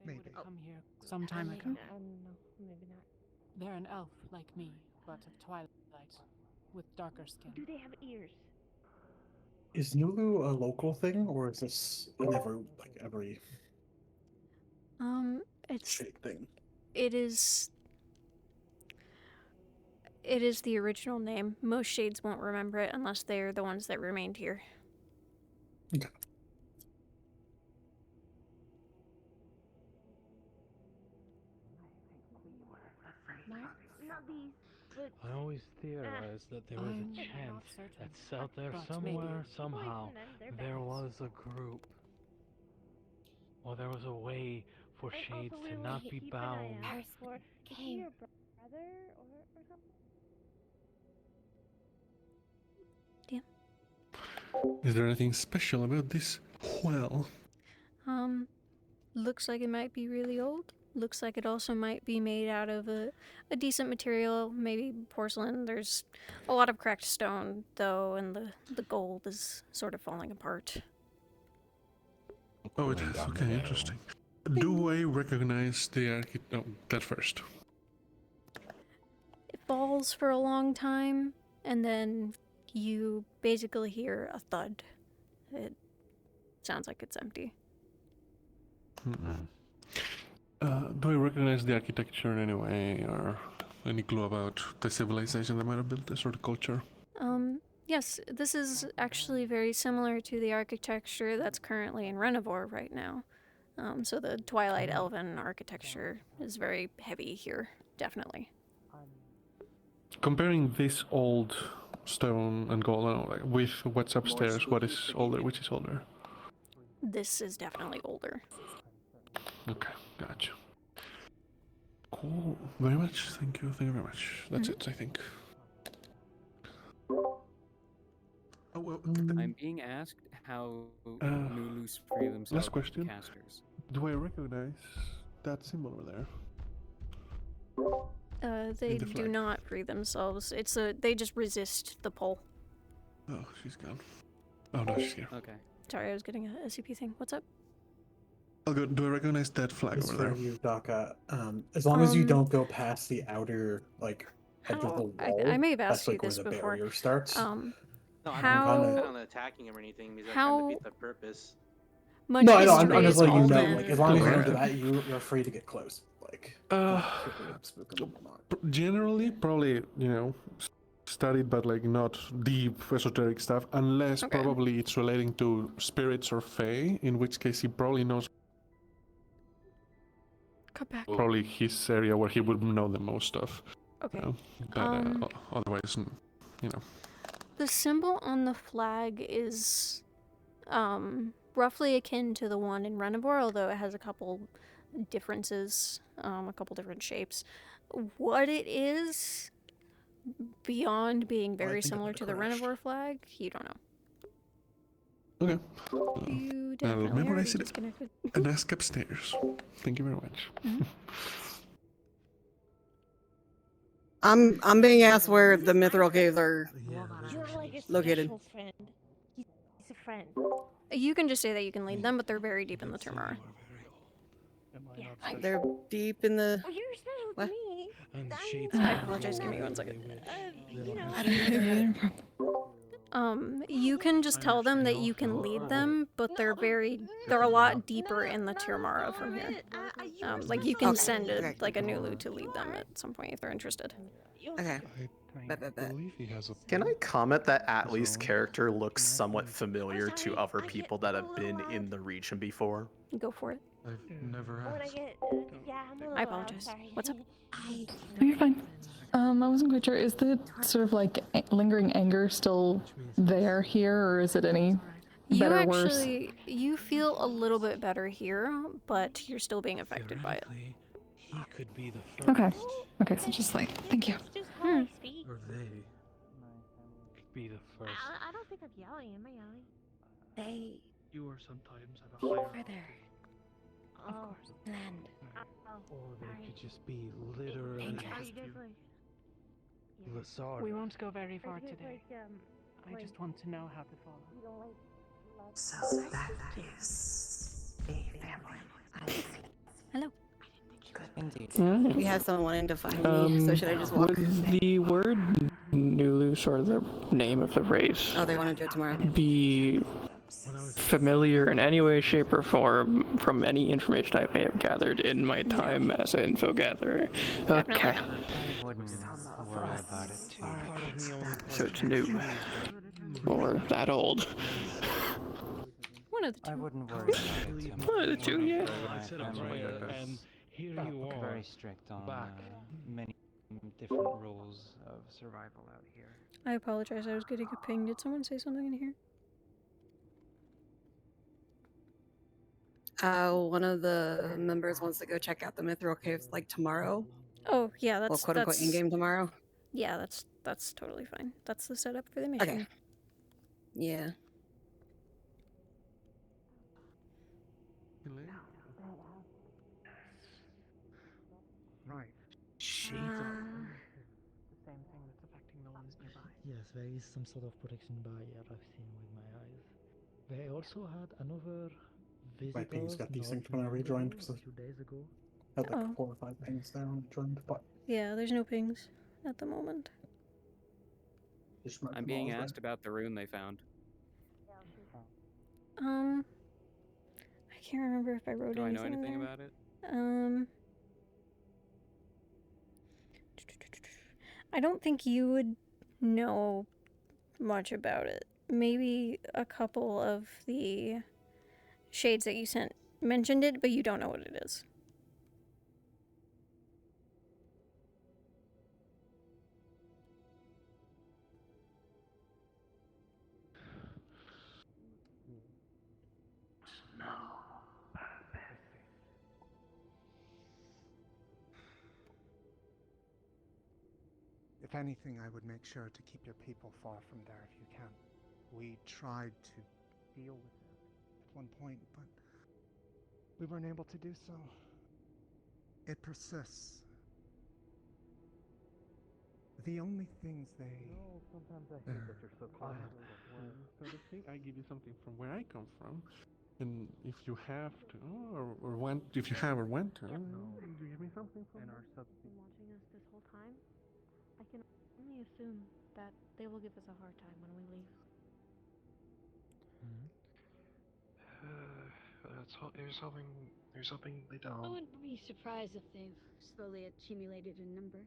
They would have come here some time ago. I don't know, maybe not. They're an elf like me, but of twilight, with darker skin. Do they have ears? Is Nulu a local thing, or is this every It's shade thing? It is the original name. Most shades won't remember it unless they're the ones that remained here. Okay. Not these, but I always theorized that there was a chance that out there somewhere, somehow, there was a group. Or there was a way for shades to not be bound. For your brother or something? Is there anything special about this well? Looks like it might be really old. Looks like it also might be made out of a decent material, maybe porcelain. There's a lot of cracked stone, though, and the gold is sort of falling apart. Oh, it is. Okay, interesting. Do I recognize the architect? Oh, that first. It falls for a long time, and then you basically hear a thud. It sounds like it's empty. Do I recognize the architecture in any way, or any clue about the civilization that might have built this, or the culture? Yes, this is actually very similar to the architecture that's currently in Renivore right now. So the Twilight Elven architecture is very heavy here, definitely. Comparing this old stone and gold with what's upstairs, what is older? Which is older? This is definitely older. Okay, gotcha. Cool. Very much. Thank you. Thank you very much. That's it, I think. Oh, well, I'm being asked how Nulus free themselves last question. from casters. Do I recognize that symbol over there? They the do flag. not free themselves. They just resist the pull. Oh, she's gone. Oh, no, she's here. Okay. Sorry, I was getting a SCP thing. What's up? Oh, good. Do I recognize that flag It's over for there? you, Daka. As long as you don't go past the outer edge of the wall. I may have that's asked you where this the before. barrier starts. No, I'm How- not attacking him or anything because that how- kind of defeats the purpose. Much No, I know. history I'm just is letting you all know. men. Like, as long as you don't do Alright. that, you're free to get close. Like, Generally, probably, studied, but not deep esoteric stuff, unless probably it's relating to spirits or fae, in which case he probably knows. Come back. Probably his area where he would know the most of. Okay. But otherwise, The symbol on the flag is roughly akin to the one in Renivore, although it has a couple differences, a couple different shapes. What it is, beyond being very similar to the Renivore flag, you don't know. Okay. You I'll definitely already memorize it disconnected. and ask upstairs. Thank you very much. I'm being asked where the mithril caves are You're like a located. special friend. He's a friend. You can just say that you can lead them, but they're very deep in the Termar. They're deep in the. Oh, you're special What? to me. I apologize, give me 1 second. You know. You can just tell them that you can lead them, but they're a lot deeper in the Tirmara from here. Like you can send a Nulu to lead them at some point if they're interested. Okay. Can I comment that Atlee's character looks somewhat familiar to other people that have been in the region before? Go for it. I've never When I asked. get, yeah, I'm a little I apologize. sorry. What's up? No, you're fine. I wasn't quite sure. Is the sort of like lingering anger still there here, or is it any better or worse? You feel a little bit better here, but you're still being affected by it. He could be the first. Okay. Okay, so just like, thank you. Or they could be the first. I don't think I'm yelling. Am I yelling? They. You are sometimes at a Speak higher. further. Of course. Land. Or they could just be literally. Lazard. We won't go very far today. I just want to know how to follow. So that is a family. Hello. Indeed. Alright. We have someone wanting to find me, so should I just walk? Would the word Nulus, or the name of the race, Oh, they want to do it tomorrow. be familiar in any way, shape, or form from any information I may have gathered in my time as an info gatherer? Okay. I wouldn't worry about it too much. So it's new. Or that old. One of the two. I wouldn't worry about it too much. One of the two, yeah. And here you are. Very strict on back. many different rules of survival out here. I apologize, I was getting a ping. Did someone say something in here? One of the members wants to go check out the mithril caves like tomorrow. Oh, yeah, that's well, quote unquote in game tomorrow. Yeah, that's totally fine. That's the setup for the mission. Okay. Yeah. Right. Shades of the same thing that's affecting the ones nearby. Yes, there is some sort of protection barrier I've seen with my eyes. They also had another visitor. My pings got desynced when I rejoined because I days ago. had like 4 or 5 pings there when I joined, but Yeah, there's no pings at the moment. I'm being asked about the rune they found. I can't remember if I wrote Do I know anything anything there. about it? I don't think you would know much about it. Maybe a couple of the shades that you sent mentioned it, but you don't know what it is. If anything, I would make sure to keep your people far from there if you can. We tried to deal with it at one point, but we weren't able to do so. It persists. The only things they... No, sometimes I hate that you're so quiet. So to speak, I give you something from where I come from, and if you have to, or went, if you have or went to, you give me something from our watching us this whole time, I can only assume that they will give us a hard time when we leave. There's something they I don't. wouldn't be surprised if they've slowly accumulated in number.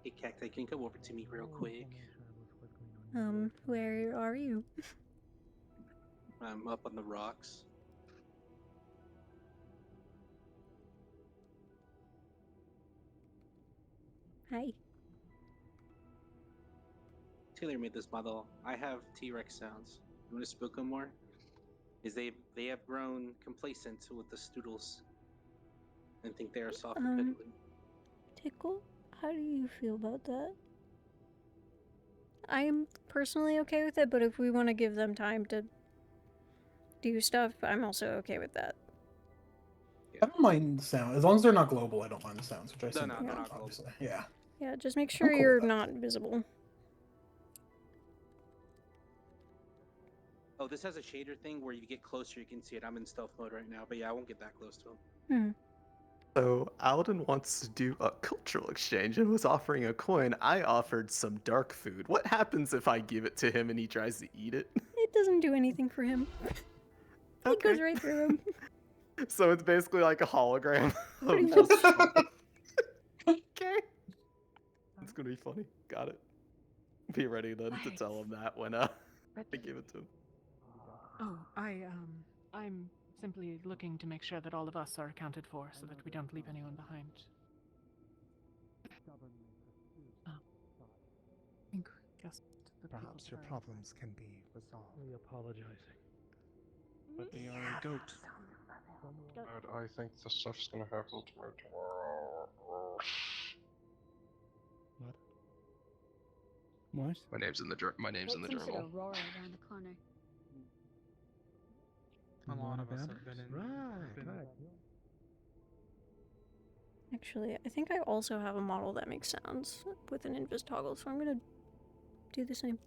Hey, Cacti, can you come over to me real quick? Where are you? I'm up on the rocks. Hi. Taylor made this model. I have T-Rex sounds. I'm gonna spook them more. Is they have grown complacent with the stoodles and think they are soft and piddly. Tickle, how do you feel about that? I'm personally okay with it, but if we want to give them time to do stuff, I'm also okay with that. I don't mind the sound as long as they're not global. I don't mind the sounds, which I They're assume not global. obviously. Yeah. Yeah, just make sure cool with you're that. not visible. Oh, this has a shader thing where you get closer, you can see it. I'm in stealth mode right now, but yeah, I won't get that close to him. So Alden wants to do a cultural exchange and was offering a coin. I offered some dark food. What happens if I give it to him and he tries to eat it? It doesn't do anything for him. It goes right through him. So it's basically like a hologram. Pretty much. Okay. It's gonna be funny. Got it. Be ready then to tell him that when I give it to him. Oh, I'm simply looking to make sure that all of us are accounted for so that we don't leave anyone behind. I guess the Perhaps your problems can be resolved. We apologizing. But they are a goat. But I think the stuff's gonna happen to me tomorrow. What? What? My name's in the journal. Aurora around the corner. A lot of us have been in. Right. Actually, I think I also have a model that makes sounds with an invis toggle, so I'm gonna do the same.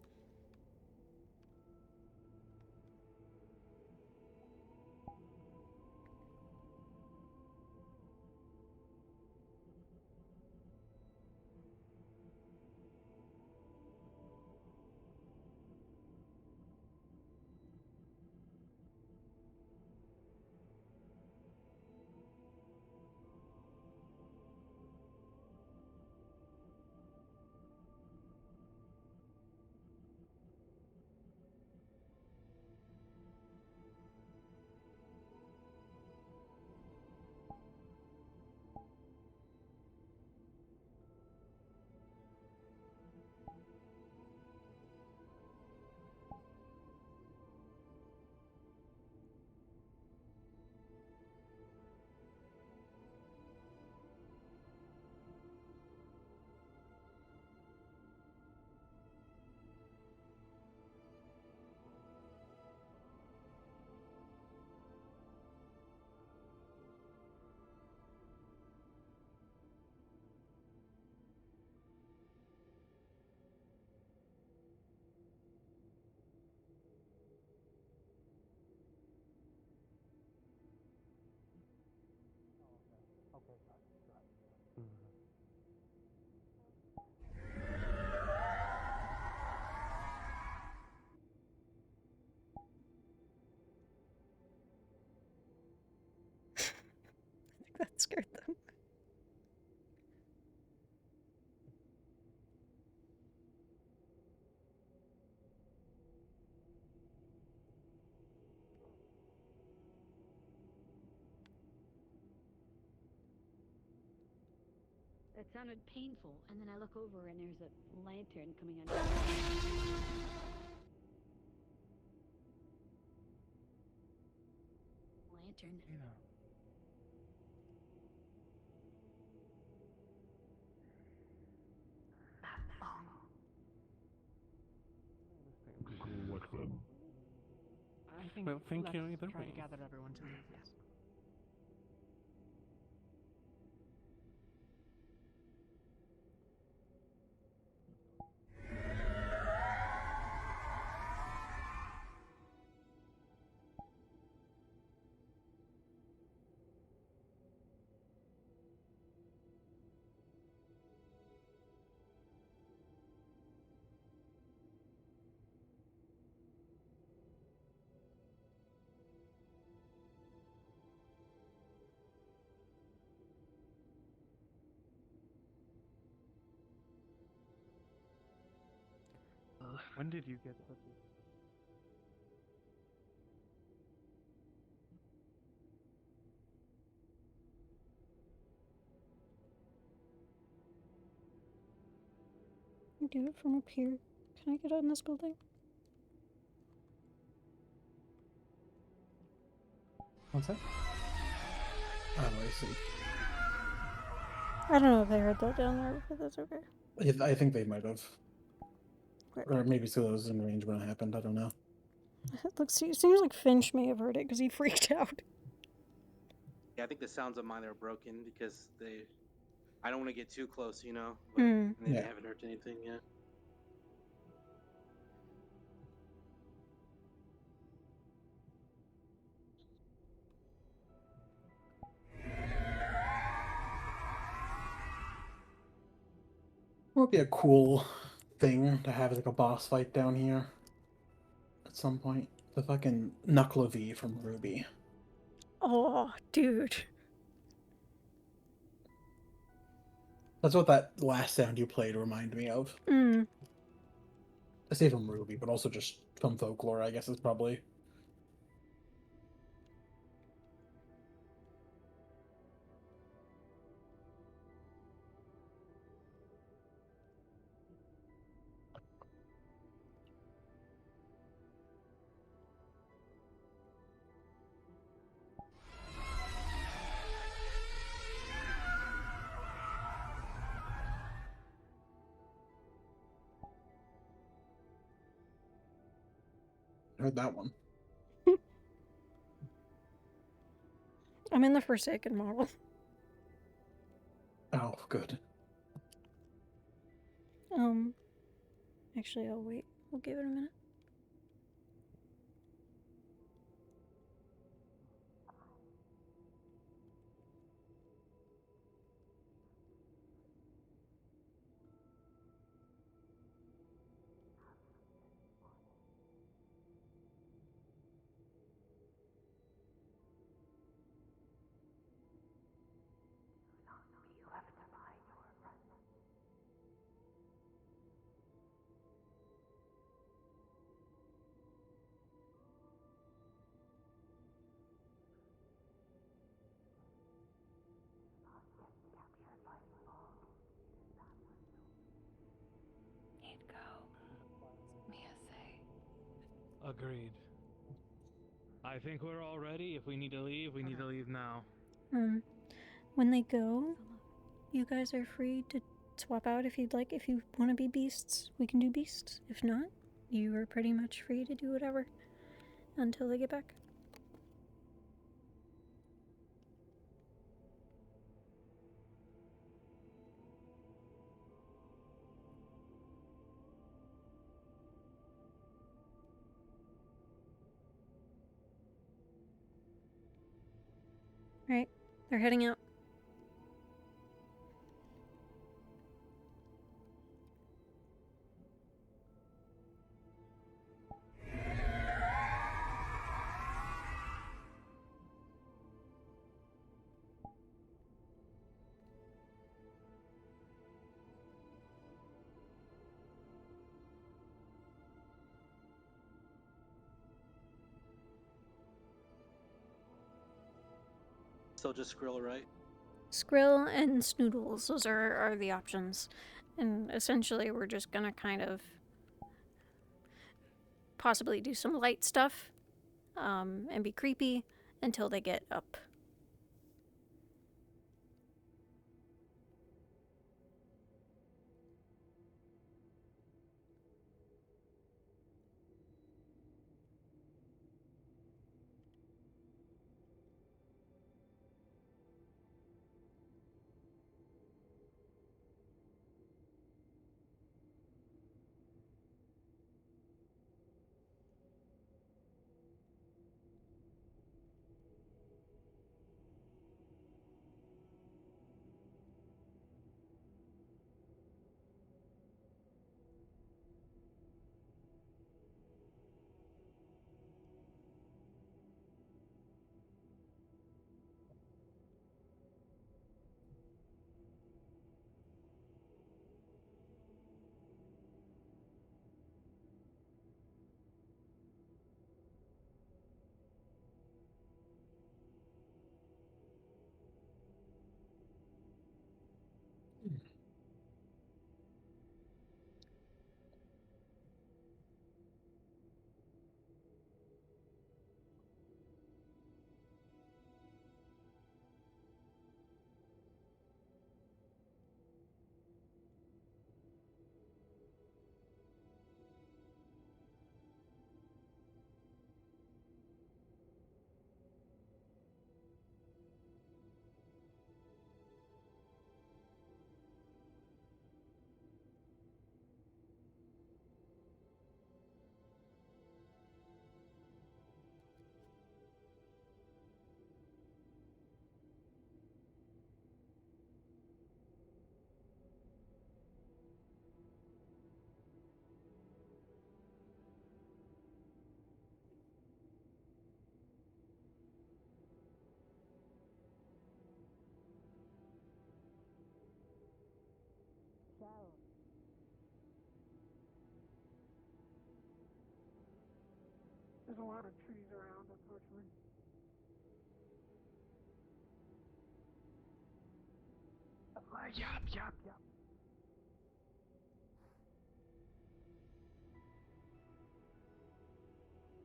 I think that scared them. That sounded painful, and then I look over and there's a lantern coming under. Lantern. I think Well, thank you let's either try way. to gather everyone to leave, yes. When did you get such a... Do it from up here. Can I get on this building? What's that? Oh, I see. I don't know if they heard that down there, but that's okay. I think they might have. Right. Or maybe so it was in range when it happened, I don't know. Looks, it seems like Finch may have heard it because he freaked out. Yeah, I think the sounds of mine are broken because they. I don't want to get too close, you know. But, Hmm. and they Yeah. haven't heard anything yet. It would be a cool thing to have like a boss fight down here at some point. The fucking Knuckle V from Ruby. Oh, dude. That's what that last sound you played reminded me of. Mm. I say from Ruby, but also just from folklore, I guess is probably. Heard that one. I'm in the Forsaken model. Oh, good. Actually, I'll wait. We'll give it a minute. Need go. Mia say. Agreed. I think we're all ready. If we need to leave, we need to leave now. When they go, you guys are free to swap out if you'd like. If you want to be beasts, we can do beasts. If not, you are pretty much free to do whatever until they get back. Right, they're heading out. Still just Skrill, right? Skrill and Snoodles, those are the options. And essentially we're just gonna kind of possibly do some light stuff and be creepy until they get up. There's a lot of trees around, unfortunately. Yup.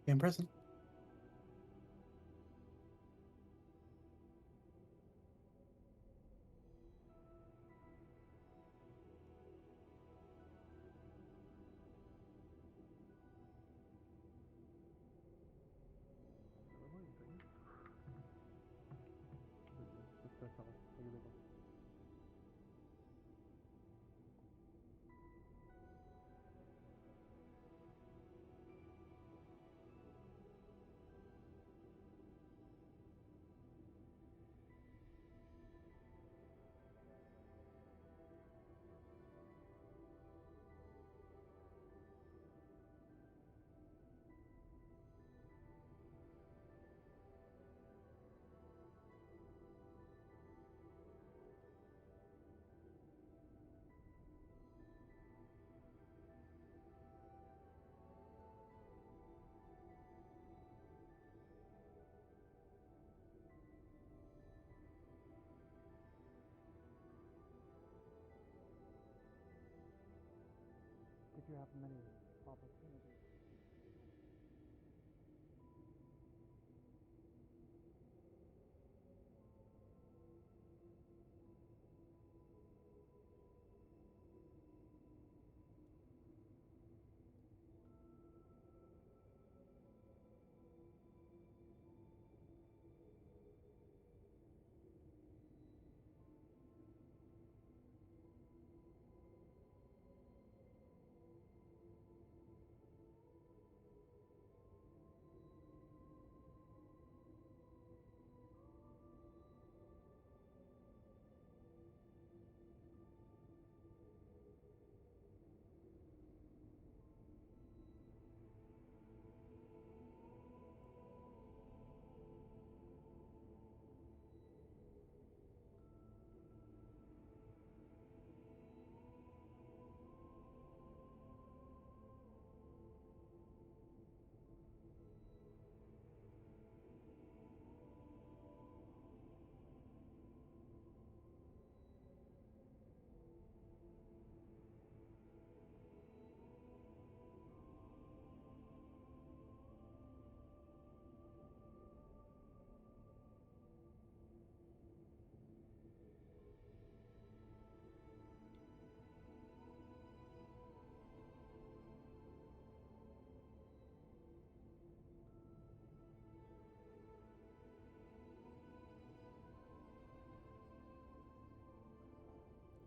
Game present. Did you have many opportunities?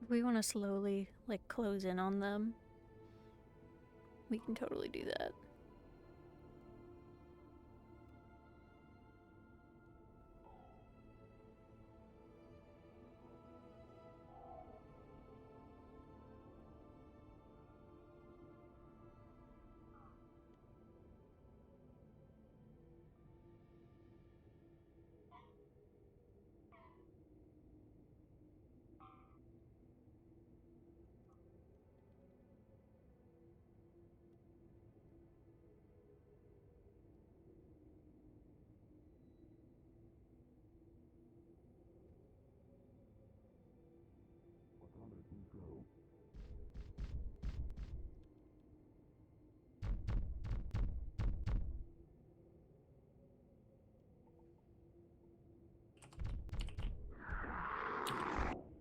If we want to slowly, like, close in on them, we can totally do that.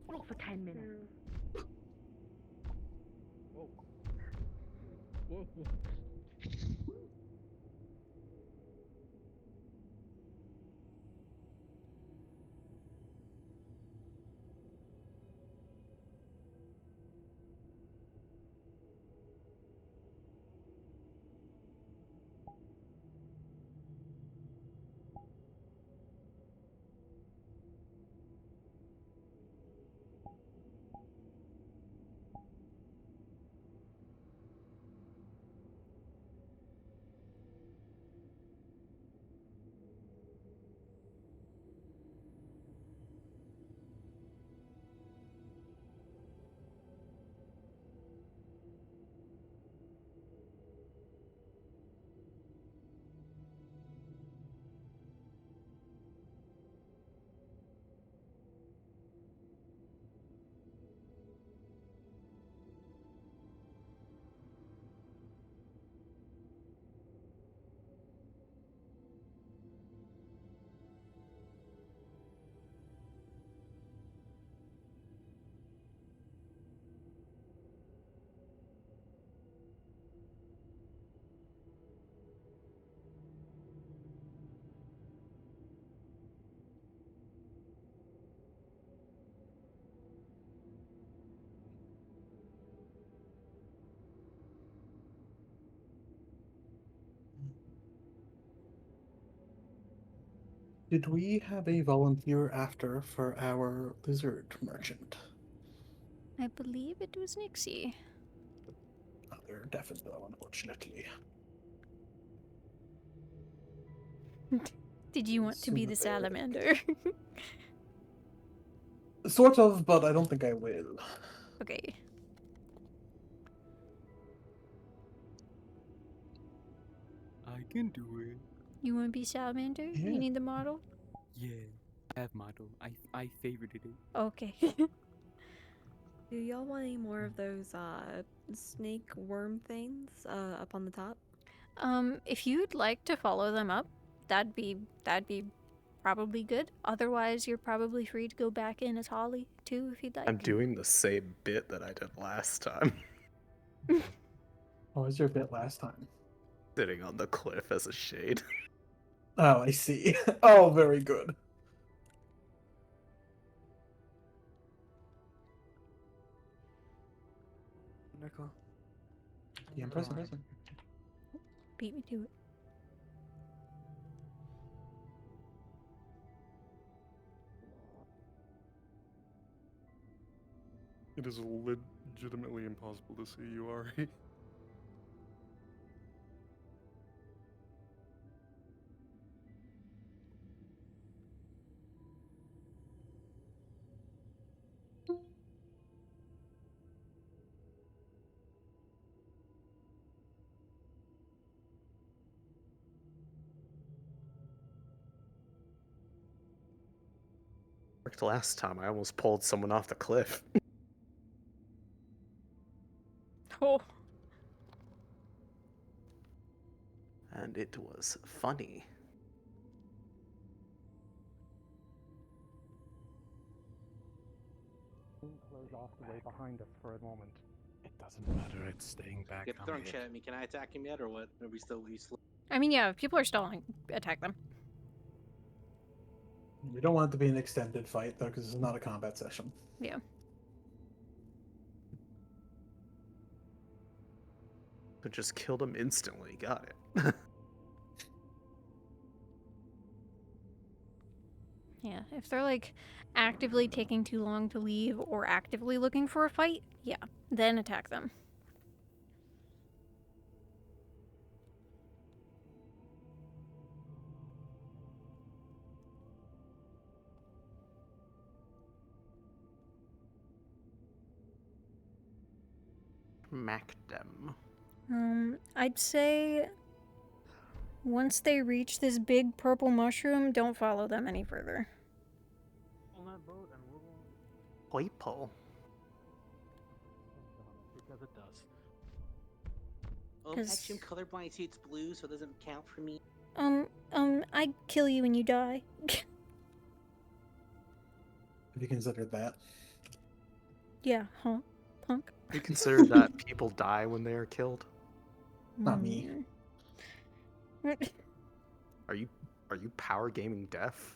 Roll for 10 minutes. Whoa. Did we have a volunteer after for our lizard merchant? I believe it was Nixie. They're definitely, unfortunately. Did you want to be the salamander? Sort of, but I don't think I will. Okay. I can do it. You want to be salamander? Yeah. You need the model? Yeah, I have model. I favorited it. Okay. Do y'all want any more of those snake worm things up on the top? If you'd like to follow them up, that'd be probably good. Otherwise, you're probably free to go back in as Holly too, if you'd like. I'm doing the same bit that I did last time. What was your bit last time? Sitting on the cliff as a shade. Oh, I see. Oh, very good. Nickel. Yeah, I'm present. Beat me to it. It is legitimately impossible to see you, Ari. Worked last time. I almost pulled someone off the cliff. Oh. And it was funny. Close off the way behind us for a moment. It doesn't matter, it's staying back. Get throwing shit at me. Can I attack him yet, or what? Are we still slow? I mean, yeah, if people are stalling, attack them. We don't want it to be an extended fight, though, because this is not a combat session. Yeah. But just killed him instantly. Got it. Yeah, if they're like actively taking too long to leave or actively looking for a fight, yeah, then attack them. Mac them. I'd say once they reach this big purple mushroom, don't follow them any further. On that boat and we're going. Hoipo. Because it does. Oh, actually, I'm colorblind. See, it's blue, so it doesn't count for me. I'd kill you when you die. Have you considered that? Yeah, huh? Punk. You consider that people die when they are killed? Not me. Are you power gaming deaf?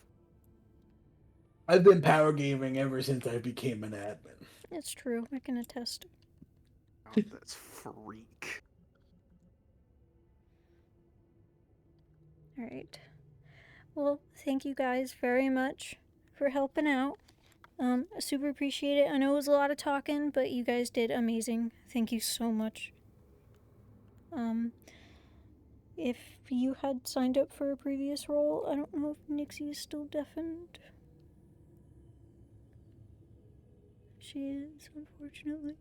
I've been power gaming ever since I became an admin. It's true. I can attest. Oh, that's freak. All right. Well, thank you guys very much for helping out. I super appreciate it. I know it was a lot of talking, but you guys did amazing. Thank you so much. If you had signed up for a previous role, I don't know if Nixie is still deafened. She is, unfortunately.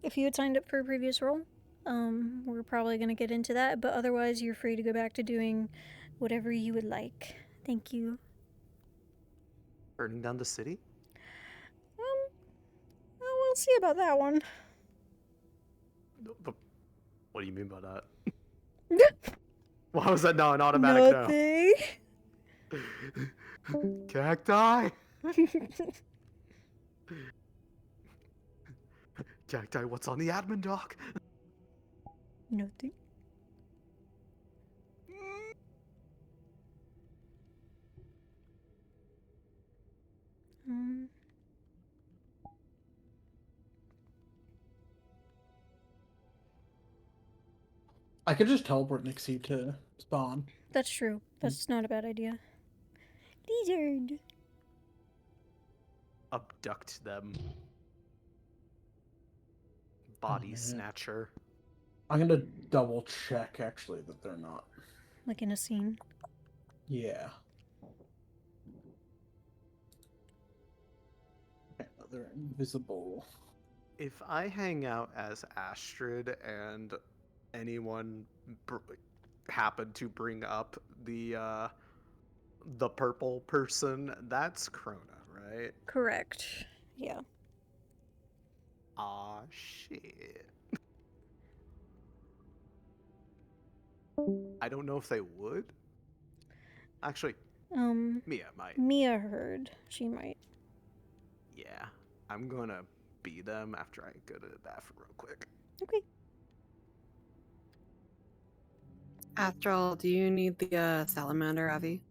If you had signed up for a previous role, we're probably going to get into that, but otherwise you're free to go back to doing whatever you would like. Thank you. Burning down the city? We'll see about that one. What do you mean by that? Why was that no an automatic Nothing. no? Cacti? Cacti, what's on the admin dock? Nothing. I could just teleport Nixie to spawn. That's true. That's not a bad idea. Lizard. Abduct them. Body snatcher. I'm gonna double check actually that they're not. Like in a scene. Yeah. They're invisible. If I hang out as Astrid and anyone happened to bring up the purple person, that's Krona, right? Correct. Yeah. Ah, shit. I don't know if they would. Actually, Mia might. Mia heard. She might. Yeah. I'm gonna be them after I go to the bathroom real quick. Okay. Astral, do you need the salamander, Avi?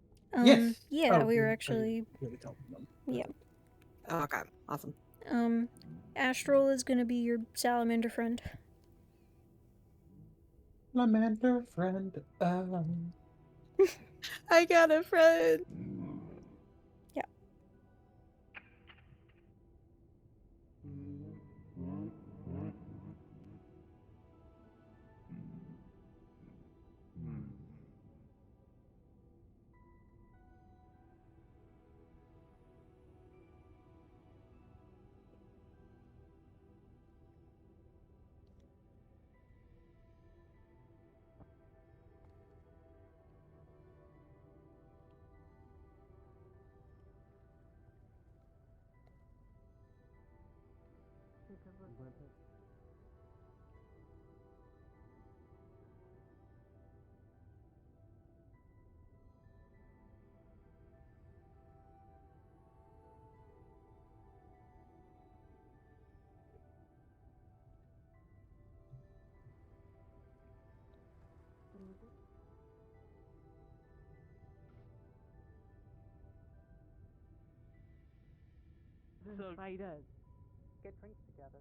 Yes. Yeah, Oh, we were I actually. really told them. Yeah. Oh, okay. Awesome. Astral is gonna be your salamander friend. Salamander friend. I got a friend. Yeah. So invite us. Get drinks together.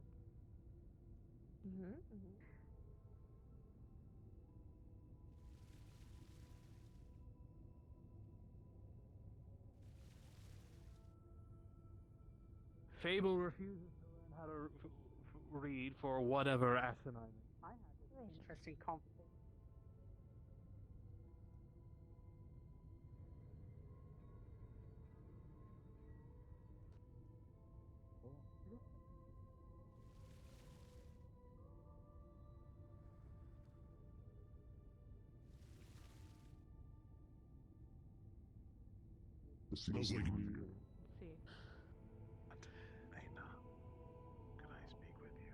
Fable refuses to learn how to read for whatever asinine. I had an interesting conversation. It smells like See. Aina, can I speak with you?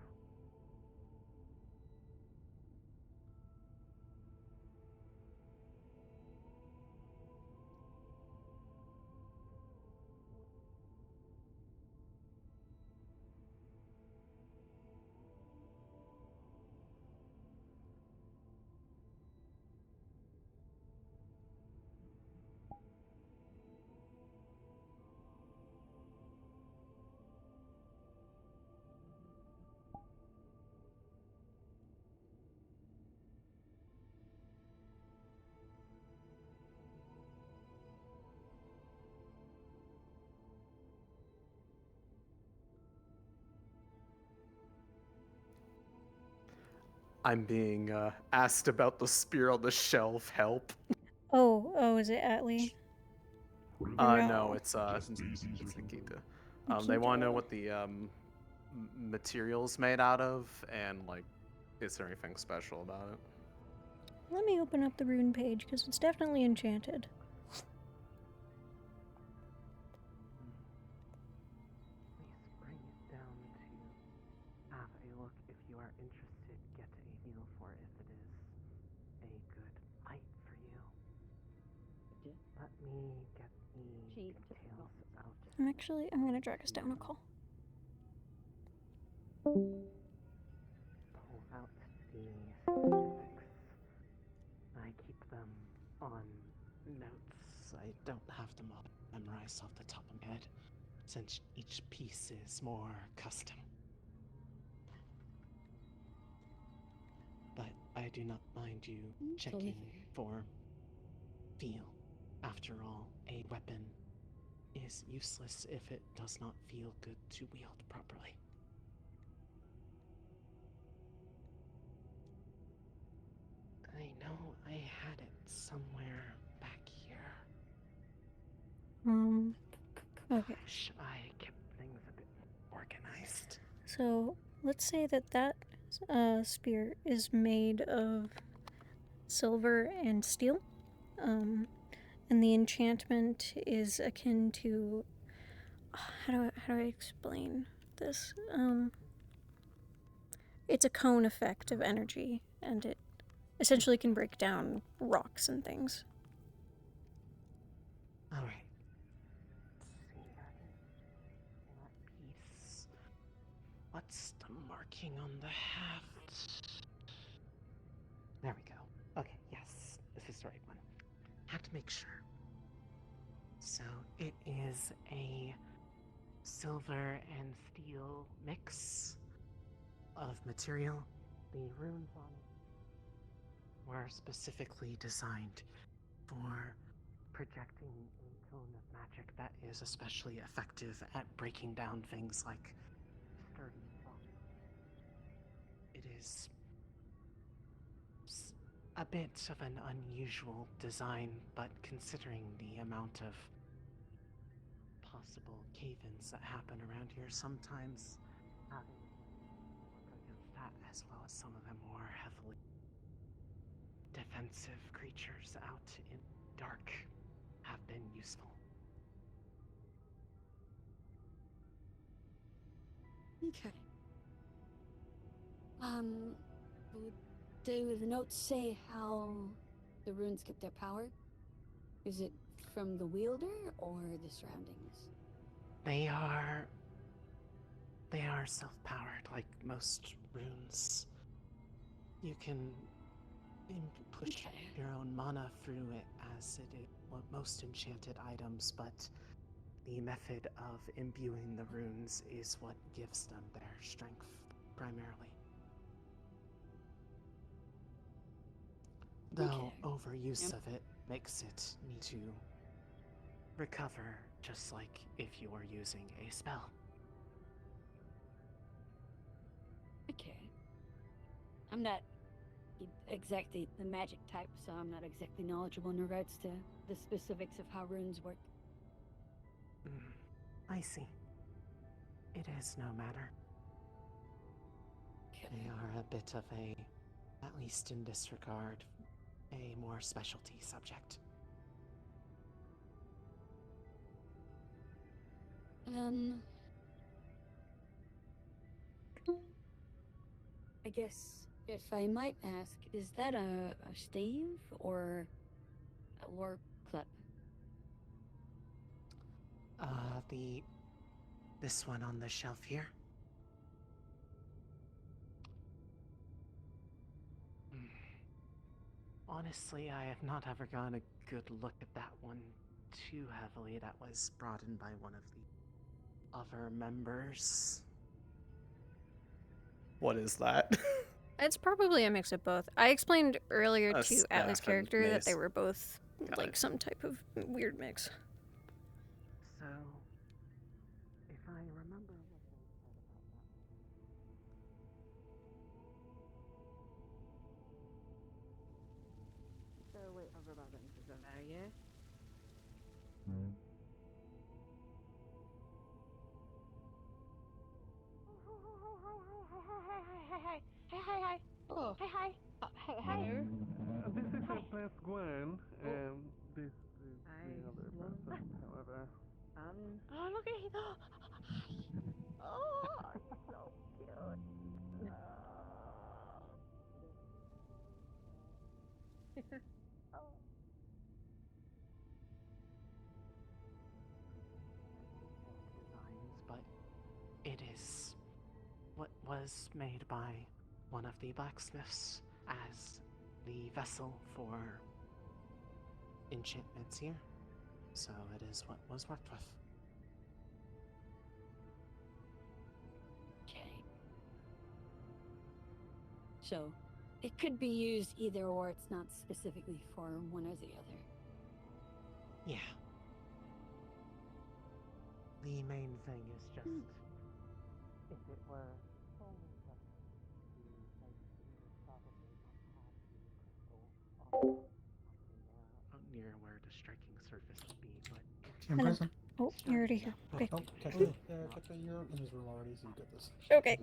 I'm being asked about the spear on the shelf. Help. Oh, is it Atlee? No, it's Nikita. They want to know what the material's made out of, and like, is there anything special about it? Let me open up the rune page because it's definitely enchanted. Please bring it down to have a look if you are interested. Get a feel for if it is a good light for you. Let me get the details out. I'm gonna drag us down a call. Pull out the specifics. I keep them on notes. I don't have them all memorized off the top of my head, since each piece is more custom. But I do not mind you checking for feel. After all, a weapon is useless if it does not feel good to wield properly. I know I had it somewhere back here. Okay. Gosh, I kept things a bit organized. So let's say that spear is made of silver and steel, and the enchantment is akin to how do I explain this? It's a cone effect of energy, and it essentially can break down rocks and things. All right. Let's see that piece. What's the marking on the haft? There we go. Okay, yes, this is the right one. Have to make sure. So it is a silver and steel mix of material. The runes on it were specifically designed for projecting a tone of magic that is especially effective at breaking down things like sturdy rock. It is a bit of an unusual design, but considering the amount of possible cave-ins that happen around here, sometimes having work against that as well as some of the more heavily defensive creatures out in dark have been useful. Okay. Do the notes say how the runes get their power? Is it from the wielder or the surroundings? They are self-powered, like most runes. You can push your own mana through it as it is most enchanted items, but the method of imbuing the runes is what gives them their strength, primarily. Though overuse of it makes it need to recover, just like if you were using a spell. Okay. I'm not exactly the magic type, so I'm not exactly knowledgeable in regards to the specifics of how runes work. I see. It is no matter. They are a bit of a, at least in this regard, a more specialty subject. I guess if I might ask, is that a stave or a war clip? This one on the shelf here. Honestly, I have not ever gotten a good look at that one too heavily. That was brought in by one of the other members. What is that? It's probably a mix of both. I explained earlier A to Atlas' staff and character that they mace. were both Got like it. some type of weird mix. So, if I remember what they said about that. So wait, overbought is that yeah? Hi. Oh. Hi. This is our class Gwen, and this is the other person, however. Oh, look at him. Oh, so cute. Oh. Designs, but it is what was made by one of the blacksmiths as the vessel for enchantments here. So it is what was worked with. Okay. So, it could be used either or, it's not specifically for one or the other. Yeah. The main thing is just if it were solely just the like we would probably not have the crystal near where the striking surface would be, but In prison. Oh, you're already here. Okay. Oh, technically, you're in his room already, so you get this. Okay.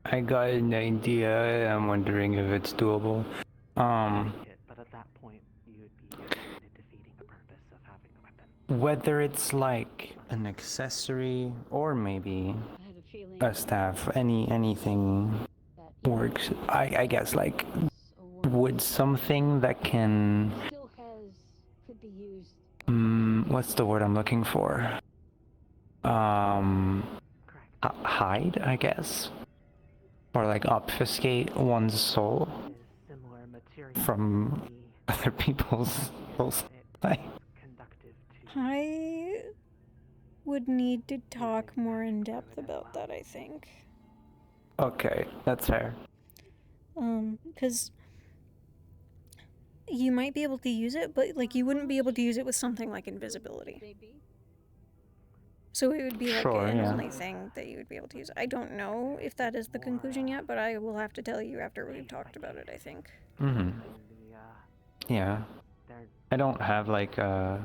I got an idea. I'm wondering if it's doable. but at that point you would be defeating the purpose of having a weapon. Whether it's like an accessory or maybe a staff, anything works. I guess like would something that can what's the word I'm looking for? Hide, I guess, or like obfuscate one's soul from other people's souls. I would need to talk more in depth about that, I think. Okay, that's fair. Because you might be able to use it, but like you wouldn't be able to use it with something like invisibility. So it would be like an only thing that you would be able to use. I don't know if that is the conclusion yet, but I will have to tell you after we've talked about it, I think. Yeah. I don't have like I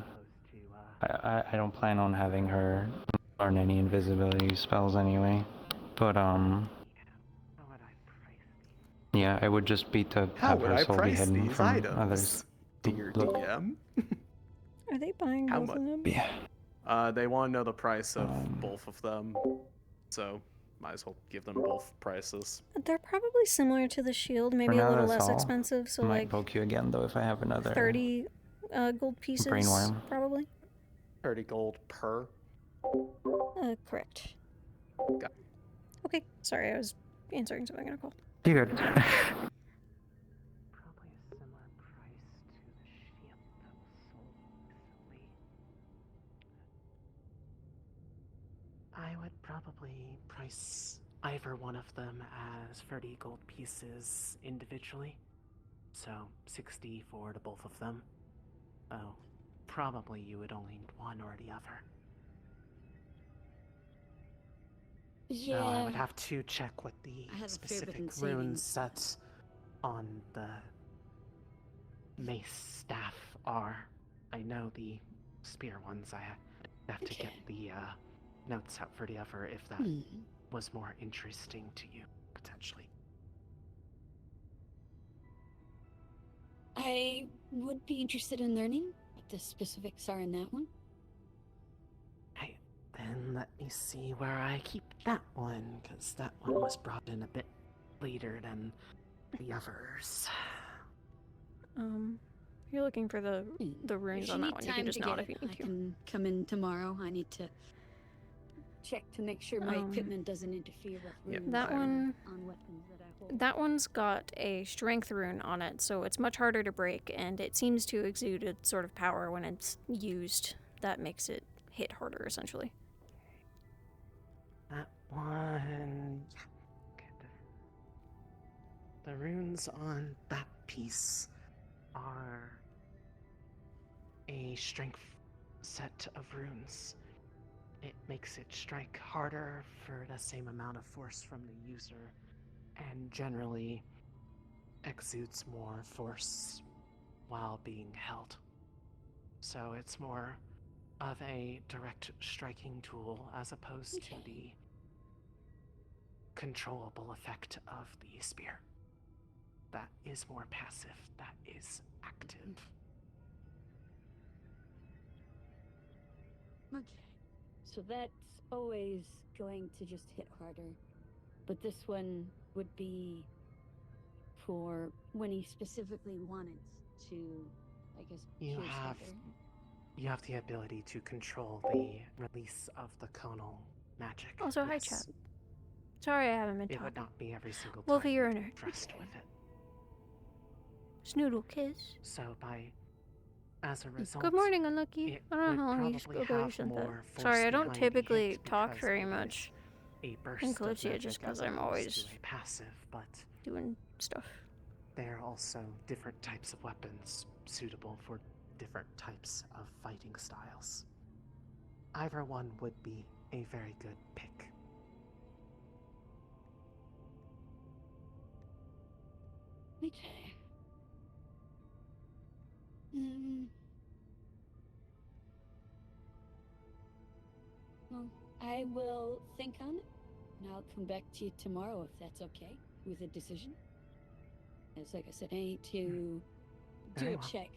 don't plan on having her learn any invisibility spells anyway. But yeah, it would just be to How have would her I soul be price hidden these from items, others. dear DM? Are they buying How both of them? Yeah. They want to know the price of both of them, so might as well give them both prices. They're probably similar to the shield, For maybe now, a little that's less all. expensive, so Might like poke you again though if I have another 30 gold pieces, brainworm. probably. 30 gold per. Correct. Got Okay, sorry, I was answering something on a call. You're good. Probably a similar price to the shield that was sold recently. I would probably price either one of them as 30 gold pieces individually. So 60 for the both of them. Oh, probably you would only need one or the other. Yeah. So I would have to check what the I have a fair bit specific in rune savings. sets on the mace staff are. I know the spear ones. I have to get the notes out for the other if that was more interesting to you, potentially. I would be interested in learning what the specifics are in that one. Then let me see where I keep that one, because that one was brought in a bit later than the others. You're looking for the runes on that one. You can just nod if you need to. I can come in tomorrow. I need to check to make sure my equipment doesn't interfere with runes That one, on weapons that I hold. that one's got a strength rune on it, so it's much harder to break, and it seems to exude a sort of power when it's used that makes it hit harder, essentially. That one. The runes on that piece are a strength set of runes. It makes it strike harder for the same amount of force from the user, and generally exudes more force while being held. So it's more of a direct striking tool as opposed to the controllable effect of the spear. That is more passive, that is active. Okay. So that's always going to just hit harder. But this one would be for when he specifically wanted to, I guess, You pierce have harder. You have the ability to control the release of the conal magic. Also, hi, chat. Sorry I haven't been It would talking. not be every single time Wolfie, you're in you're her. dressed with it. Snoodle kiss. So as a result, Good morning, Unlucky. it I don't know would how long you probably ago you have sent that. more force Sorry, I don't behind the typically hit talk because very it much is a burst in of Kalypsia magic just because as I'm opposed always to a passive, but doing stuff. there are also different types of weapons suitable for different types of fighting styles. Either one would be a very good pick. Okay. Well, I will think on it, and I'll come back to you tomorrow if that's okay, with a decision. As like I said, I need to do Very a well. check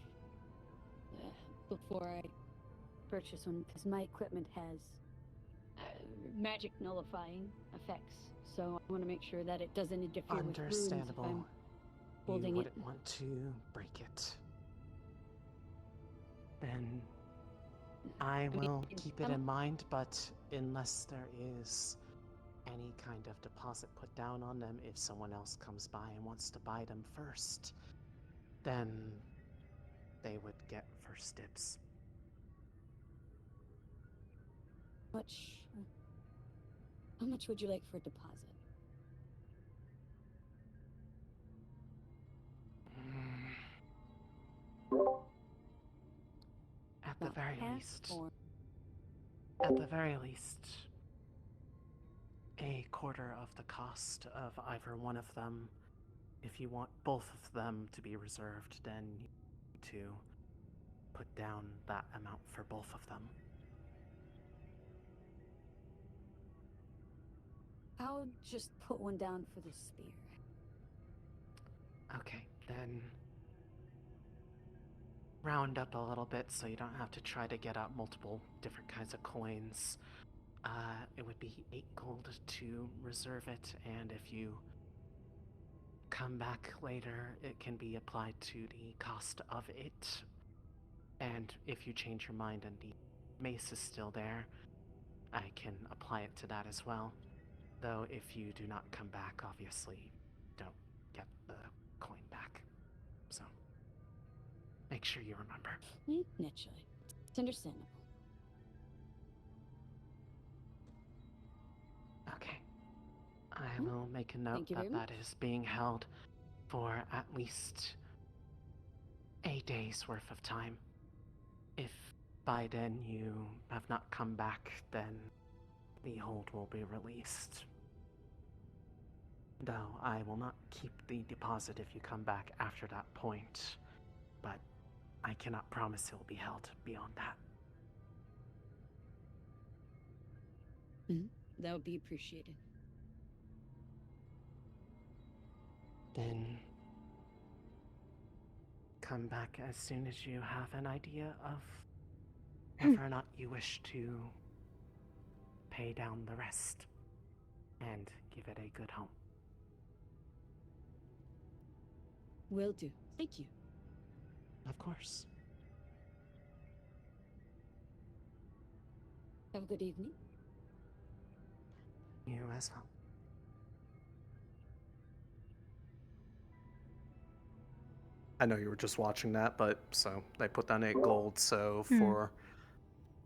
before I purchase one, because my equipment has magic nullifying effects, so I want to make sure that it doesn't interfere with runes if Understandable. I'm holding You it. wouldn't want to break it. Then I will keep it in mind, but unless there is any kind of deposit put down on them, if someone else comes by and wants to buy them first, then they would get first dibs. How much would you like for a deposit? At the About very half, least. or At the very least, a quarter of the cost of either one of them. If you want both of them to be reserved, then you need to put down that amount for both of them. I'll just put one down for the spear. Okay, then round up a little bit so you don't have to try to get out multiple different kinds of coins. It would be 8 gold to reserve it, and if you come back later, it can be applied to the cost of it. And if you change your mind and the mace is still there, I can apply it to that as well. Though if you do not come back, obviously, don't get the coin back. So, make sure you remember. Naturally. It's understandable. Okay. I will make a note Thank you that very that is being held for at least a day's worth of time. If by then you have not come back, then the hold will be released. Though I will not keep the deposit if you come back after that point, but I cannot promise it will be held beyond that. That would be appreciated. Then come back as soon as you have an idea of whether or not you wish to pay down the rest and give it a good home. Will do. Thank you. Of course. Have a good evening. You as well. I know you were just watching that, but so they put down 8 gold, so for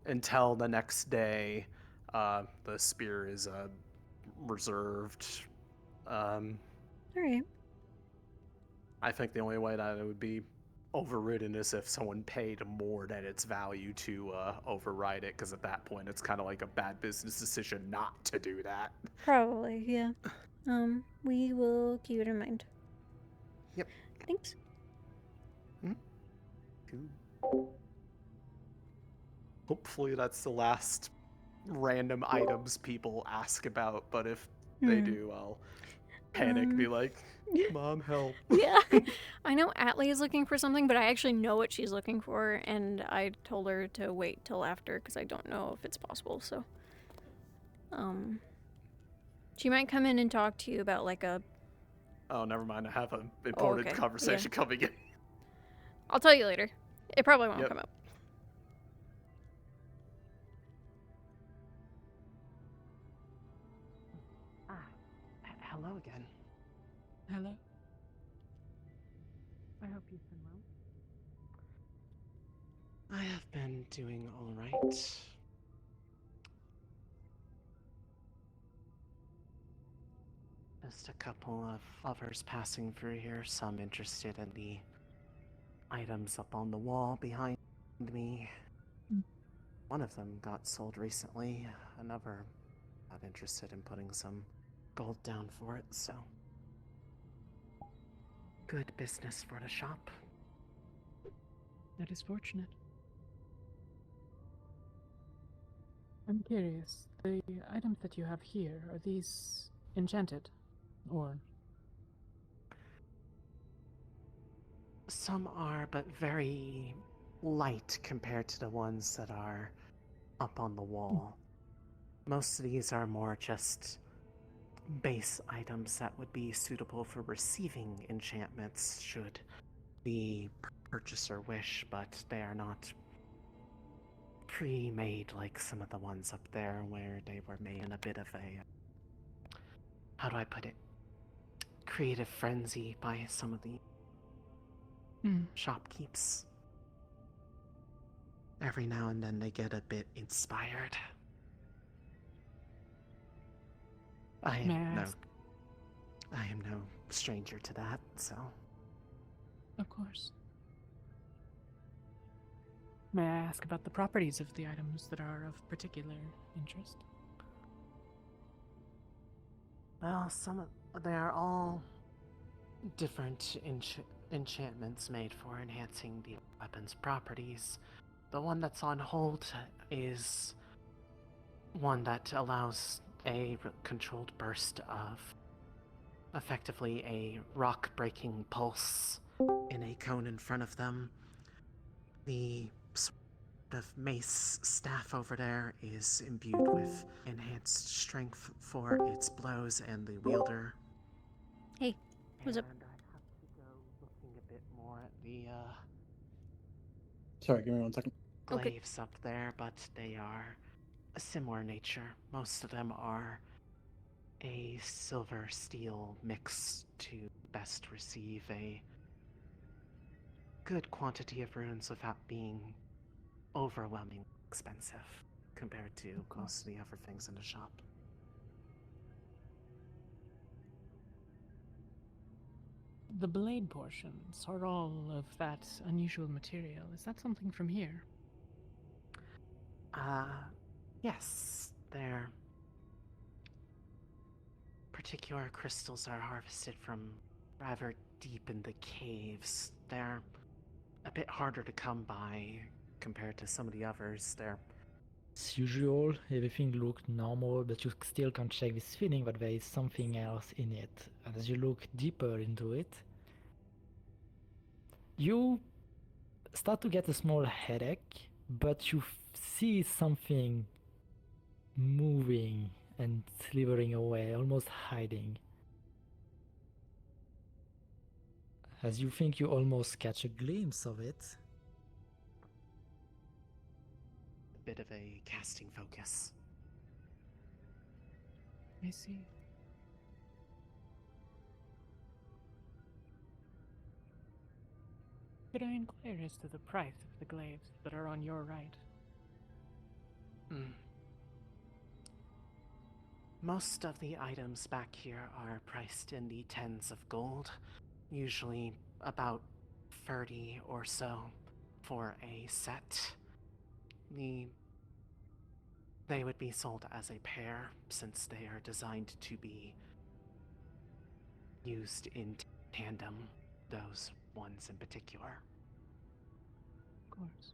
until the next day, the spear is reserved. Alright. I think the only way that it would be overridden is if someone paid more than its value to override it, because at that point it's kind of like a bad business decision not to do that. Probably, yeah. We will keep it in mind. Yep. Thanks. Hopefully that's the last random items people ask about, but if they do, I'll panic, be like, Mom, help. Yeah. I know Atlee is looking for something, but I actually know what she's looking for, and I told her to wait till after, because I don't know if it's possible, so. She might come in and talk to you about, like, a... Oh, never mind, I have an important conversation coming in. I'll tell you later. It probably won't come up. Hello again. Hello. I hope you've been well. I have been doing all right. Just a couple of others passing through here, some interested in the items up on the wall behind me. One of them got sold recently. Another not interested in putting some gold down for it, so good business for the shop. That is fortunate. I'm curious, the items that you have here, are these enchanted? Or... Some are, but very light compared to the ones that are up on the wall. Most of these are more just base items that would be suitable for receiving enchantments should the purchaser wish, but they are not pre-made like some of the ones up there where they were made in a bit of a, how do I put it, creative frenzy by some of the shopkeepers. Every now and then they get a bit inspired. I am no stranger to that, so. Of course. May I ask about the properties of the items that are of particular interest? Well, they are all different enchantments made for enhancing the weapon's properties. The one that's on hold is one that allows a controlled burst of effectively a rock-breaking pulse in a cone in front of them. The sort of mace staff over there is imbued with enhanced strength for its blows and the wielder. Hey, what's up? And I'd have to go looking a bit more at the Sorry, give me 1 second. glaives up there, but they are a similar nature. Most of them are a silver steel mix to best receive a good quantity of runes without being overwhelmingly expensive compared to most of the other things in the shop. The blade portions are all of that unusual material. Is that something from here? Yes, their particular crystals are harvested from rather deep in the caves. They're a bit harder to come by compared to some of the others. They're As usual, everything looked normal, but you still can't shake this feeling that there is something else in it. And as you look deeper into it, you start to get a small headache, but you see something moving and slithering away, almost hiding. As you think you almost catch a glimpse of it, a bit of a casting focus. I see. Could I inquire as to the price of the glaives that are on your right? Most of the items back here are priced in the tens of gold, usually about 30 or so for a set. They would be sold as a pair since they are designed to be used in tandem, those ones in particular. Of course.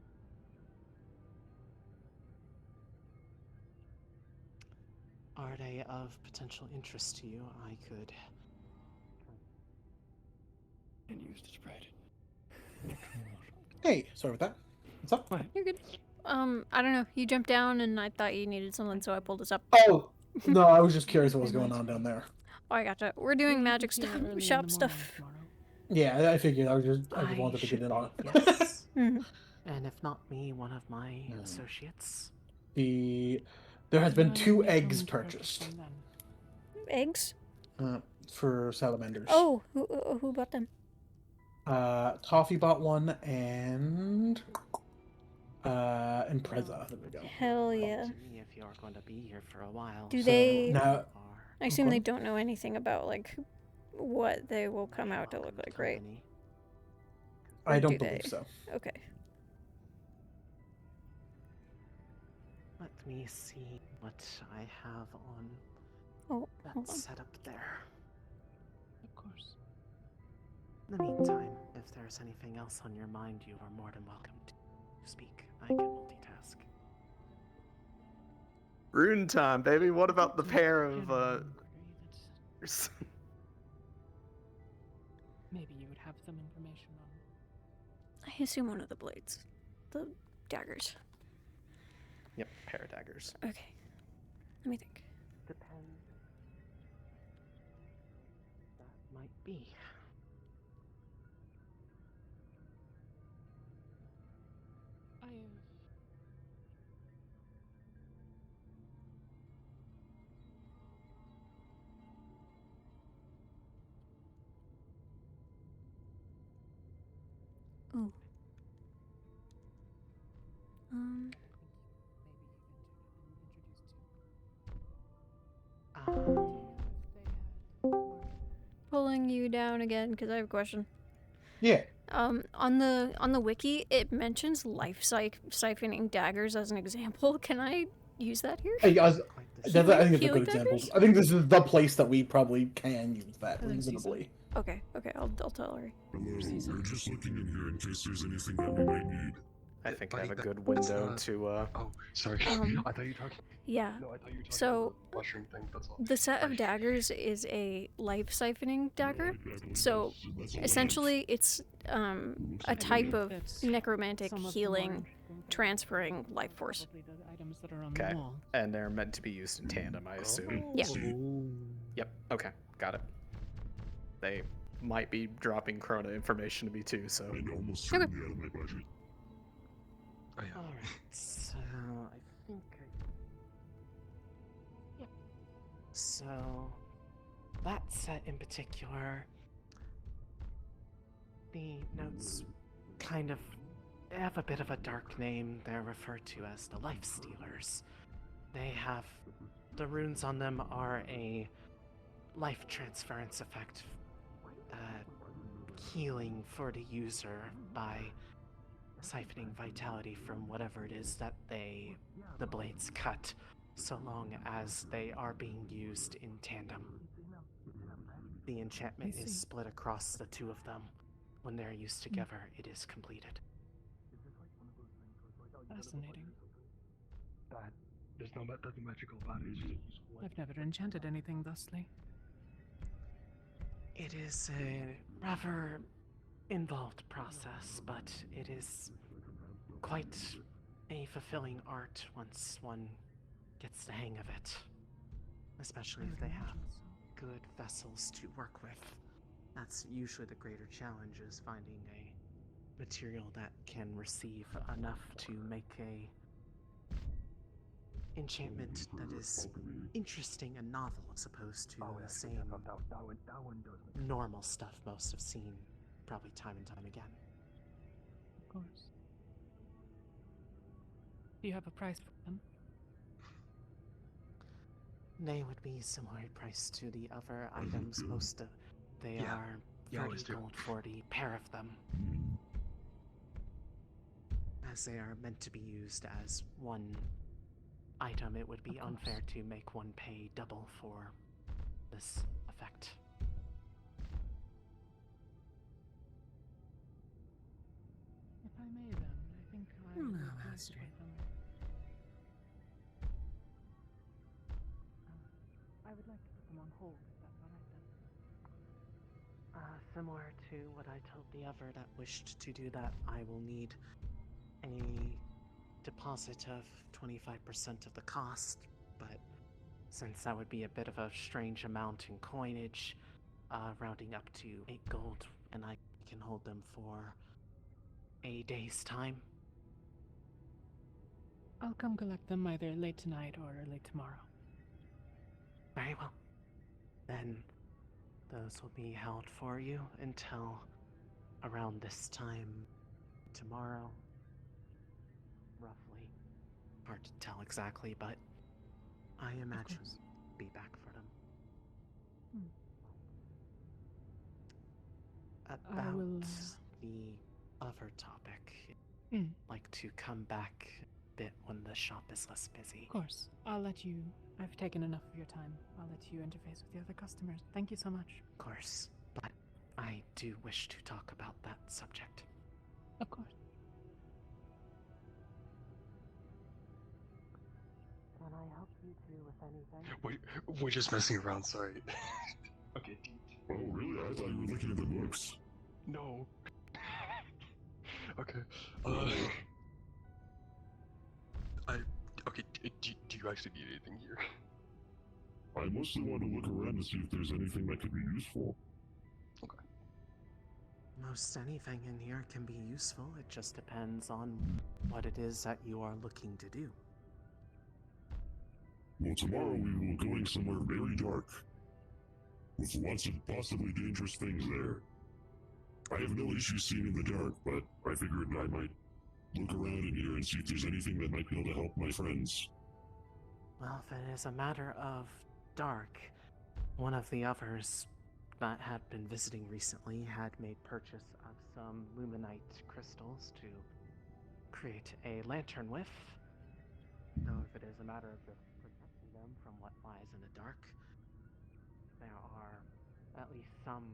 Are they of potential interest to you? I could... And use the spread. Hey, sorry about that. What's up? You're good. I don't know. You jumped down and I thought you needed something, so I pulled this up. Oh, no, I was just curious what was going on down there. Oh, I gotcha. We're doing magic stuff, shop stuff. Yeah, I figured. I just wanted to get it on. Yes. And if not me, one of my associates. There has been 2 eggs purchased. Eggs? For salamanders. Oh, who bought them? Toffee bought one and Preza. There we go. Hell yeah. If you are going to be here for a while. Do they? Now, I assume they don't know anything about like what they will come out to look like, right? I don't believe so. Okay. Let me see what I have on that hold on. setup there. Of course. In the meantime, if there's anything else on your mind, you are more than welcome to speak. I can multitask. Rune time, baby. What about the pair of Maybe you would have some information on. I assume one of the blades. The daggers. Yep, pair of daggers. Okay. Let me think. Depends. That might be. I have. Ooh. Pulling you down again because I have a question. Yeah. On the wiki, it mentions life siphoning daggers as an example. Can I use that here? I think it's a Healing good example. daggers? I think this is the place that we probably can use that reasonably. Okay, I'll tell her. Hello, we're just looking in here in case there's anything that we might need. I think I have a good window to. Oh, sorry. I thought you were talking. Yeah. No, I thought you were talking So, about the mushroom thing. That's all. the set of daggers is a life siphoning dagger. So, essentially, it's a type of necromantic healing, transferring life force. Okay. And they're meant to be used in tandem, I assume. Yeah. Yep. Okay. Got it. They might be dropping Krona information to me too, so. And almost turned me out of my budget. Oh, yeah. Alright, so I think Yep. So that set in particular, the notes kind of have a bit of a dark name. They're referred to as the Life Stealers. They have the runes on them are a life transference effect, healing for the user by siphoning vitality from whatever it is that the blades cut, so long as they are being used in tandem. The enchantment is split across the two of them. When they're used together, it is completed. Fascinating. That there's no nothing magical about it. It's just I've never enchanted anything thusly. It is a rather involved process, but it is quite a fulfilling art once one gets the hang of it. Especially if they have good vessels to work with. That's usually the greater challenge, is finding a material that can receive enough to make a enchantment that is interesting and novel, as opposed to the same normal stuff most have seen probably time and time again. Of course. Do you have a price for them? They would be similarly priced to the other items. They are 30 gold for the pair of them. As they are meant to be used as one item, it would be unfair to make one pay double for this effect. If I may then, I think I will place it with them. I would like to put them on hold, if that's alright then. Similar to what I told the other that wished to do that, I will need a deposit of 25% of the cost, but since that would be a bit of a strange amount in coinage, rounding up to 8 gold, and I can hold them for a day's time. I'll come collect them either late tonight or early tomorrow. Very well. Then those will be held for you until around this time tomorrow. Roughly. Hard to tell exactly, but I imagine be back for them. About the other topic, I'd like to come back a bit when the shop is less busy. Of course. I'll let you. I've taken enough of your time. I'll let you interface with the other customers. Thank you so much. Of course. But I do wish to talk about that subject. Of course. Can I help you two with anything? We're just messing around, sorry. Okay, Oh, really? I thought you were looking at the books. No. Okay. Okay, do you actually need anything here? I mostly want to look around to see if there's anything that could be useful. Okay. Most anything in here can be useful. It just depends on what it is that you are looking to do. Well, tomorrow we will be going somewhere very dark, with lots of possibly dangerous things there. I have no issue seeing in the dark, but I figured I might look around in here and see if there's anything that might be able to help my friends. Well, if it is a matter of dark, one of the others that had been visiting recently had made purchase of some luminite crystals to create a lantern with. So if it is a matter of just protecting them from what lies in the dark, there are at least some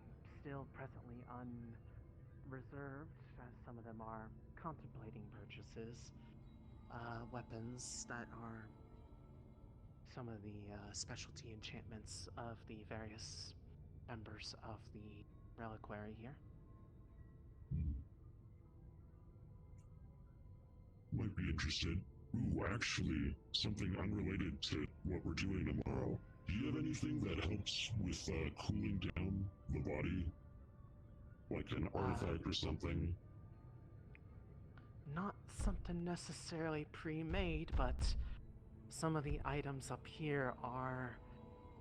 still presently unreserved, as some of them are contemplating purchases. Weapons that are some of the specialty enchantments of the various members of the reliquary here. Might be interested. Ooh, actually, something unrelated to what we're doing tomorrow. Do you have anything that helps with cooling down the body? Like an artifact or something? Not something necessarily pre-made, but some of the items up here are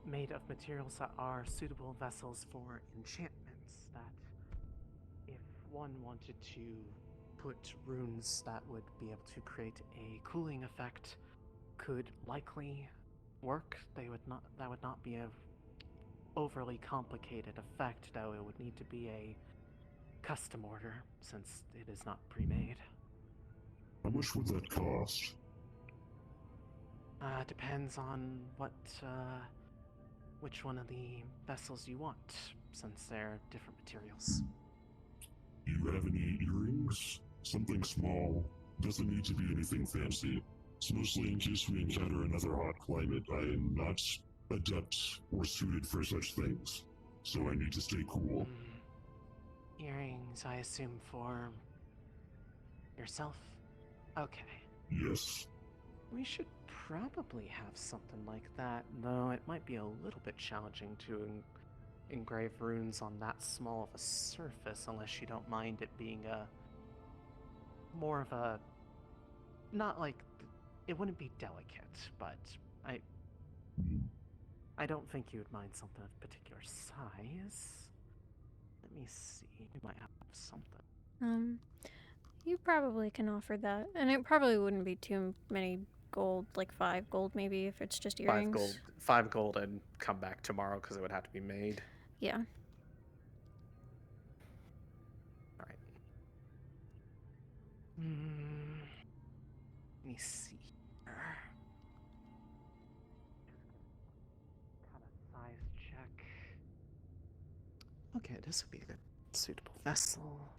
made of materials that are suitable vessels for enchantments, that if one wanted to put runes that would be able to create a cooling effect could likely work. That would not be a overly complicated effect, though it would need to be a custom order since it is not pre-made. How much would that cost? Depends on which one of the vessels you want, since they're different materials. Do you have any earrings? Something small. Doesn't need to be anything fancy. It's mostly in case we encounter another hot climate. I am not adept or suited for such things, so I need to stay cool. Earrings, I assume, for yourself? Okay. Yes. We should probably have something like that, though it might be a little bit challenging to engrave runes on that small of a surface, unless you don't mind it being more of a, not like, it wouldn't be delicate, but I don't think you would mind something of particular size. Let me see, we might have something. You probably can offer that, and it probably wouldn't be too many gold, like 5 gold maybe, if it's just earrings. 5 gold and come back tomorrow because it would have to be made. Yeah. Alright. Let me see here. Kind of size check. Okay, this would be a good suitable vessel.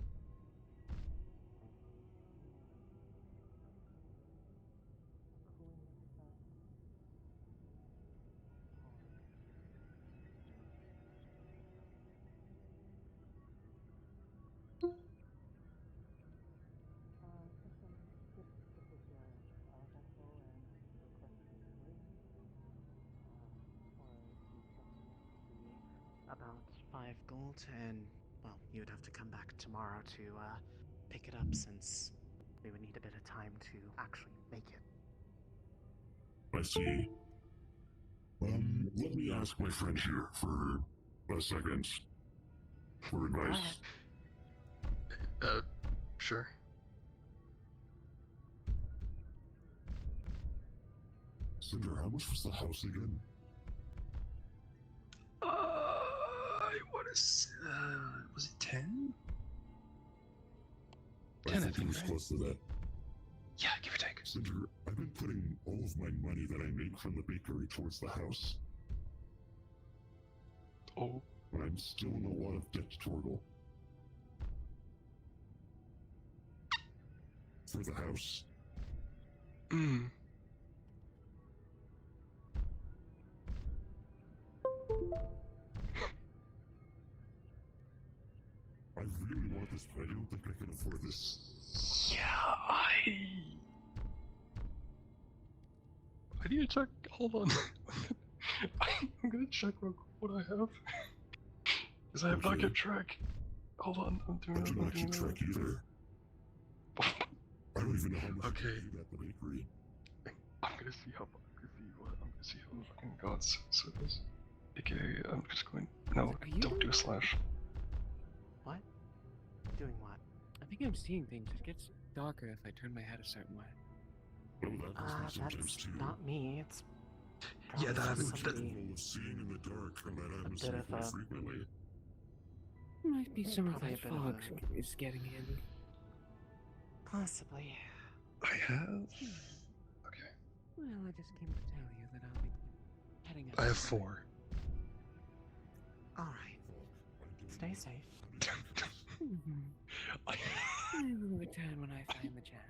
About 5 gold, and, well, you would have to come back tomorrow to pick it up, since we would need a bit of time to actually make it. I see. Let me ask my friend here for a second. For advice. Sure. Cinder, how much was the house again? Was it 10? I think it was close to that. Yeah, give or take. Cinder, I've been putting all of my money that I make from the bakery towards the house. Oh. But I'm still in a lot of debt to Torgal. For the house. I really want this, but I don't think I can afford this. Yeah, I need to check. Hold on. I'm gonna check real quick what I have. Because I have not kept track. Hold on, I'm doing it. I do not keep track either. I don't even know how much I paid at the bakery. I'm gonna see how fucking gods so this. AKA, I'm just going. No, don't do a slash. What? Doing what? I think I'm seeing things. It gets darker if I turn my head a certain way. That's not me. It's yeah, that happens. Seeing in the dark, and that happens bit of quite a- frequently. Might be some of Probably that a bit of fog a- is getting in. Possibly. I have. Well, I just came to tell you that I'll be heading out. I have 4. Alright. Stay safe. I will return when I find the chance.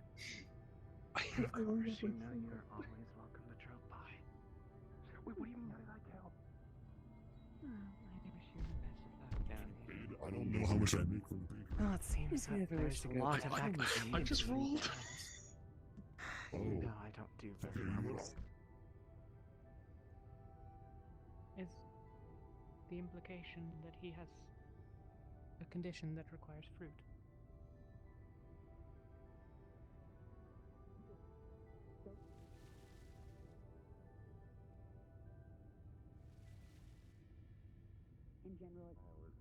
Of course, you know you're always welcome to drop by. Wait, what do you mean by that, Cal? I wish you the best of luck down here. I don't know how much I make from the bakery. Well, it seems that there's a lot of activity. I just rolled. Oh. No, I don't do very well. Is the implication that he has a condition that requires fruit? In general,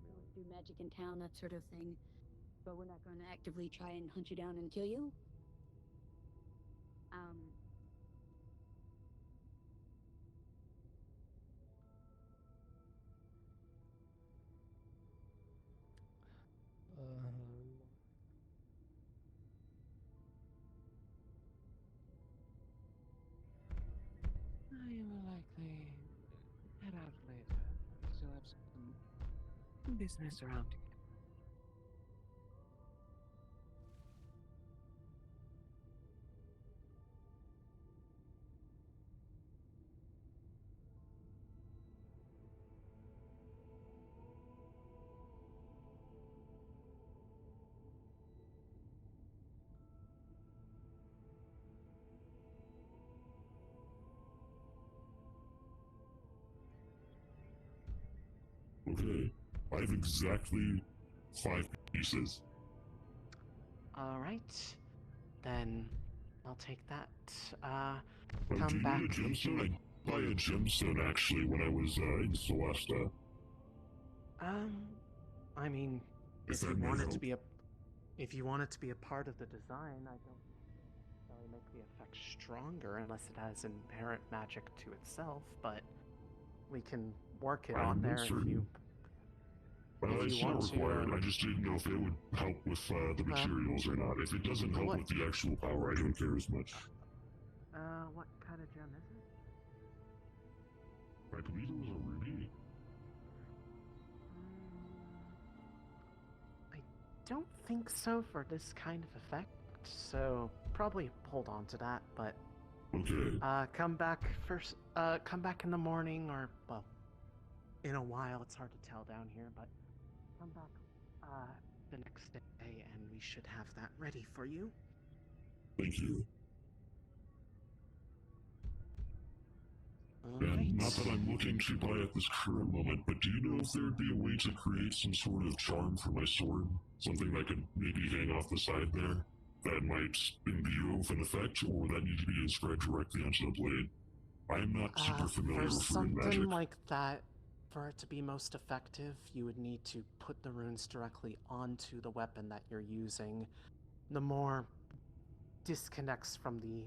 we don't do magic in town, that sort of thing. But we're not going to actively try and hunt you down and kill you. I will likely head out later. We still have some business around to get. Okay, I have exactly 5 pieces. Alright. Then I'll take that. Do Come you back. need a gemstone? I buy a gemstone actually when I was in Celesta. I mean, If if you that may want it to help. be if you want it to be a part of the design, I don't necessarily make the effect stronger unless it has inherent magic to itself, but we can work it on there if you It's not want to. required. I just didn't know if it would help with the materials or not. If it doesn't help with the actual power, I don't care as much. What kind of gem is it? I believe it was a ruby. I don't think so for this kind of effect, so probably hold on to that, but okay. Come back first, come back in the morning, or, well, in a while. It's hard to tell down here, but come back, the next day, and we should have that ready for you. Thank you. Alright. And not that I'm looking to buy at this current moment, but do you know if there would be a way to create some sort of charm for my sword? Something that could maybe hang off the side there? That might imbue with an effect, or would that need to be inscribed directly onto the blade? I am not super familiar For with rune something magic. like that, for it to be most effective, you would need to put the runes directly onto the weapon that you're using. The more disconnects from the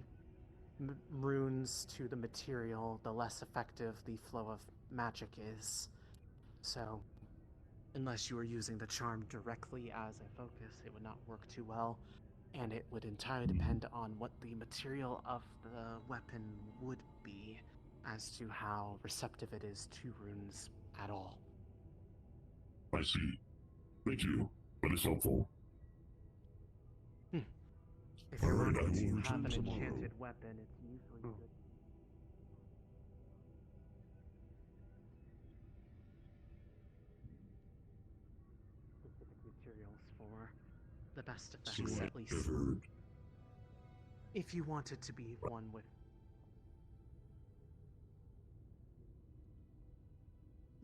runes to the material, the less effective the flow of magic is. So, unless you were using the charm directly as a focus, it would not work too well. And it would entirely depend on what the material of the weapon would be as to how receptive it is to runes at all. I see. Thank you. That is helpful. If you're Alright, I wanting will to have return an tomorrow. enchanted weapon, it's usually good. Specific materials for the best effects, So at least. I've heard. If you want it to be one with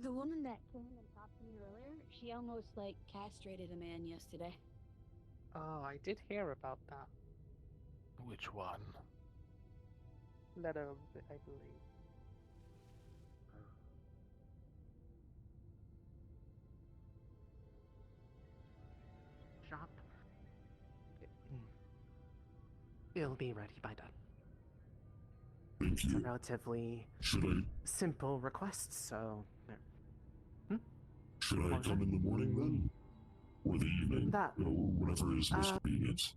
The woman that came and talked to me earlier, she almost like castrated a man yesterday. Oh, I did hear about that. Which one? Letter, I believe. shop, it'll be ready by then. Thank It's you. a relatively Should I simple request, so... should I come in the morning then? Or the evening? That- Or whatever is most convenient.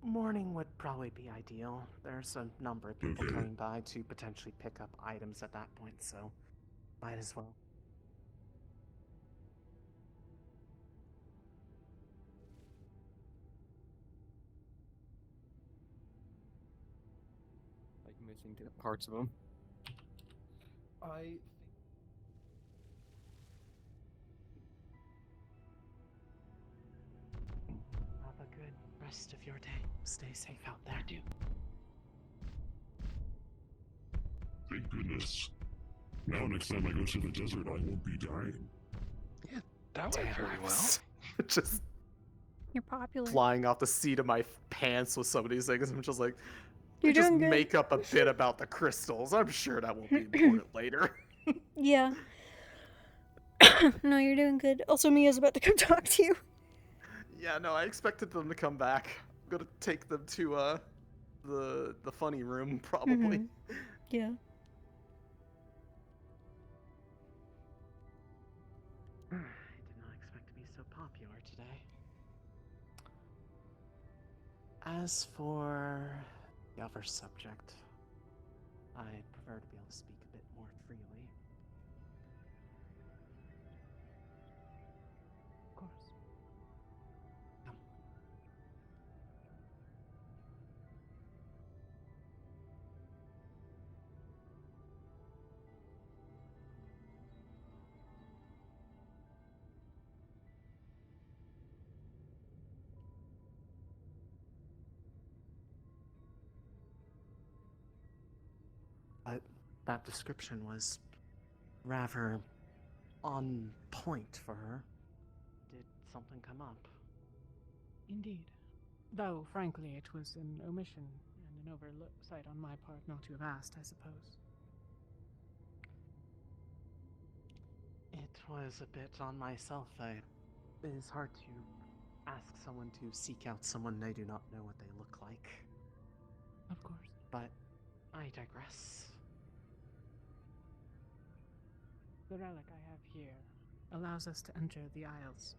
Morning would probably be ideal. There's a number of people Okay. coming by to potentially pick up items at that point, so might as well. Like missing parts of them. Have a good rest of your day. Stay safe out there, dude. Thank goodness. Now next time I go to the desert, I won't be dying. That went very well. Just You're popular. flying off the seat of my pants with some of these things. I'm just like, You're just doing good. make up a bit about the crystals. I'm sure that won't be important later. Yeah. No, you're doing good. Also, Mia's about to come talk to you. Yeah, no, I expected them to come back. I'm gonna take them to the funny room probably. Mhm. Yeah. I did not expect to be so popular today. As for the other subject, I'd prefer to be able to speak a bit more freely. Of course. But that description was rather on point for her. Did something come up? Indeed. Though, frankly, it was an omission and an oversight on my part not to have asked, I suppose. It was a bit on myself. It is hard to ask someone to seek out someone they do not know what they look like. Of course. But I digress. The relic I have here allows us to enter the Isles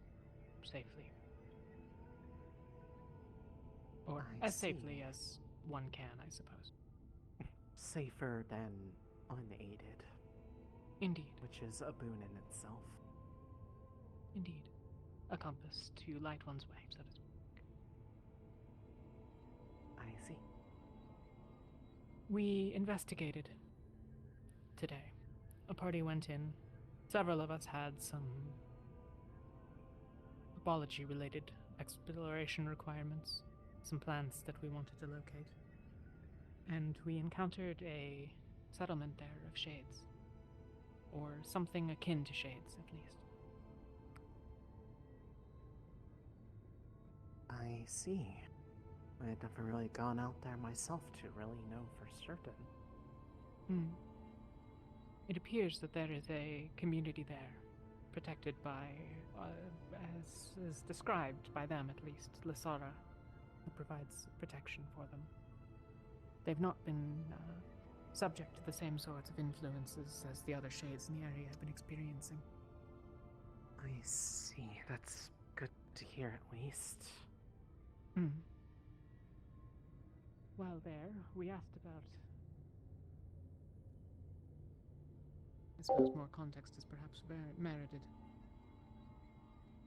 safely. Or I as see. safely as one can, I suppose. Safer than unaided. Indeed. Which is a boon in itself. Indeed. A compass to light one's way, so to speak. I see. We investigated today. A party went in. Several of us had some apology-related exploration requirements, some plants that we wanted to locate. And we encountered a settlement there of shades. Or something akin to shades, at least. I see. I'd never really gone out there myself to really know for certain. It appears that there is a community there, protected by, as is described by them at least, Lysara, who provides protection for them. They've not been subject to the same sorts of influences as the other shades in the area have been experiencing. I see. That's good to hear at least. while there, we asked about... I suppose more context is perhaps merited.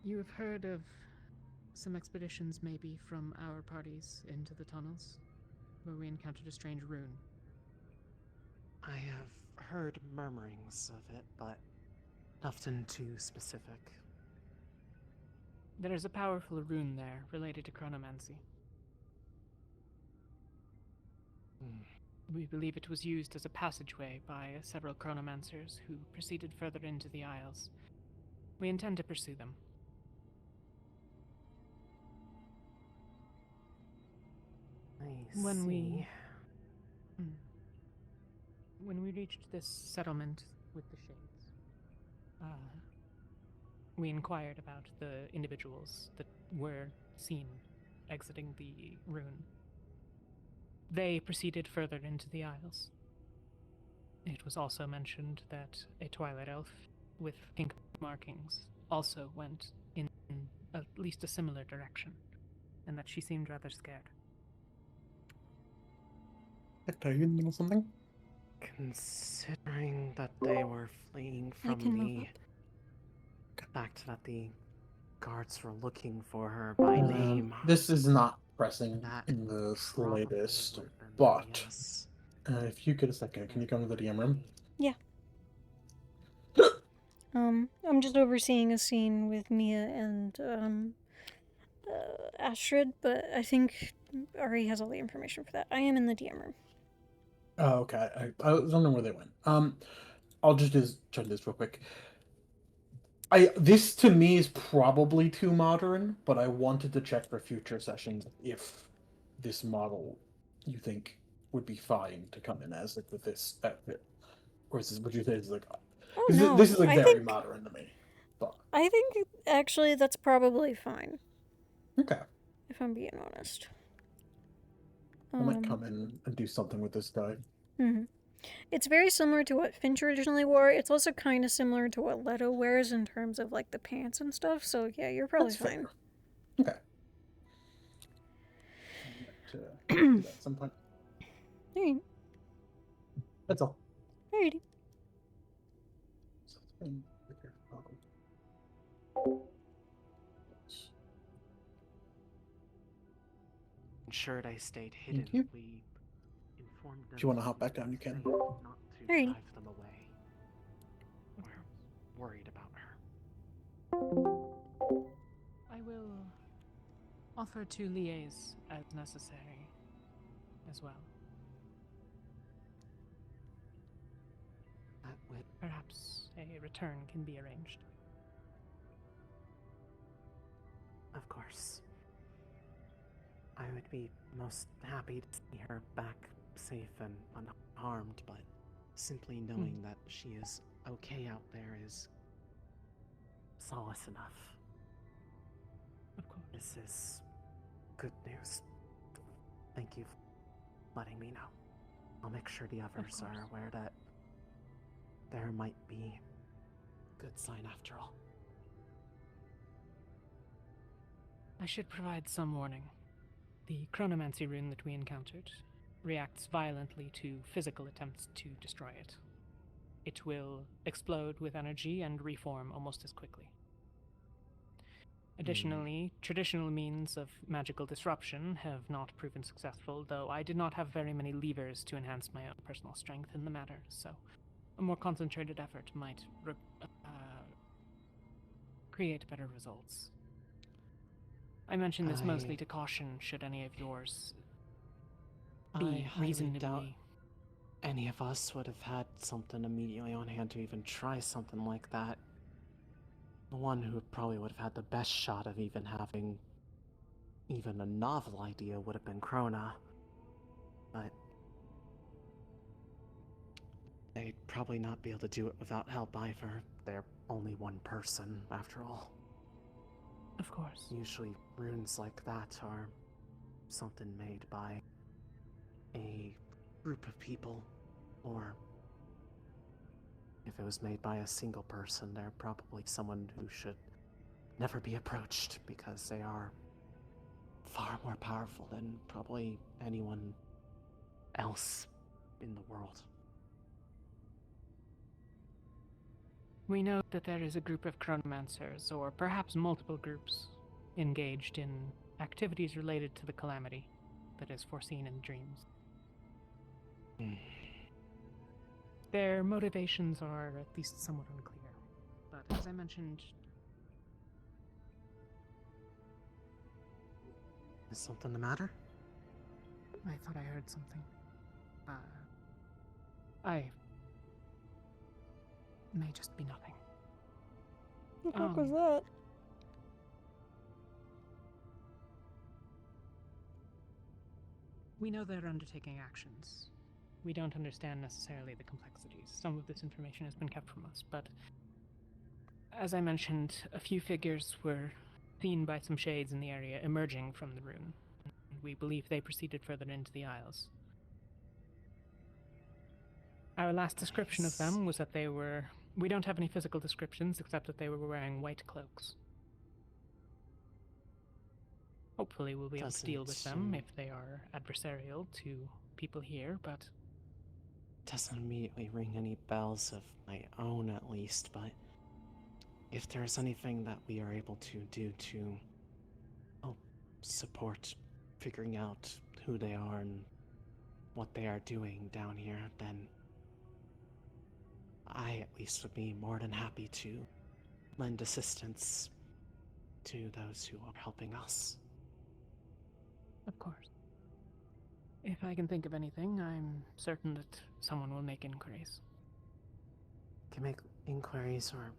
You have heard of some expeditions, maybe, from our parties into the tunnels, where we encountered a strange rune. I have heard murmurings of it, but nothing too specific. There is a powerful rune there related to chronomancy. We believe it was used as a passageway by several chronomancers who proceeded further into the Isles. We intend to pursue them. When we reached this settlement with the Shades, we inquired about the individuals that were seen exiting the rune. They proceeded further into the Isles. It was also mentioned that a Twilight Elf with pink markings also went in at least a similar direction, and that she seemed rather scared. Hector, you know something? Considering that they were fleeing from the fact that the guards were looking for her by name. This is not pressing in the slightest, but if you get a second, can you come to the DM room? Yeah. I'm just overseeing a scene with Mia and Astrid, but I think Ari has all the information for that. I am in the DM room. Oh, okay. I was wondering where they went. I'll just check this real quick. This to me is probably too modern, but I wanted to check for future sessions if this model you think would be fine to come in as like with this outfit, or is this what you say is like? Oh, this, no. this is like I very think- modern to me. But I think actually that's probably fine. okay, If I'm being honest. I might come in and do something with this guy. It's very similar to what Finch originally wore. It's also kind of similar to what Leto wears in terms of like the pants and stuff. So yeah, you're probably That's fine. fair. Okay. To do that at some point. Alright. That's all. Alrighty. Ensured I stayed hidden. Thank you. We informed them If you want to hop back down, you can. not to Alrighty. drive them away. We're worried about her. I will offer to liaise as necessary as well. Perhaps a return can be arranged. Of course. I would be most happy to see her back safe and unharmed, but simply knowing that she is okay out there is solace enough. Of course. This is good news. Thank you for letting me know. I'll make sure the others are aware that there might be good sign after all. I should provide some warning. The chronomancy rune that we encountered reacts violently to physical attempts to destroy it. It will explode with energy and reform almost as quickly. Additionally, traditional means of magical disruption have not proven successful, though I did not have very many levers to enhance my own personal strength in the matter, so a more concentrated effort might create better results. I mention this mostly to caution should any of yours be reasonably... doubt any of us would have had something immediately on hand to even try something like that. The one who probably would have had the best shot of even having even a novel idea would have been Krona. But they'd probably not be able to do it without help either. They're only one person, after all. Of course. Usually runes like that are something made by a group of people, or if it was made by a single person, they're probably someone who should never be approached because they are far more powerful than probably anyone else in the world. We know that there is a group of chronomancers, or perhaps multiple groups, engaged in activities related to the calamity that is foreseen in dreams. Their motivations are at least somewhat unclear, but as I mentioned... Is something the matter? I thought I heard something. I... may just be nothing. What the fuck was that? We know they're undertaking actions. We don't understand necessarily the complexities. Some of this information has been kept from us, but as I mentioned, a few figures were seen by some shades in the area emerging from the rune. We believe they proceeded further into the Isles. Our last description of them was that they were... We don't have any physical descriptions except that they were wearing white cloaks. Hopefully we'll be able to deal with them if they are adversarial to people here, but... Doesn't immediately ring any bells of my own, at least, but if there's anything that we are able to do to help support figuring out who they are and what they are doing down here, then I at least would be more than happy to lend assistance to those who are helping us. Of course. If I can think of anything, I'm certain that someone will make inquiries. Can make inquiries or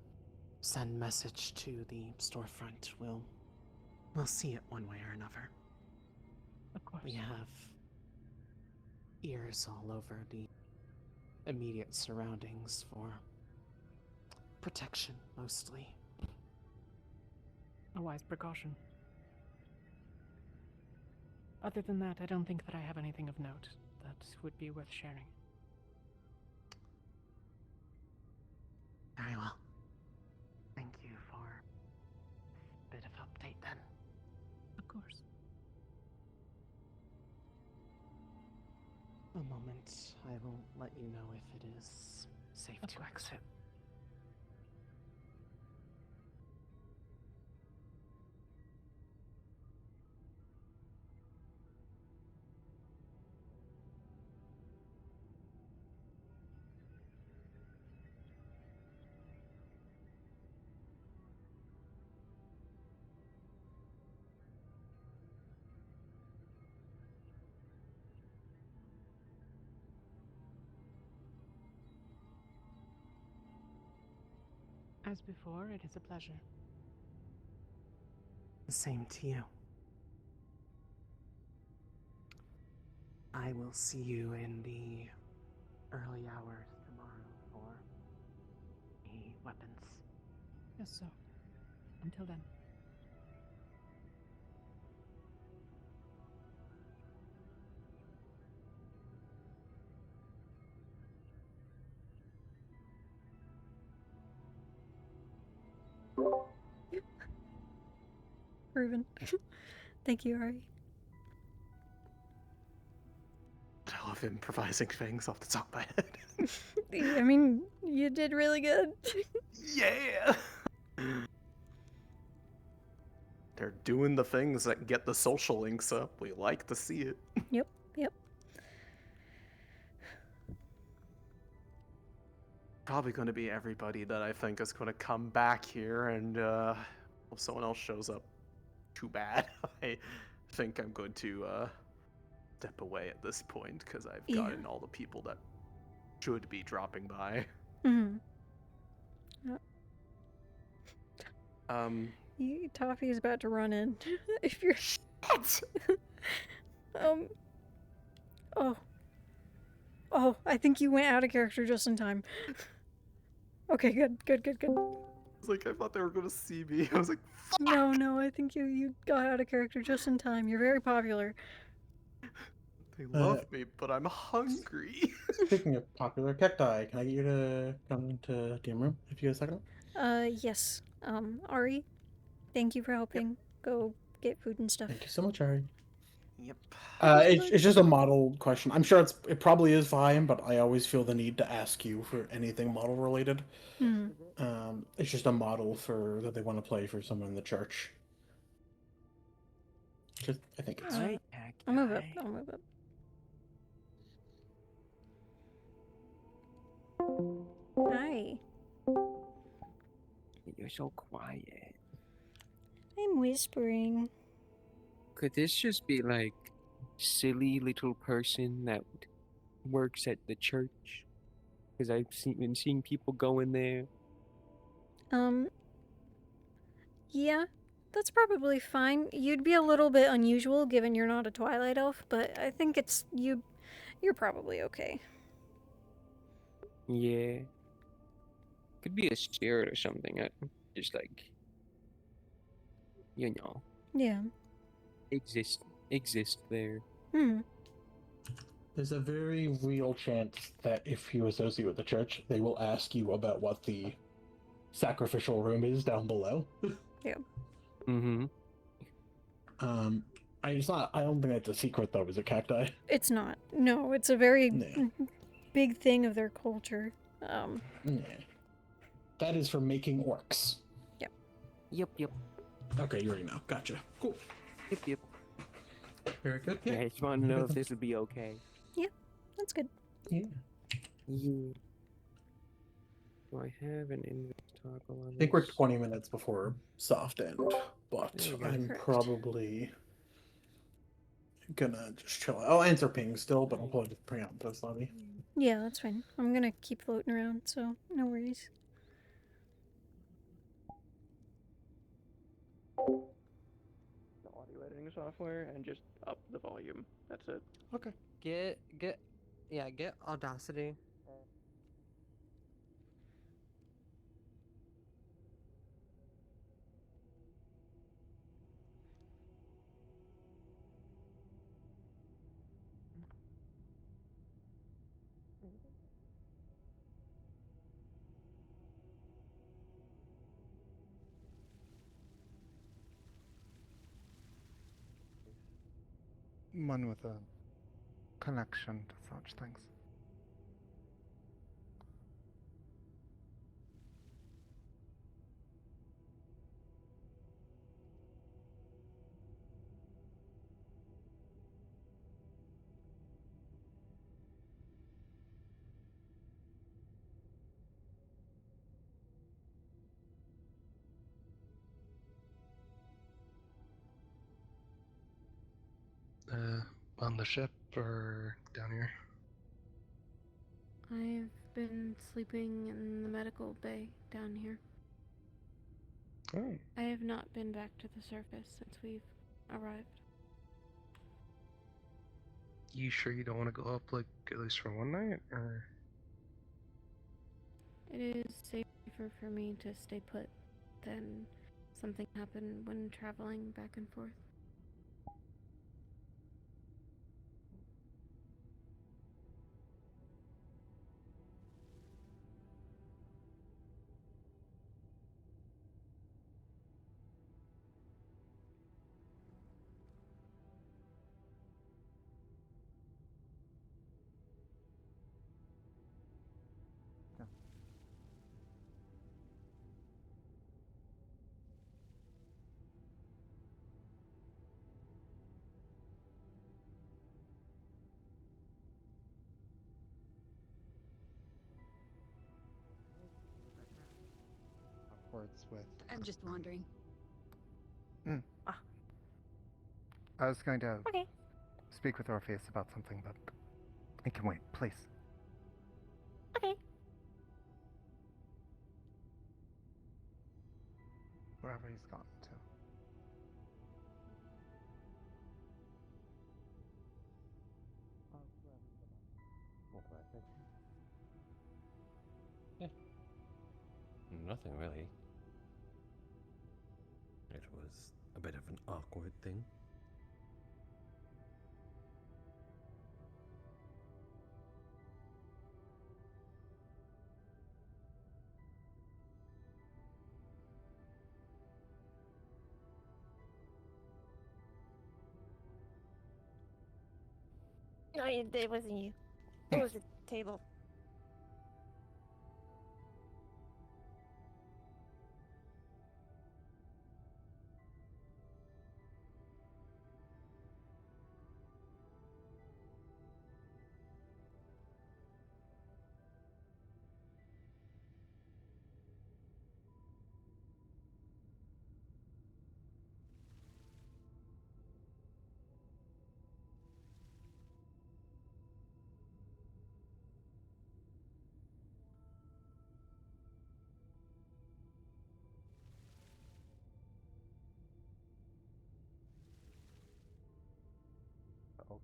send message to the storefront. We'll see it one way or another. Of course. We have ears all over the immediate surroundings for protection, mostly. A wise precaution. Other than that, I don't think that I have anything of note that would be worth sharing. Very well. Thank you for a bit of update then. Of course. A moment. I will let you know if it is safe to exit. As before, it is a pleasure. The same to you. I will see you in the early hours tomorrow for the weapons. Yes, sir. Until then. Proven. Thank you, Ari. I love improvising things off the top of my head. I mean, you did really good. Yeah! They're doing the things that get the social links up. We like to see it. Yep, yep. Probably going to be everybody that I think is going to come back here, and if someone else shows up, too bad. I think I'm going to step away at this point because I've gotten all the people that should be dropping by. Mm-hmm. Yep. Toffee is about to run in. If you're... Oh, I think you went out of character just in time. Okay, good. I was like, I thought they were going to see me. I was like, fuck! No, I think you got out of character just in time. You're very popular. They love me, but I'm hungry. Speaking of popular cacti, can I get you to come into DM room if you have a second? Yes. Ari, thank you for helping. Go get food and stuff. Thank you so much, Ari. Yep. It's just a model question. I'm sure it probably is fine, but I always feel the need to ask you for anything model related. Hmm. It's just a model for that they want to play for someone in the church. Just, I think it's. I'll move up. I'll move up. Hi. You're so quiet. I'm whispering. Could this just be like silly little person that works at the church? Because been seeing people go in there. Yeah, that's probably fine. You'd be a little bit unusual given you're not a Twilight Elf, but I think it's you're probably okay. Yeah. Could be a spirit or something. Just like, you know, Yeah. exist there. Hmm. There's a very real chance that if you associate with the church, they will ask you about what the sacrificial room is down below. Yeah. Mm-hmm. I don't think it's a secret though, is it, Cacti? It's not. No, it's a very big thing of their culture. Yeah. That is for making orcs. Yep. Okay, you already know. Gotcha. Cool. Yep. Very good. Yeah, I just want to know if this would be okay. Yeah, that's good. Yeah. Do I have an invis toggle on I think we're this? 20 minutes before soft end, but I'm probably gonna just chill out. I'll answer pings still, but I'll probably just bring out this lobby. Yeah, that's fine. I'm gonna keep floating around, so no worries. The audio editing software and just up the volume. That's it. Okay. Get Audacity. One with a connection to such things. On the ship or down here? I've been sleeping in the medical bay down here. Oh. I have not been back to the surface since we've arrived. You sure you don't want to go up, like, at least for one night, or? It is safer for me to stay put than something happen when traveling back and forth. Upwards with. I'm just wondering. I was going to speak with Orpheus about something, but it can wait, please. Okay. Wherever he's gone to. Nothing really. It was a bit of an awkward thing. No, it wasn't you. It was the table. Oh.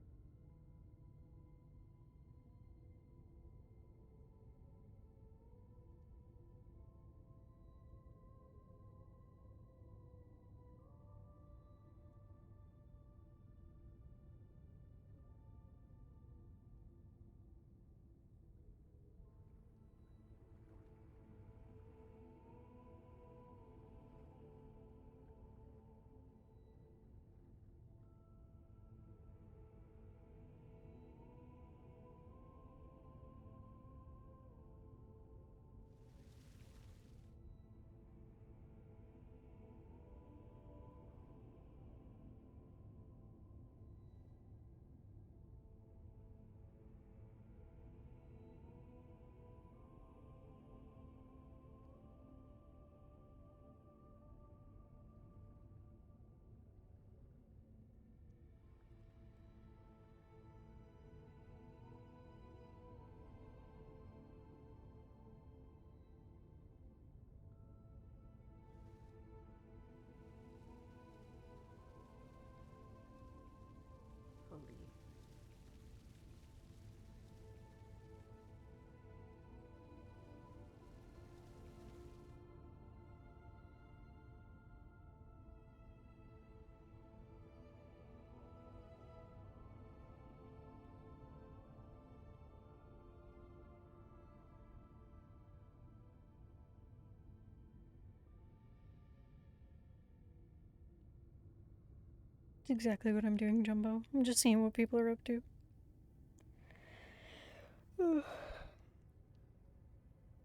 It's exactly what I'm doing, Jumbo. I'm just seeing what people are up to.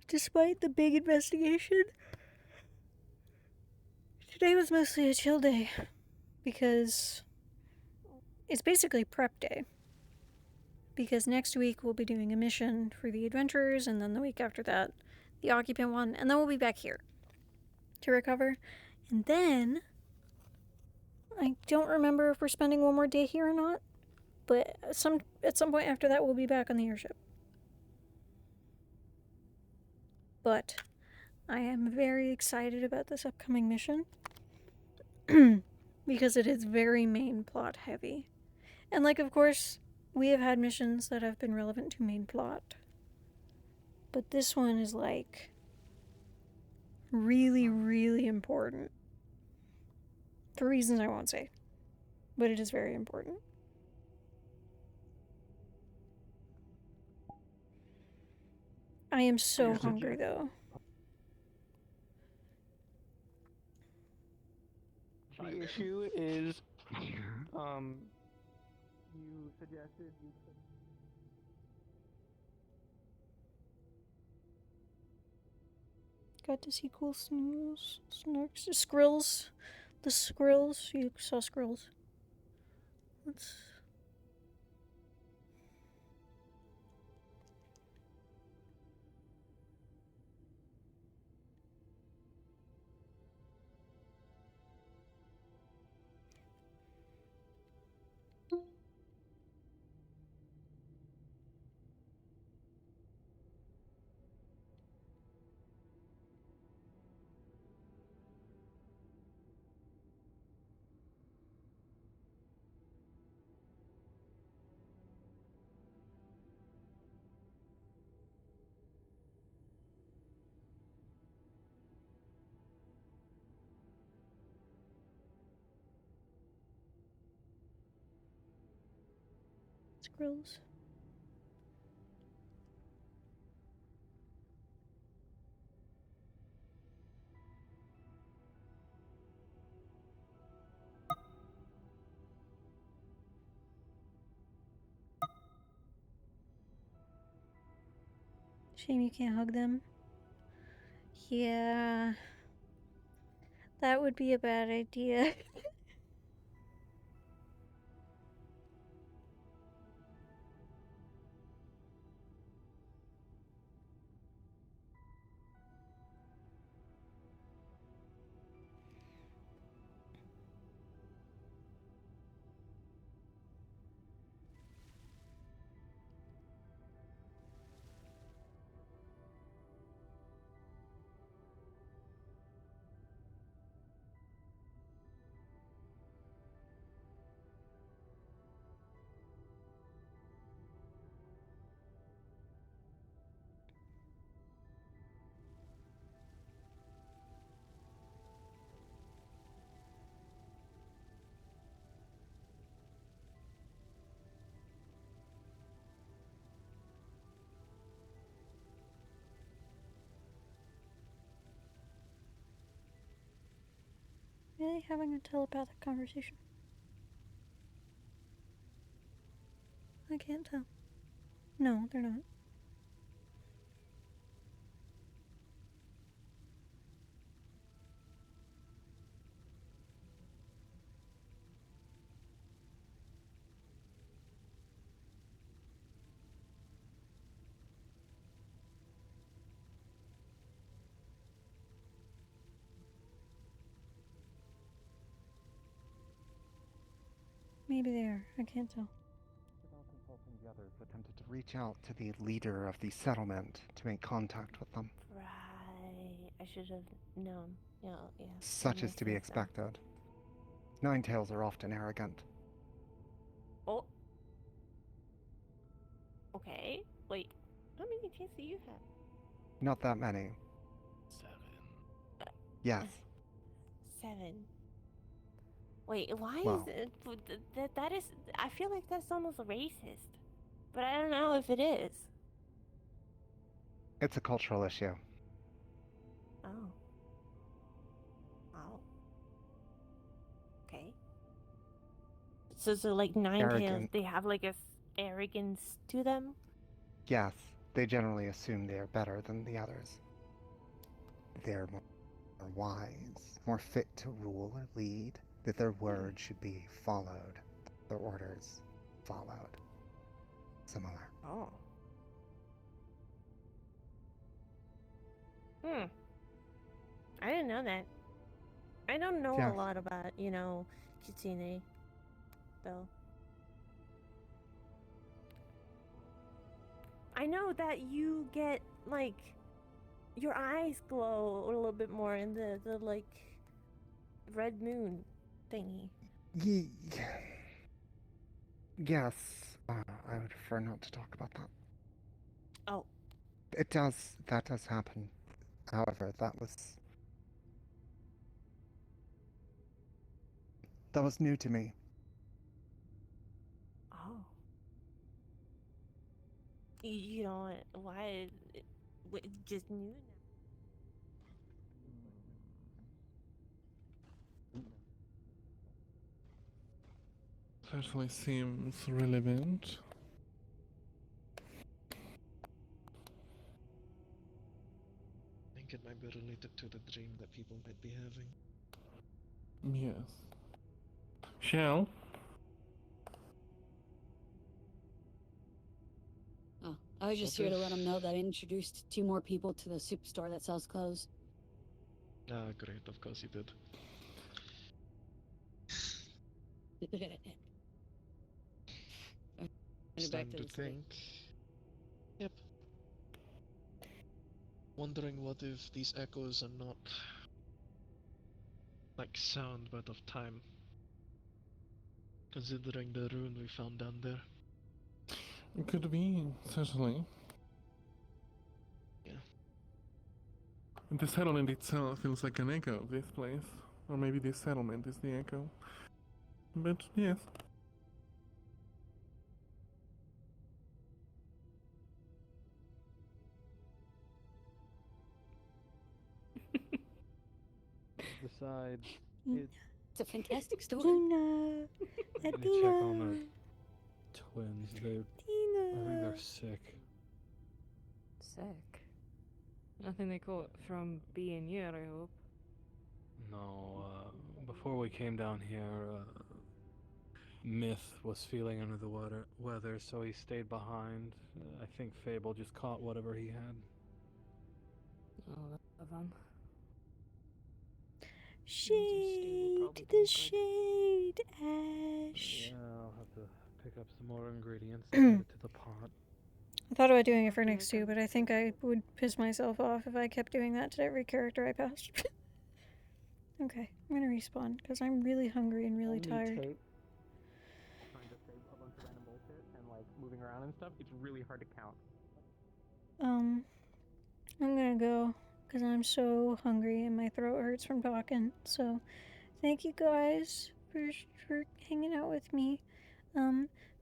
Despite the big investigation, today was mostly a chill day. Because it's basically prep day. Because next week we'll be doing a mission for the adventurers, and then the week after that, the occupant one, and then we'll be back here to recover. And then, I don't remember if we're spending one more day here or not, but at some point after that, we'll be back on the airship. But I am very excited about this upcoming mission because it is very main plot heavy. And like, of course, we have had missions that have been relevant to main plot. But this one is like really, really important. For reasons I won't say. But it is very important. I am so hungry though. The issue is, You suggested you could. Got to see cool squirrels. The squirrels. You saw squirrels. Let's... Squirrels. Shame you can't hug them. Yeah. That would be a bad idea. Really having a telepathic conversation? I can't tell. No, they're not. Maybe they are. I can't tell. Without consulting the others, attempted to reach out to the leader of the settlement to make contact with them. Right. I should have known. Yeah, yeah. Such is to be expected. Ninetails are often arrogant. Oh. Okay. Wait. How many tails do you have? Not that many. 7. Yes. 7. Wait, why Well. is it that is? I feel like that's almost racist, but I don't know if it is. It's a cultural issue. Oh. Oh. Okay. So like Ninetails, Arrogant. they have like a arrogance to them. Yes, they generally assume they are better than the others. They're more wise, more fit to rule or lead, that their word should be followed, their orders followed. Similar. Oh. I didn't know that. I don't know a Yes. lot about, Kitsune, though. I know that you get, like, your eyes glow a little bit more in the like, red moon thingy. Yes. I would prefer not to talk about that. Oh. That does happen. However, that was new to me. Oh. You know why? Just new Certainly seems relevant. I think it might be related to the dream that people might be having. Yes. Shell? Oh, I was just here to let them know that I introduced 2 more people to the soup store that sells clothes. Ah, great, of course you did. It's time to think. Yep. Wondering what if these echoes are not like sound but of time. Considering the rune we found down there. It could be, certainly. Yeah. The settlement itself feels like an echo of this place. Or maybe this settlement is the echo. But yes. Decide. It's a fantastic story. Tina! Let me check on the twins. I think they're sick. Sick. Nothing they caught from being here, I hope. No, before we came down here, Myth was feeling under the weather, so he stayed behind. I think Fable just caught whatever he had. Oh, that's of them. Shade, the shade, Ash. Yeah, I'll have to pick up some more ingredients and add it to the pot. I thought about doing it for next two, but I think I would piss myself off if I kept doing that to every character I passed. Okay, I'm gonna respawn because I'm really hungry and really tired. Trying to say a bunch of random bullshit and like moving around and stuff, it's really hard to count. I'm gonna go because I'm so hungry and my throat hurts from talking. So, thank you guys for hanging out with me.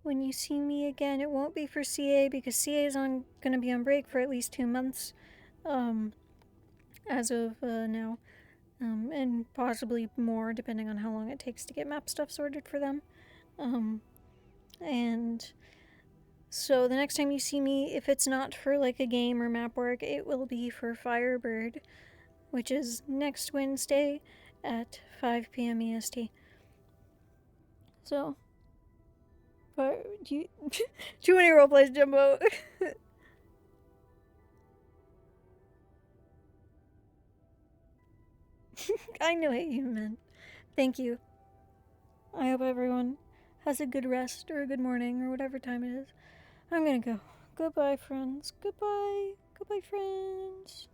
When you see me again, it won't be for CA because CA is gonna be on break for at least 2 months, as of now, and possibly more depending on how long it takes to get map stuff sorted for them. And so the next time you see me, if it's not for like a game or map work, it will be for Firebird, which is next Wednesday at 5 p.m. EST. So, but do you too many roleplays, Jumbo? I know what you meant. Thank you. I hope everyone has a good rest or a good morning or whatever time it is. I'm gonna go. Goodbye, friends. Goodbye. Goodbye, friends.